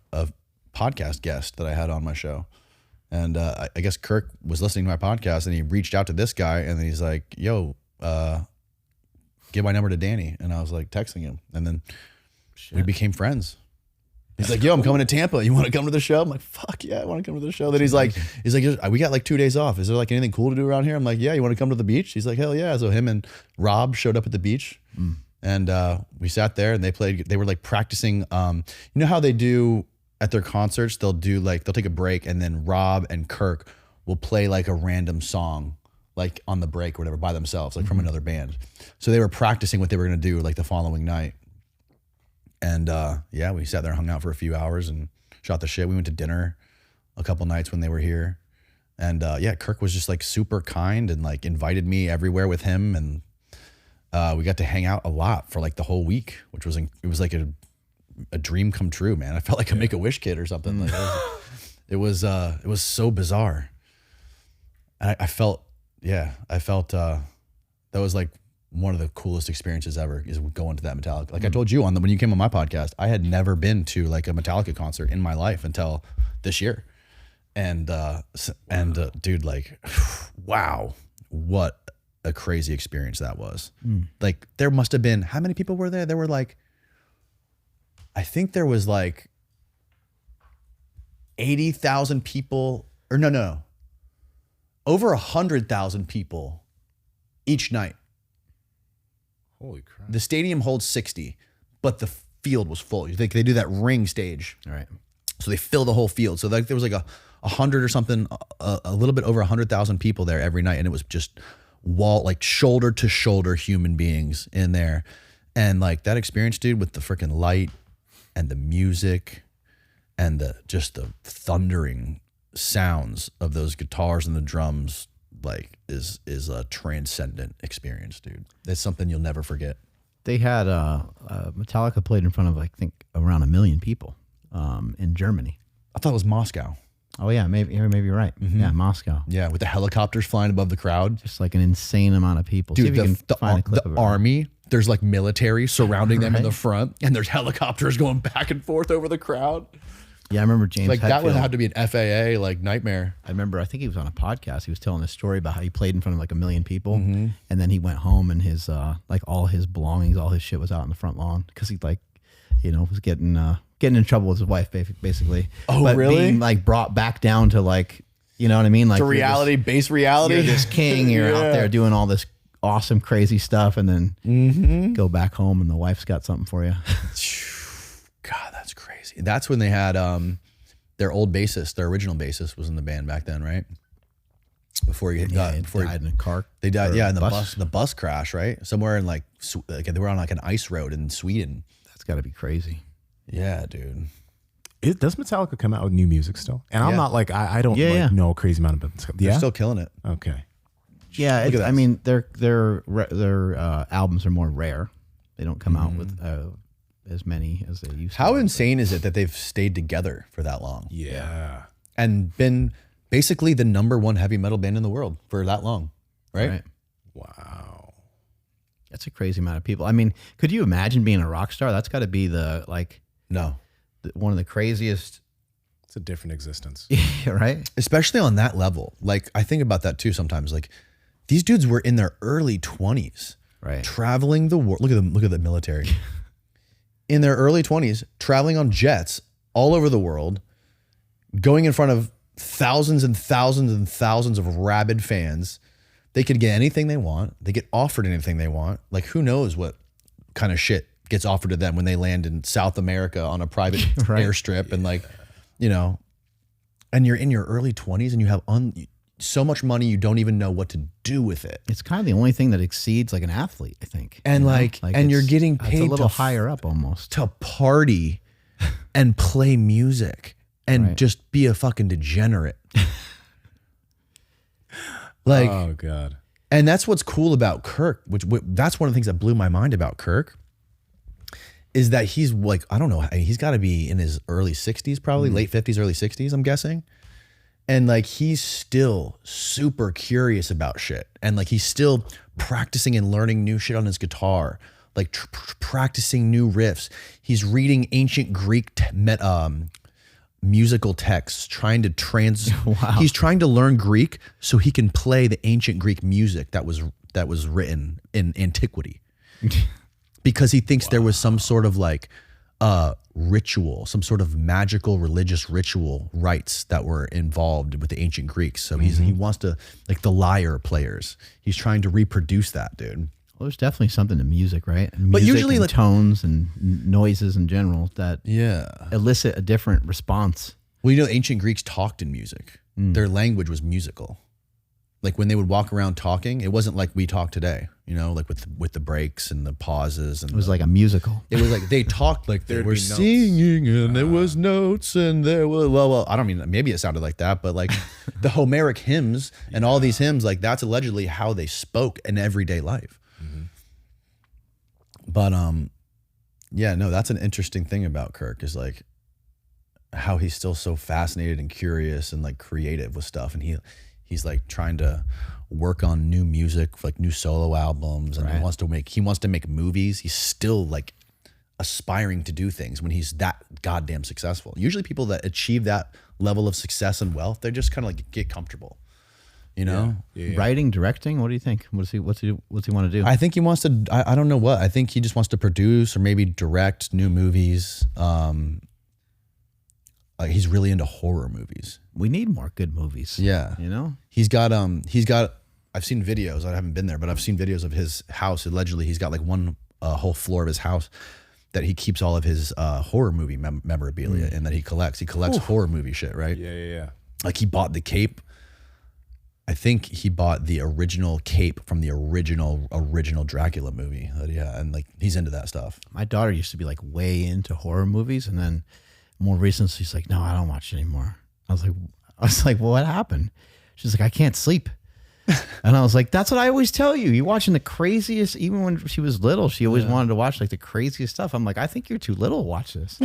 podcast guest that I had on my show, and I guess Kirk was listening to my podcast and he reached out to this guy and then he's like, "Yo, give my number to Danny," and I was like texting him, and then we became friends. He's like, yo, I'm coming to Tampa. You want to come to the show? I'm like, fuck yeah, I want to come to the show. Then he's like, we got like 2 days off. Is there like anything cool to do around here? I'm like, yeah, you want to come to the beach? He's like, hell yeah. So him and Rob showed up at the beach and we sat there and they were like practicing. You know how they do at their concerts? They'll take a break and then Rob and Kirk will play like a random song like on the break or whatever by themselves, like from another band. So they were practicing what they were going to do like the following night. And yeah, we sat there and hung out for a few hours and shot the shit. We went to dinner a couple nights when they were here. And yeah, Kirk was just like super kind and like invited me everywhere with him. And we got to hang out a lot for like the whole week, which was, it was like a dream come true, man. I felt like a Make-A-Wish kid or something. Like it was so bizarre. And I felt that was like one of the coolest experiences ever is going to that Metallica. Like I told you when you came on my podcast, I had never been to like a Metallica concert in my life until this year. And dude, like, wow, what a crazy experience that was. Like there must have been, how many people were there? There were like, I think there was like 80,000 people or no, over 100,000 people each night. Holy crap. The stadium holds 60, but the field was full. You think they do that ring stage. All right. So they fill the whole field. So like there was like 100 or something, a little bit over 100,000 people there every night. And it was just like shoulder to shoulder human beings in there. And like that experience, dude, with the freaking light and the music and the thundering sounds of those guitars and the drums, like is a transcendent experience, dude. It's something you'll never forget. They had Metallica played in front of I think around 1 million people in Germany. I thought it was Moscow. Oh yeah, maybe you're right. Yeah, Moscow. Yeah, with the helicopters flying above the crowd. Just like an insane amount of people. Dude, See if you can find a clip of it. army, there's like military surrounding them in the front, and there's helicopters going back and forth over the crowd. Yeah, I remember James Like that would Hetfield. have to be an FAA like nightmare. I remember, I think he was on a podcast. He was telling a story about how he played in front of like 1 million people, and then he went home and his like all his belongings, all his shit was out in the front lawn because he like, was getting in trouble with his wife basically. Oh, but really? Being like brought back down to like, you know what I mean? Like To reality, base reality. You're this king. You're Yeah. out there doing all this awesome, crazy stuff, and then go back home and the wife's got something for you. God, that's crazy. That's when they had their old bassist, their original bassist was in the band back then, right? Before he died in a car. They died, yeah, in bus. the bus crash, right? Somewhere in like they were on like an ice road in Sweden. That's got to be crazy. Yeah, dude. Does Metallica come out with new music still? And I'm Yeah. not like I don't know a crazy amount of it. They're Yeah, still killing it. okay. Yeah, Look at I that. mean, their albums are more rare. They don't come out with as many as they used to. How insane is it that they've stayed together for that long Yeah. and been basically the #1 heavy metal band in the world for that long, right? Right. Wow. That's a crazy amount of people. I mean, could you imagine being a rock star? That's got to be No. one of the craziest, It's a different existence. right? Especially on that level. Like I think about that too sometimes. Like these dudes were in their early 20s, Right. traveling the world. Look at them. Look at the military. In their early 20s, traveling on jets all over the world, going in front of thousands and thousands and thousands of rabid fans. They could get anything they want. They get offered anything they want. Like who knows what kind of shit gets offered to them when they land in South America on a private airstrip and like, and you're in your early 20s and you have so much money you don't even know what to do with it. It's kind of the only thing that exceeds like an athlete, I think. And and you're getting it's paid a little to higher up almost. to party and play music and Right. just be a fucking degenerate. Like, Oh God. and that's what's cool about Kirk, which that's one of the things that blew my mind about Kirk is that he's like, I don't know, he's got to be in his early 60s, probably late 50s, early 60s, I'm guessing. And like, he's still super curious about shit. And like, he's still practicing and learning new shit on his guitar, like practicing new riffs. He's reading ancient Greek musical texts, trying to he's trying to learn Greek so he can play the ancient Greek music that was written in antiquity. Because he thinks there was some sort of like ritual, some sort of magical religious ritual rites that were involved with the ancient Greeks. So he wants to, like the lyre players, he's trying to reproduce that, dude. Well, there's definitely something to music, right? And But music usually, and like- tones and noises in general that Yeah. elicit a different response. Well, you know, ancient Greeks talked in music. Their language was musical. Like when they would walk around talking, it wasn't like we talk today, you know, like with the breaks and the pauses. And It was like a musical. it was like they talked like they There'd were be notes. singing and there was notes and there was, well, I don't mean, maybe it sounded like that, but like the Homeric hymns and all these hymns, like that's allegedly how they spoke in everyday life. But yeah, no, that's an interesting thing about Kirk is like how he's still so fascinated and curious and like creative with stuff. And he's like trying to work on new music, like new solo albums, and he wants to make movies. He's still like aspiring to do things when he's that goddamn successful. Usually people that achieve that level of success and wealth, they just kind of like get comfortable, you know? Yeah. Writing, directing, what do you think? What's he want to do? I think he wants to, I don't know what, I think he just wants to produce or maybe direct new movies. He's really into horror movies. We need more good movies. Yeah. You know? He's got, I've seen videos, I haven't been there, but I've seen videos of his house. Allegedly, he's got like one whole floor of his house that he keeps all of his horror movie memorabilia and that he collects. He collects horror movie shit, right? Yeah. Like he bought the cape. I think he bought the original cape from the original Dracula movie. Yeah, and like he's into that stuff. My daughter used to be like way into horror movies, and then more recently she's like, no, I don't watch it anymore. I was like, well, what happened? She's like, I can't sleep. And I was like, that's what I always tell you. You're watching the craziest, even when she was little, she always wanted to watch like the craziest stuff. I'm like, I think you're too little to watch this.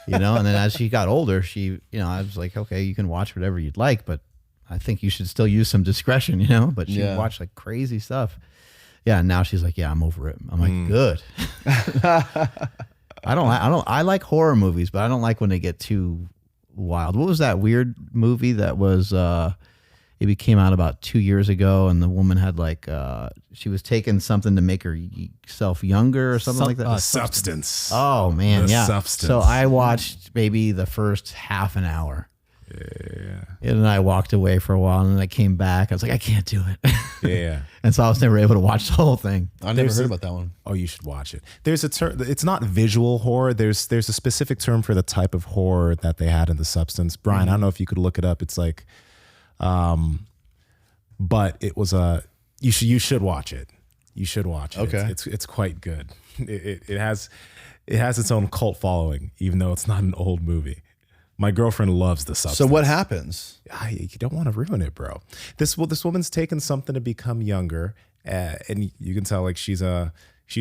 You know, and then as she got older, I was like, okay, you can watch whatever you'd like, but I think you should still use some discretion, you know, but she watched like crazy stuff. Yeah. And now she's like, yeah, I'm over it. I'm like, good. I like horror movies, but I don't like when they get too wild. What was that weird movie that was, it came out about 2 years ago, and the woman had like, she was taking something to make herself younger or something like that. Substance. Oh man. The Yeah. Substance. So I watched maybe the first half an hour. Yeah. And then I walked away for a while, and then I came back. I was like, I can't do it. Yeah. And so I was never able to watch the whole thing. I never heard about that one. Oh, you should watch it. There's a term. It's not visual horror. There's a specific term for the type of horror that they had in The Substance. Brian, I don't know if you could look it up. It's like, but it was you should watch it. You should watch it. Okay. It's quite good. It has its own cult following, even though it's not an old movie. My girlfriend loves The Substance. So what happens? You don't want to ruin it, bro. This woman's taken something to become younger, and you can tell like she's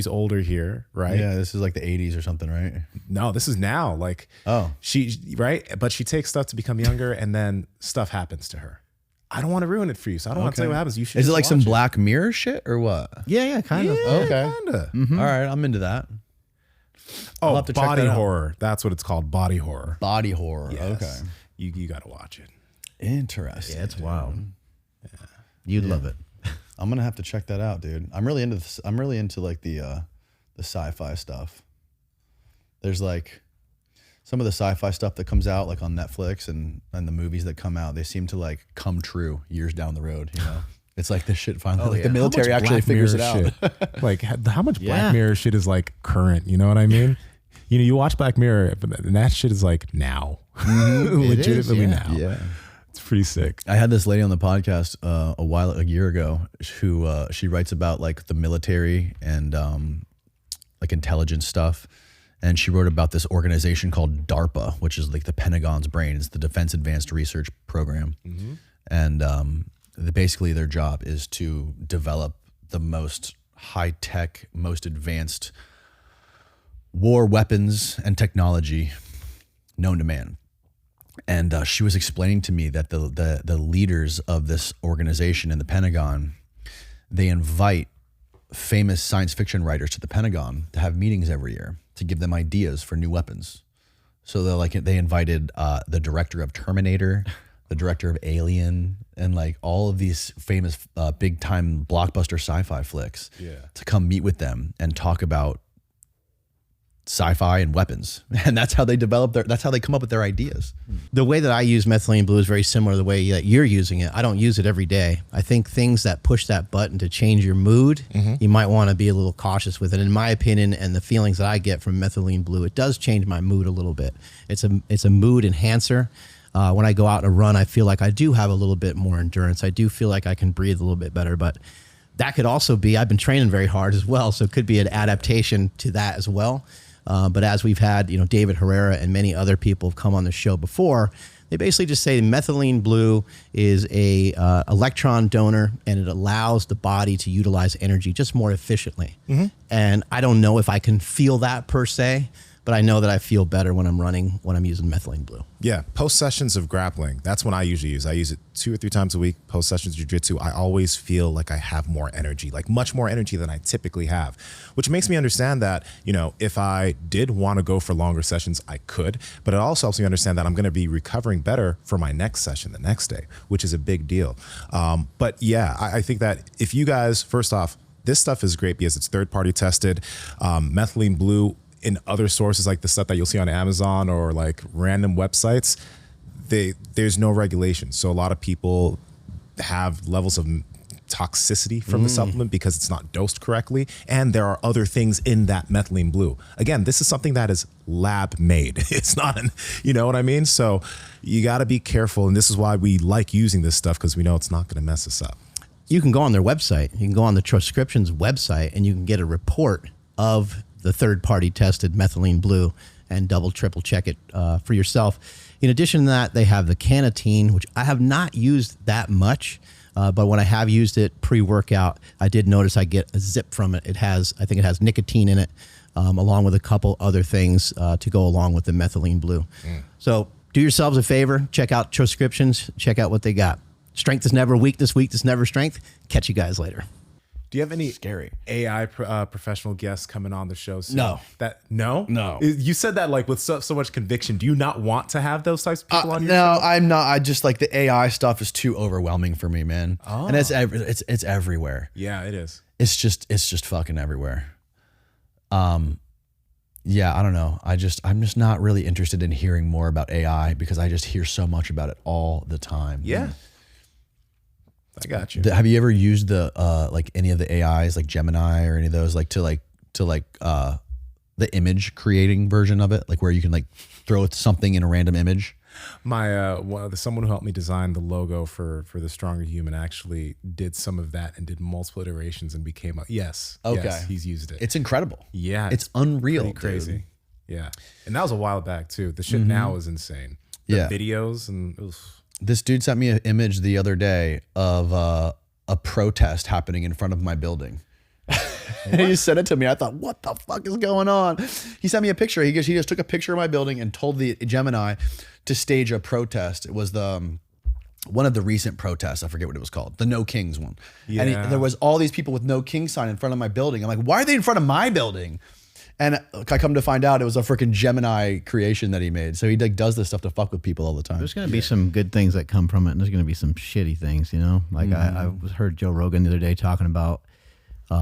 older here, right? Yeah, this is like the 80s or something, right? No, this is now. Like, but she takes stuff to become younger, and then stuff happens to her. I don't want to ruin it for you, so I don't want to tell you what happens. You should. Is it just like some watch Black Mirror shit or what? Yeah, kind of. Okay. Kinda. All right, I'm into that. Oh, have to check body that out. horror. That's what it's called. Body horror. Body horror. Yes. Okay. You got to watch it. Interesting. Yeah, it's wild. Yeah. You'd love it. I'm gonna have to check that out, dude. I'm really into this. I'm really into like the sci-fi stuff. There's like some of the sci-fi stuff that comes out like on Netflix and the movies that come out, they seem to like come true years down the road, you know? It's like this shit finally, the military How much actually Black figures it Mirror out. shit- like how much Yeah. Black Mirror shit is like current, you know what I mean? You know, you watch Black Mirror and that shit is like now. Legitimately yeah. now. Yeah. It's pretty sick. I had this lady on the podcast a year ago who she writes about like the military and like intelligence stuff. And she wrote about this organization called DARPA, which is like the Pentagon's brain. It's the Defense Advanced Research Program. And basically their job is to develop the most high-tech, most advanced war weapons and technology known to man. And she was explaining to me that the leaders of this organization in the Pentagon, they invite famous science fiction writers to the Pentagon to have meetings every year to give them ideas for new weapons. So they invited the director of Terminator, the director of Alien, and like all of these famous big time blockbuster sci-fi flicks to come meet with them and talk about sci-fi and weapons. And that's how they develop that's how they come up with their ideas. The way that I use methylene blue is very similar to the way that you're using it. I don't use it every day. I think things that push that button to change your mood, you might want to be a little cautious with it. In my opinion, and the feelings that I get from methylene blue, it does change my mood a little bit. It's a mood enhancer. When I go out and run, I feel like I do have a little bit more endurance. I do feel like I can breathe a little bit better, but that could also be, I've been training very hard as well, so it could be an adaptation to that as well. But as we've had, David Herrera and many other people have come on the show before, they basically just say methylene blue is a electron donor, and it allows the body to utilize energy just more efficiently. And I don't know if I can feel that per se, but I know that I feel better when I'm running, when I'm using methylene blue. Yeah, post sessions of grappling, that's when I usually use. I use it 2 or 3 times a week. Post sessions of jiu-jitsu, I always feel like I have more energy, like much more energy than I typically have, which makes me understand that, if I did want to go for longer sessions, I could, but it also helps me understand that I'm going to be recovering better for my next session the next day, which is a big deal. But yeah, I think that if you guys, first off, this stuff is great because it's third-party tested. Methylene blue, in other sources like the stuff that you'll see on Amazon or like random websites, there's no regulation. So a lot of people have levels of toxicity from the supplement because it's not dosed correctly. And there are other things in that methylene blue. Again, this is something that is lab made. It's not, you know what I mean? So you got to be careful. And this is why we like using this stuff, because we know it's not going to mess us up. You can go on their website. You can go on the Transcriptions website and you can get a report of the third-party tested methylene blue and double, triple check it for yourself. In addition to that, they have the Carnitine, which I have not used that much, but when I have used it pre-workout, I did notice I get a zip from it. I think it has nicotine in it, along with a couple other things to go along with the methylene blue. So do yourselves a favor, check out Transcriptions, check out what they got. Strength is never weakness, weakness never strength. Catch you guys later. Do you have any Scary AI professional guests coming on the show soon? No. No? You said that like with so much conviction. Do you not want to have those types of people on your No, show? I'm not. I just like the AI stuff is too overwhelming for me, man. And it's everywhere. Yeah, it is. It's just fucking everywhere. Yeah, I don't know. I'm just not really interested in hearing more about AI because I just hear so much about it all the time. Yeah. I got you. Have you ever used the like any of the AIs like Gemini or any of those like to the image creating version of it, like where you can like throw something in a random image? My someone who helped me design the logo for the Stronger Human actually did some of that and did multiple iterations and became yes. Okay. Yes, he's used it. It's incredible. Yeah. It's unreal. Pretty crazy. Dude. Yeah. And that was a while back too. The shit now is insane. The videos and oof. This dude sent me an image the other day of a protest happening in front of my building. And he sent it to me. I thought, what the fuck is going on? He sent me a picture. He just took a picture of my building and told the Gemini to stage a protest. It was the one of the recent protests. I forget what it was called. The No Kings one. Yeah. And there was all these people with No King sign in front of my building. I'm like, why are they in front of my building? And I come to find out it was a freaking Gemini creation that he made. So he like does this stuff to fuck with people all the time. There's going to be some good things that come from it, and there's going to be some shitty things, Like I heard Joe Rogan the other day talking about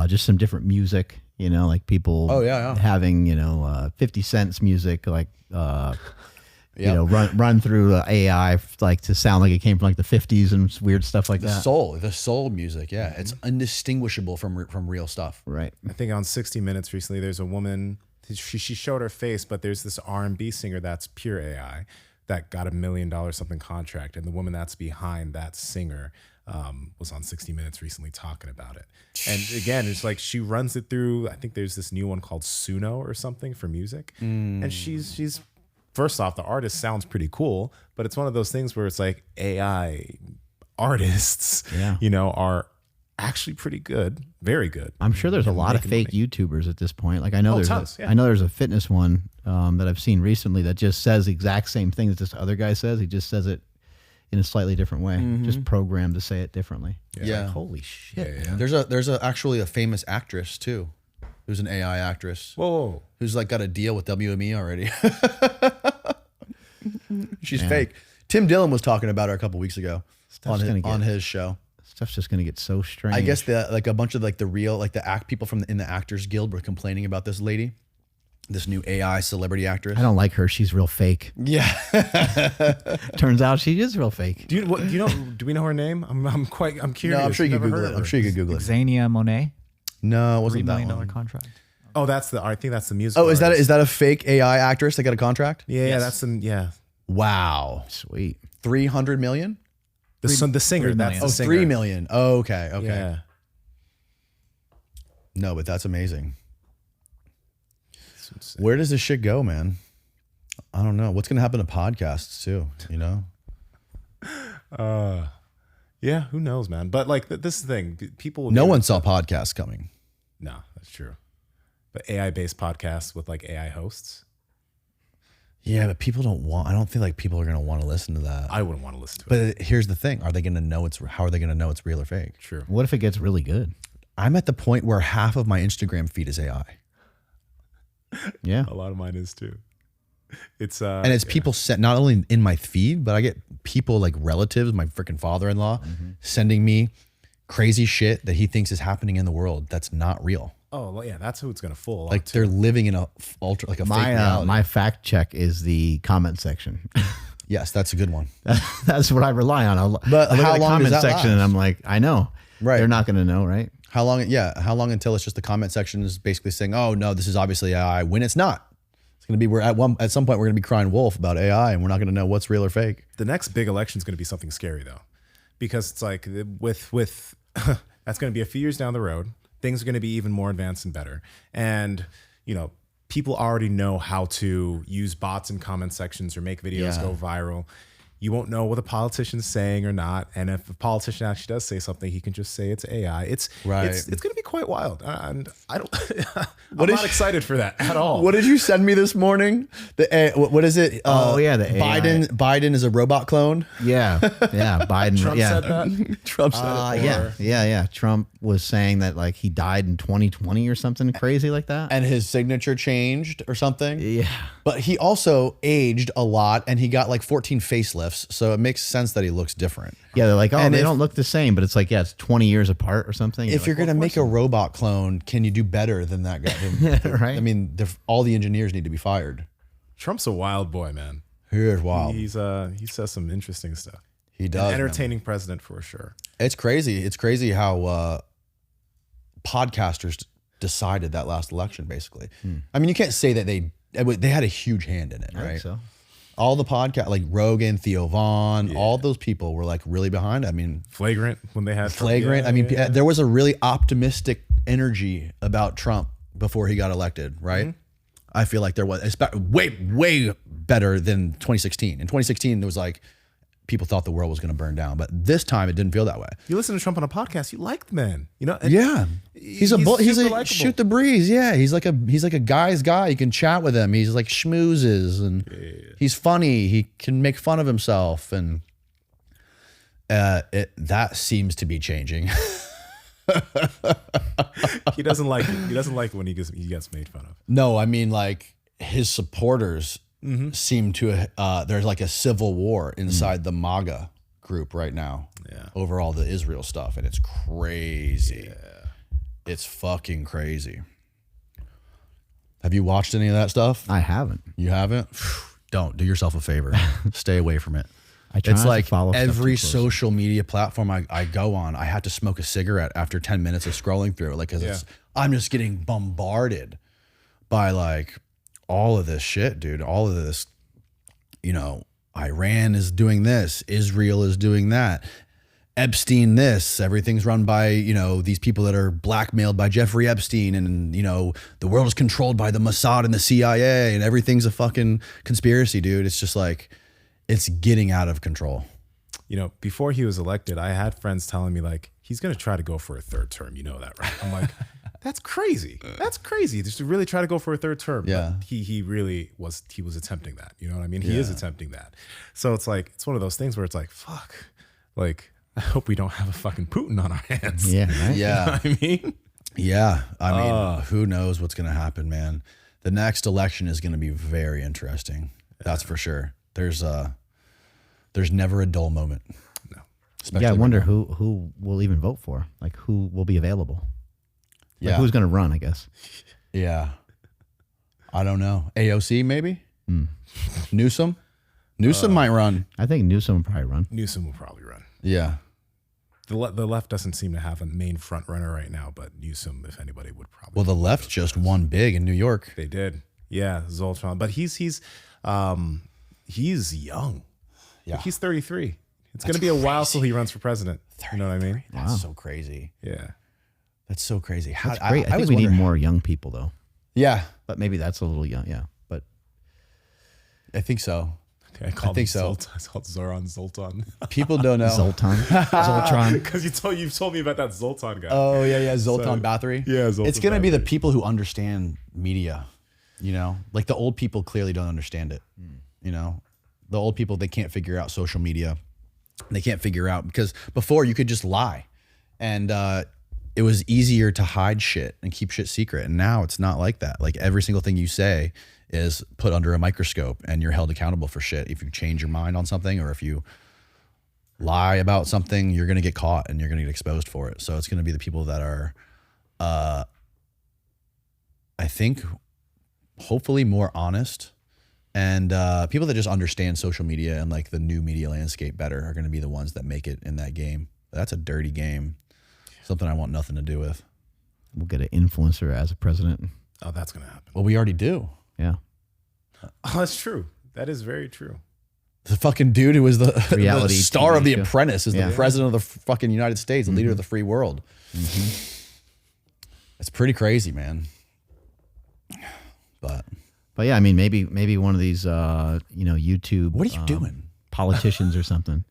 just some different music, like people having, 50 Cent's music, like, run through AI like to sound like it came from like the 50s and weird stuff like that. The soul music, yeah. It's indistinguishable from real stuff. Right. I think on 60 Minutes recently, there's a woman, she showed her face, but there's this R&B singer that's pure AI that got $1 million something contract. And the woman that's behind that singer was on 60 Minutes recently talking about it. And again, it's like she runs it through, I think there's this new one called Suno or something for music. And she's first off, the artist sounds pretty cool, but it's one of those things where it's like AI artists, are actually pretty good, very good. I'm sure there's a lot of fake YouTubers at this point. Like I know I know there's a fitness one that I've seen recently that just says the exact same thing that this other guy says. He just says it in a slightly different way, just programmed to say it differently. Yeah. Like, holy shit. Yeah. There's actually a famous actress too, who's an AI actress. Whoa. Who's like got a deal with WME already. She's fake. Tim Dillon was talking about her a couple weeks ago on his show. Stuff's just gonna get so strange. I guess a bunch of like the real like the people in the Actors Guild were complaining about this lady, This new AI celebrity actress. I don't like her. She's real fake. Yeah. Turns out she is real fake. Do you know? Do we know her name? I'm curious. No, I'm sure you could Never Google heard it. of I'm her. sure you could Google it. Xania Monet, No, it $3 wasn't that million one. contract. Oh, I think that's the music. Oh, is that a fake AI actress that got a contract? Yeah, Yes. that's yeah. Wow. Sweet. 300 million? The singer. $3 That's million. the Oh, singer. 3 million. Oh, okay. Okay. Yeah. No, but that's amazing. Where does this shit go, man? I don't know. What's going to happen to podcasts too, you know? Yeah, who knows, man? But like this is the thing. People No one saw podcasts coming. No, that's true. But AI-based podcasts with like AI hosts. Yeah, but people don't want, I don't feel like people are going to want to listen to that. I wouldn't want to listen to it. But here's the thing. How are they going to know it's real or fake? True. What if it gets really good? I'm at the point where half of my Instagram feed is AI. Yeah. A lot of mine is too. It's And it's people sent not only in my feed, but I get people like relatives, my freaking father-in-law, sending me crazy shit that he thinks is happening in the world that's not real. Oh, well, yeah, that's who it's gonna fool. Like they're living in a fake reality. My fact check is the comment section. Yes, that's a good one. That's what I rely on. But I look how at the long comment does that section and last? I'm like, I know. Right. They're not going to know, right? How long? Yeah, how long until it's just the comment section is basically saying, "Oh no, this is obviously AI," when it's not. It's gonna be at some point we're gonna be crying wolf about AI, and we're not gonna know what's real or fake. The next big election is gonna be something scary though, because it's like with that's gonna be a few years down the road. Things are gonna be even more advanced and better, and people already know how to use bots in comment sections or make videos go viral. You won't know what a politician's saying or not. And if a politician actually does say something, he can just say it's AI. It's going to be quite wild. And I don't, I'm not excited for that at all. What did you send me this morning? What is it? Oh, yeah, the AI. Biden is a robot clone. Yeah. Yeah. Biden. Trump yeah. said that? Trump said it. Yeah. Trump was saying that like he died in 2020 or something crazy like that. And his signature changed or something. Yeah. But he also aged a lot and he got like 14 facelifts. So it makes sense that he looks different. Yeah. They're like, oh, And they if- don't look the same, but it's like, yeah, it's 20 years apart or something. If you're going to make a robot clone, can you do better than that guy? Right. I mean, all the engineers need to be fired. Trump's a wild boy, man. He is wild. He says some interesting stuff. He does. An man. entertaining president for sure. It's crazy. It's crazy how podcasters decided that last election, basically. I mean, you can't say that they had a huge hand in it, I think right? so. All the podcast, like Rogan, Theo Vaughn, all those people were like really behind it. I mean, Flagrant when they had Trump. flagrant. Yeah, I mean, yeah. there was a really optimistic energy about Trump before he got elected, right? I feel like there was. It's way better than 2016. In 2016, it was like people thought the world was going to burn down, but this time it didn't feel that way. You listen to Trump on a podcast, you like the man, and Yeah, he's a super likable. shoot the breeze. Yeah, he's like a guy's guy. You can chat with him. He's like schmoozes and he's funny. He can make fun of himself, and that seems to be changing. He doesn't like when he gets made fun of. No, I mean like his supporters seem to. There's like a civil war inside the MAGA group right now. Yeah. Over all the Israel stuff, and it's crazy. Yeah. It's fucking crazy. Have you watched any of that stuff? I haven't. You haven't? Don't. Do yourself a favor. Stay away from it. I try It's not to like follow stuff every too closely. social media platform I go on, I have to smoke a cigarette after 10 minutes of scrolling through it. Like, cause I'm just getting bombarded by like all of this shit, dude. All of this, Iran is doing this. Israel is doing that. Epstein this, everything's run by, these people that are blackmailed by Jeffrey Epstein, and, the world is controlled by the Mossad and the CIA, and everything's a fucking conspiracy, dude. It's just like, it's getting out of control. Before he was elected, I had friends telling me like, he's going to try to go for a third term. You know that, right? I'm like, that's crazy. That's crazy. Just to really try to go for a third term. Yeah. But he really was, he was attempting that. You know what I mean? He is attempting that. So it's like, it's one of those things where it's like, fuck, like, I hope we don't have a fucking Putin on our hands. Yeah. Right? Yeah. You know what I mean? Yeah. I mean, who knows what's going to happen, man. The next election is going to be very interesting. That's for sure. There's never a dull moment. No. Especially I wonder who will even vote for. Like who will be available. Like Yeah. who's going to run, I guess. Yeah. I don't know. AOC maybe? Newsom? Newsom might run. I think Newsom will probably run. Newsom will probably run. Yeah. The left doesn't seem to have a main front runner right now, but Newsom, if anybody, would probably. Well, the left just won big in New York. They did. Yeah, Zoltan. But he's young. Yeah. He's 33. It's going to be a while till he runs for president. You know what I mean? That's so crazy. Yeah. That's so crazy. How, That's great. I think was we need wondering- more young people though. Yeah, But maybe that's a little young. Yeah. But I think so. I called think him so. Zoltan. I called Zoran Zoltan. People don't know. Zoltan. Zoltron. Because you've told me about that Zoltan guy. Oh, yeah. Zoltan Bathory. Yeah, Zoltan It's going to be the Bathory. people who understand media, you know? Like the old people clearly don't understand it, you know? The old people, they can't figure out social media. They can't figure out, because before you could just lie. And it was easier to hide shit and keep shit secret. And now it's not like that. Like every single thing you say is put under a microscope and you're held accountable for shit. If you change your mind on something or if you lie about something, you're going to get caught and you're going to get exposed for it. So it's going to be the people that are, I think, hopefully more honest, and people that just understand social media and like the new media landscape better are going to be the ones that make it in that game. That's a dirty game. Something I want nothing to do with. We'll get an influencer as a president. Oh, that's going to happen. Well, we already do. Yeah. Oh, that's true. That is very true. The fucking dude who was the Reality star TV of The show. Apprentice is Yeah. the president of the fucking United States, the leader of the free world. It's pretty crazy, man. But yeah, I mean, maybe one of these, YouTube. what are you doing? Politicians or something.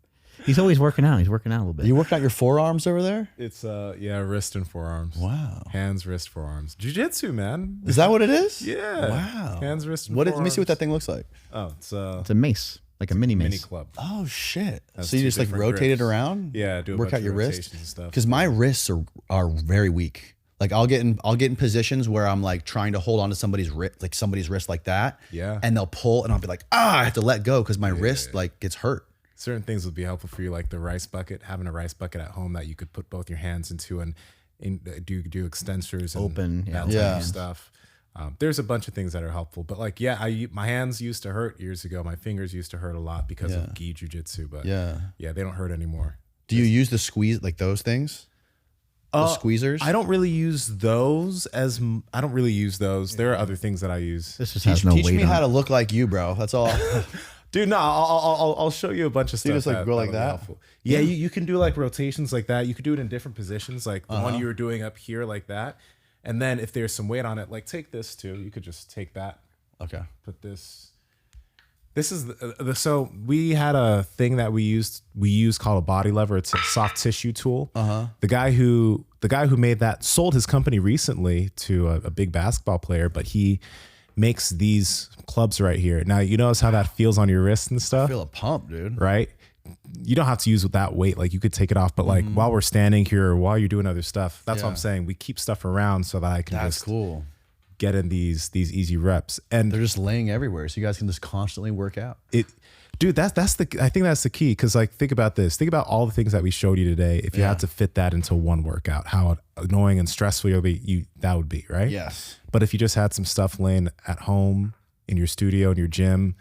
He's always working out. He's working out a little bit. You working out your forearms over there? It's wrist and forearms. Wow. Hands, wrist, forearms. Jiu-jitsu, man. Is that what it is? Yeah. Wow. Hands, wrist, and Let me forearms. see what that thing looks like. Oh, it's It's a mace, like a mini mace. mini club. Oh shit! Has So you two just like different rotate it grips. around? Yeah, do a work bunch out of your wrist rotations and stuff. because my wrists are very weak. Like I'll get in positions where I'm like trying to hold on to somebody's wrist like that. Yeah. And they'll pull, and I'll be like, I have to let go because my wrist like gets hurt. Certain things would be helpful for you, like the rice bucket, having a rice bucket at home that you could put both your hands into and do extensors and Open, yeah. that type Yeah. of stuff. There's a bunch of things that are helpful, but like, yeah, my hands used to hurt years ago. My fingers used to hurt a lot because Yeah. of gi jujitsu, but Yeah. they don't hurt anymore. Do you use the squeeze like those things? The squeezers? I don't really use those I don't really use those. There are other things that I use. This just has no Teach weight me on how it. to look like you, bro. That's all. Dude, no, I'll show you a bunch of stuff. just, like, go like that'll be that? helpful. Yeah, you can do like rotations like that. You could do it in different positions, like the one you were doing up here, like that. And then if there's some weight on it, like take this too. You could just take that, Okay. put this. This is so we had a thing that we use called a body lever. It's a soft tissue tool. The guy who made that sold his company recently to a big basketball player, but he makes these clubs right here. Now you notice how that feels on your wrist and stuff, Feel a pump, dude. right? You don't have to use with that weight. Like you could take it off, but like while we're standing here or while you're doing other stuff, that's what I'm Yeah. saying. We keep stuff around so that I can That's just cool. get in these easy reps. And They're just laying everywhere, so you guys can just constantly work out. dude, I think that's the key. Because like, think about this. Think about all the things that we showed you today. If you had to fit that into one workout, how annoying and stressful that would be, right? Yes. But if you just had some stuff laying at home in your studio, in your gym,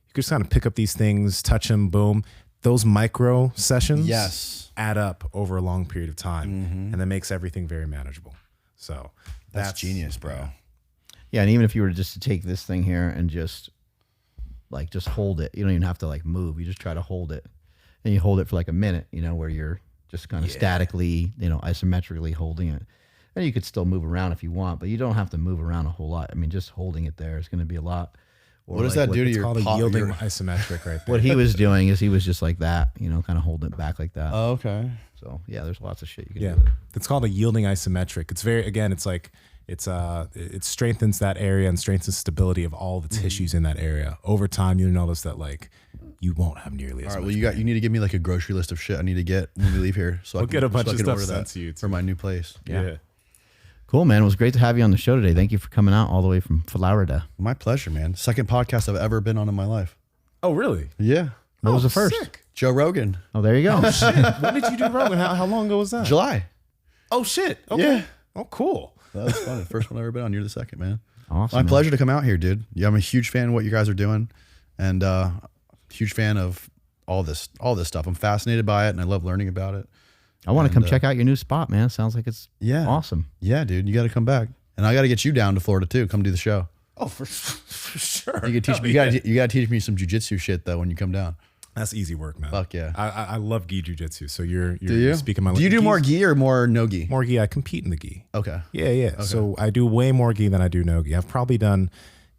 you could just kind of pick up these things, touch them, boom. Those micro sessions Yes. add up over a long period of time, and that makes everything very manageable. So That's genius, bro. Yeah, and even if you were just to take this thing here and just hold it, you don't even have to like move. You just try to hold it, and you hold it for like a minute, where you're just kind of statically, isometrically holding it. And you could still move around if you want, but you don't have to move around a whole lot. I mean, just holding it there is going to be a lot. Or What does that do to It's your called a pop- yielding your- isometric right there. What he was doing is he was just like that, kind of holding it back like that. Oh, okay. So yeah, there's lots of shit you can Yeah, do with it. it's called a yielding isometric. It's it's like it strengthens that area and strengthens stability of all the tissues in that area. Over time, you'll notice that like you won't have nearly as All right. much. Well, you need to give me like a grocery list of shit I need to get when we leave here, so We'll get a bunch I of can stuff order sent that to you, for my new place. yeah. Cool, man. It was great to have you on the show today. Thank you for coming out all the way from Florida. My pleasure, man. Second podcast I've ever been on in my life. Oh, really? Yeah. What was the first? Sick. Joe Rogan. Oh, there you go. When did you do Rogan? How long ago was that? July. Oh shit. Okay. Yeah. Oh, cool. That was fun. The first one I've ever been on. You're the second, man. Awesome. My man. pleasure to come out here, dude. Yeah, I'm a huge fan of what you guys are doing, and huge fan of all this stuff. I'm fascinated by it, and I love learning about it. I want to come check out your new spot, man. Sounds like it's awesome. Yeah, dude, you got to come back, and I got to get you down to Florida too. Come do the show. Oh, for sure. You can teach me. You got to teach me some jujitsu shit though when you come down. That's easy work, man. Fuck yeah. I love gi jujitsu. So you're Do you? speaking my Do you do more gi or more no gi? More gi. I compete in the gi. Okay. Yeah. Okay. So I do way more gi than I do no gi. I've probably done,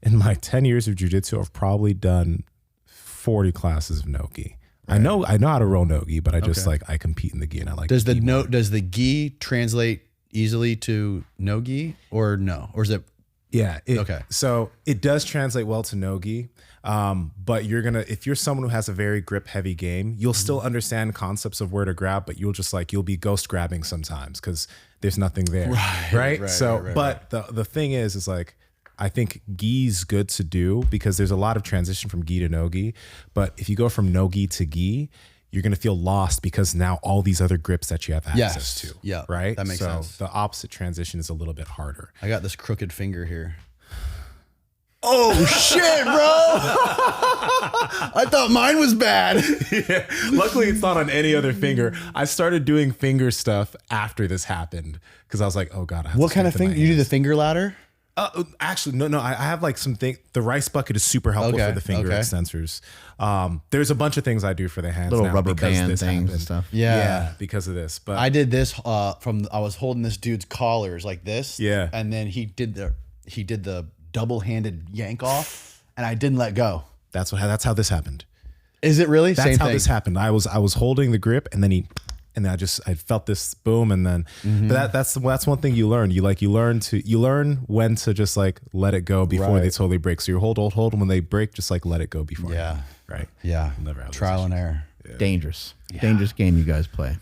in my 10 years of jujitsu, I've probably done 40 classes of no gi. Right. I know how to roll no gi, but I just I compete in the gi and I like. Does the gi translate easily to no gi or no? Or is it? Yeah. Okay. So it does translate well to no gi. But if you're someone who has a very grip heavy game, you'll still understand concepts of where to grab, but you'll be ghost grabbing sometimes because there's nothing there. Right. The thing is like, I think gi's good to do because there's a lot of transition from gi to no gi. But if you go from no gi to gi, you're going to feel lost because now all these other grips that you have access to. Yeah. Right. That makes sense. So the opposite transition is a little bit harder. I got this crooked finger here. Oh shit, bro! I thought mine was bad. Yeah. Luckily, it's not on any other finger. I started doing finger stuff after this happened because I was like, "Oh god!" What kind of finger? You do the finger ladder? Actually, no. I have like something. The rice bucket is super helpful for the finger extensors. There's a bunch of things I do for the hands. Little now rubber because band this things happened. and stuff. Yeah, because of this. But I did this I was holding this dude's collars like this. Yeah, and then he did the double-handed yank off, and I didn't let go. That's how this happened. Is it really? That's Same how thing. this happened. I was holding the grip, and then I felt this boom, and then but that's one thing you learn. You learn when to just like let it go before they totally break. So you hold, and when they break, just like let it go before. Yeah. Right. Yeah. Never have Trial and error. Yeah. Dangerous game you guys play.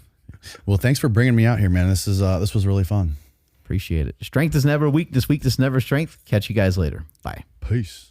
Well, thanks for bringing me out here, man. This was really fun. Appreciate it. Strength is never weakness. Weakness never strength. Catch you guys later. Bye. Peace.